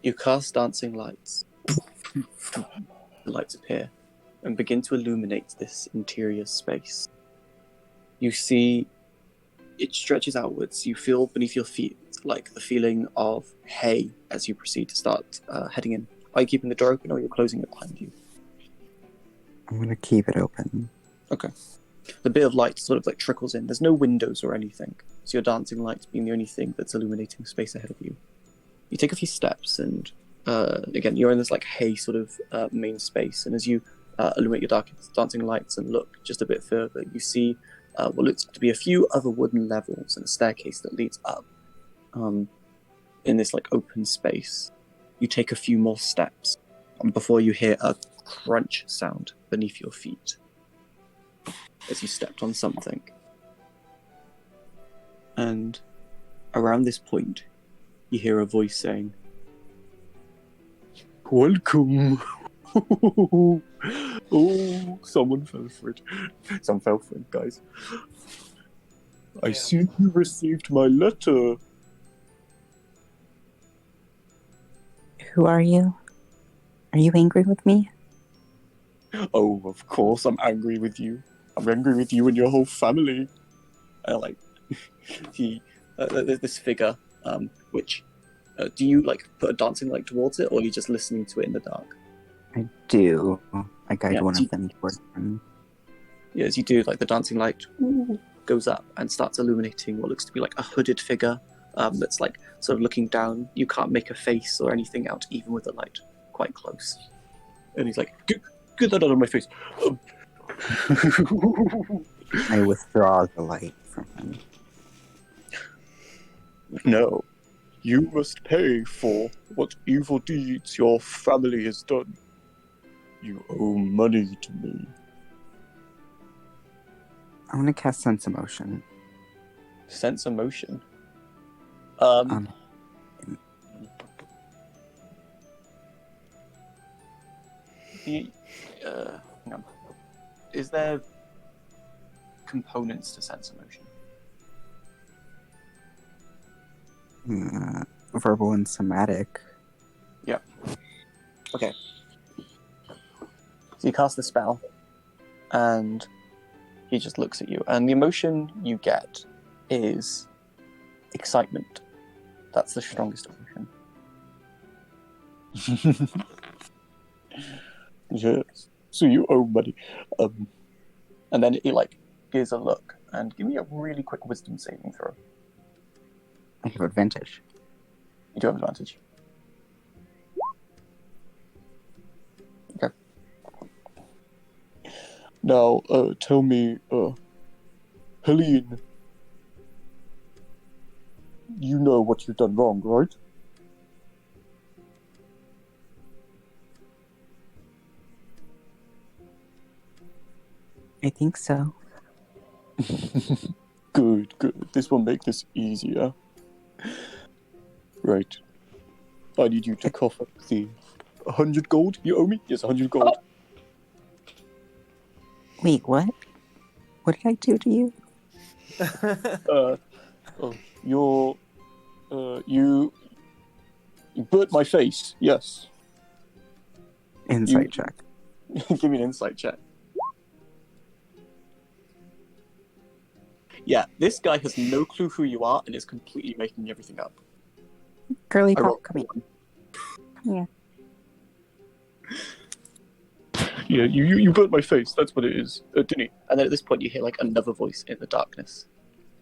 you cast dancing lights. The lights appear and begin to illuminate this interior space. You see it stretches outwards. You feel beneath your feet like the feeling of hay as you proceed to start heading in. Are you keeping the door open or are you closing it behind you? I'm going to keep it open. Okay. The bit of light sort of like trickles in. There's no windows or anything. So your dancing lights being the only thing that's illuminating space ahead of you. You take a few steps and again, you're in this like hay sort of main space. And as you illuminate your dancing lights and look just a bit further, you see what looks to be a few other wooden levels and a staircase that leads up in this like open space. You take a few more steps before you hear a crunch sound beneath your feet as you stepped on something. And around this point, you hear a voice saying, "Welcome." Oh, someone fell for it. Someone fell for it, guys. I see you received my letter. Who are you? Are you angry with me? Oh, of course I'm angry with you. I'm angry with you and your whole family. There's this figure, which, do you like put a dancing light towards it, or are you just listening to it in the dark? I do. I guide one so of them towards him. Yeah, as you do, like the dancing light goes up and starts illuminating what looks to be like a hooded figure that's like sort of looking down. You can't make a face or anything out, even with the light quite close. And he's like, "Get that out of my face." I withdraw the light from him. No. You must pay for what evil deeds your family has done. You owe money to me. I want to cast Sense Emotion. Sense emotion. Um, Hang on. Is there components to sense emotion? Verbal and somatic. Yeah. Okay. So you cast the spell, and he just looks at you, and the emotion you get is excitement. That's the strongest emotion. Yes. So you owe money. And then he gives a look, and give me a really quick wisdom saving throw. I have advantage. You do have advantage. Okay. Now, tell me, Helene, you know what you've done wrong, right? I think so. Good. This will make this easier. Right. I need you to cough up the 100 gold you owe me? Yes, 100 gold. Wait, what? What did I do to you? You burnt my face, yes. Insight check. Give me an insight check. Yeah, this guy has no clue who you are and is completely making everything up. Curly I Pop, rolled come here. one. Come here. Yeah, you burnt my face, that's what it is, didn't he? And then at this point you hear another voice in the darkness.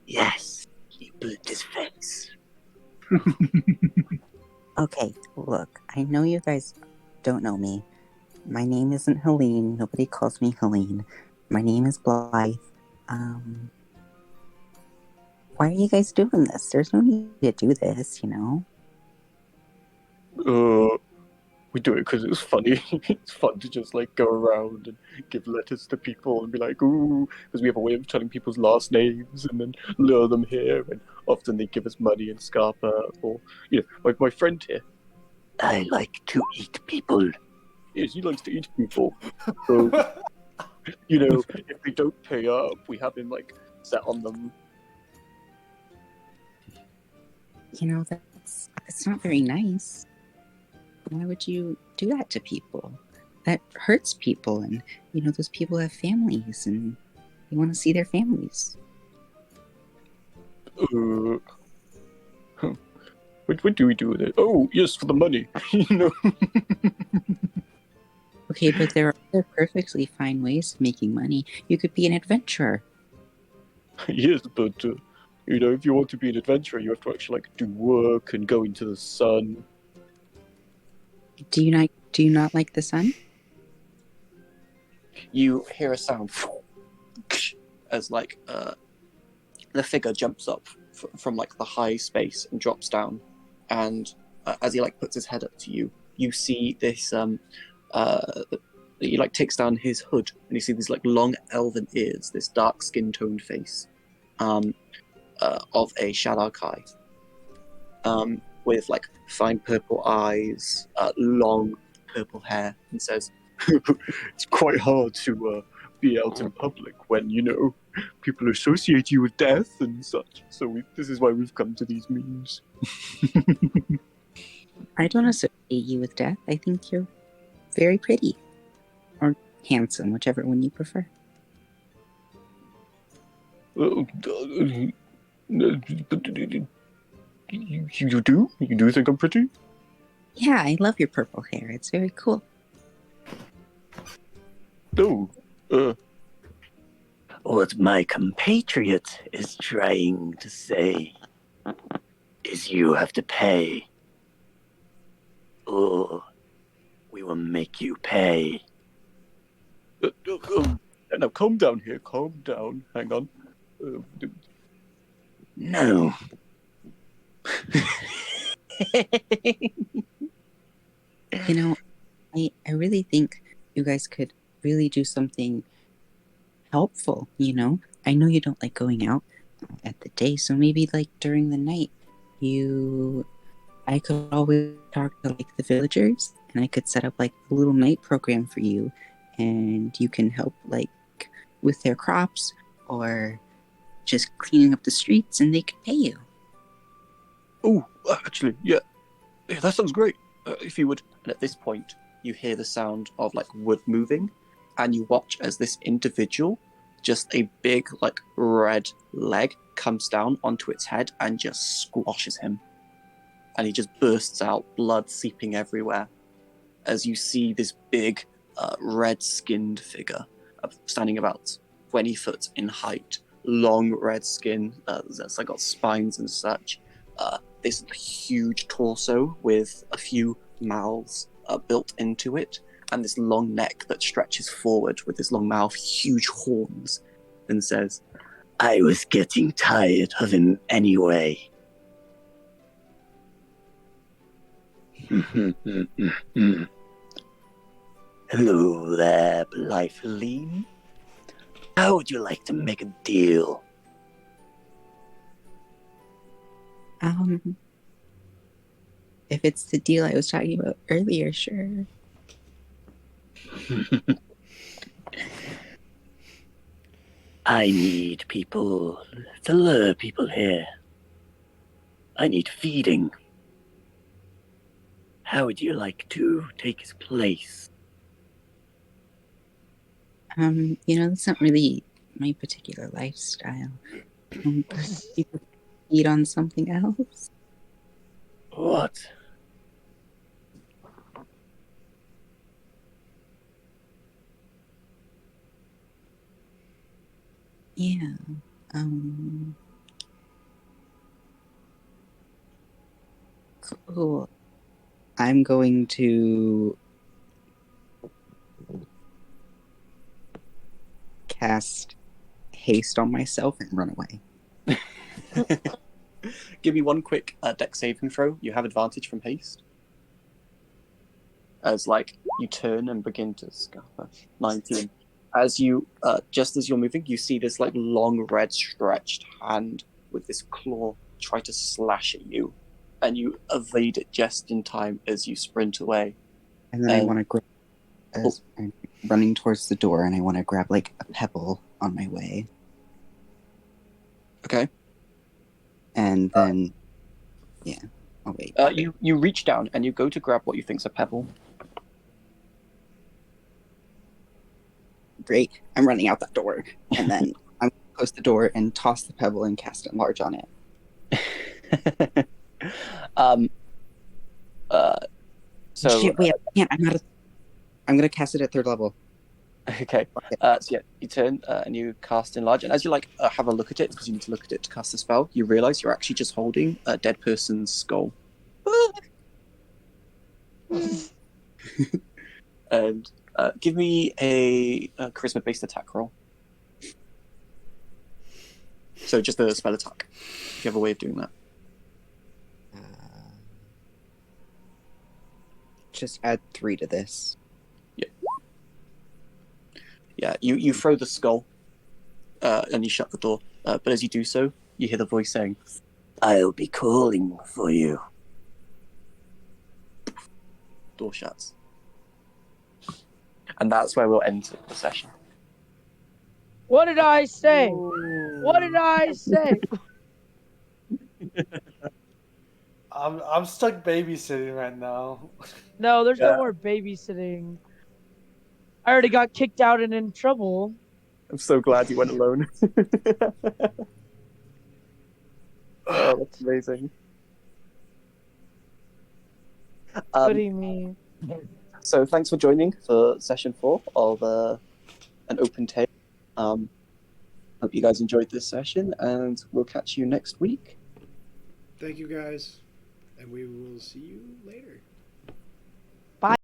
Yes, he burnt his face. Okay, look, I know you guys don't know me. My name isn't Helene. Nobody calls me Helene. My name is Blythe. Why are you guys doing this? There's no need to do this, you know? We do it because it's funny. It's fun to just go around and give letters to people and be like, ooh, because we have a way of telling people's last names and then lure them here. And often they give us money and Scarpa, or like my friend here. I like to eat people. Yes, he likes to eat people. So if they don't pay up, we have him set on them. You know, that's not very nice. Why would you do that to people? That hurts people, and those people have families and they want to see their families. What do we do with it? Oh, yes, for the money. Okay, but there are other perfectly fine ways of making money. You could be an adventurer. Yes, but if you want to be an adventurer, you have to actually do work and go into the sun. Do you not like the sun? You hear a sound as the figure jumps up from the high space and drops down, and as he puts his head up to you, you see this he takes down his hood, and you see these long elven ears, this dark skin toned face of a Shadowkai, with fine purple eyes, long purple hair, and says, "It's quite hard to be out in public when people associate you with death and such. So this is why we've come to these meetings." I don't associate you with death. I think you're very pretty. Or handsome, whichever one you prefer. You do? You do think I'm pretty? Yeah, I love your purple hair. It's very cool. Oh, what my compatriot is trying to say is you have to pay. Or we will make you pay. Now calm down here, calm down. Hang on. No. You know, I really think you guys could really do something helpful, you know? I know you don't like going out at the day, so maybe like during the night, I could always talk to like the villagers and I could set up like a little night program for you and you can help like with their crops or just cleaning up the streets and they could pay you. Oh, actually, yeah, that sounds great. If you would. And at this point, you hear the sound of like wood moving, and you watch as this individual, just a big like red leg, comes down onto its head and just squashes him. And he just bursts out, blood seeping everywhere. As you see this big, red-skinned figure standing about 20 foot in height, long red skin that's like got spines and such. This huge torso with a few mouths built into it, and this long neck that stretches forward with this long mouth, huge horns, and says, "I was getting tired of him anyway." Hello there, Blytheline. How would you like to make a deal? If it's the deal I was talking about earlier, sure. I need people to lure people here. I need feeding. How would you like to take his place? That's not really my particular lifestyle. You could eat on something else. What? Yeah. Cool. I'm going to cast haste on myself and run away. Give me one quick deck saving throw. You have advantage from haste. As like you turn and begin to scupper. 19. As you just as you're moving, you see this like long red stretched hand with this claw try to slash at you, and you evade it just in time as you sprint away. And then I want to grab, as I'm running towards the door, and I want to grab like a pebble on my way. Okay. And then, yeah. Oh wait. You reach down and you go to grab what you think's a pebble. Great. I'm running out that door, and then I'm going to close the door and toss the pebble and cast enlarge on it. So Shit, wait, I can't. I'm gonna cast it at 3rd level. Okay. So yeah, you turn and you cast enlarge, and as you like have a look at it, because you need to look at it to cast the spell, you realize you're actually just holding a dead person's skull. And give me a charisma-based attack roll. So just a spell attack. If you have a way of doing that. Just add 3 to this. Yeah, you throw the skull, and you shut the door. But as you do so, you hear the voice saying, "I'll be calling for you." Door shuts. And that's where we'll end the session. What did I say? What did I say? I'm stuck babysitting right now. No, there's no more babysitting. I already got kicked out and in trouble. I'm so glad you went alone. Oh, that's amazing. What do you mean? So thanks for joining for session 4 of An Open Tale. Hope you guys enjoyed this session, and we'll catch you next week. Thank you guys, and we will see you later.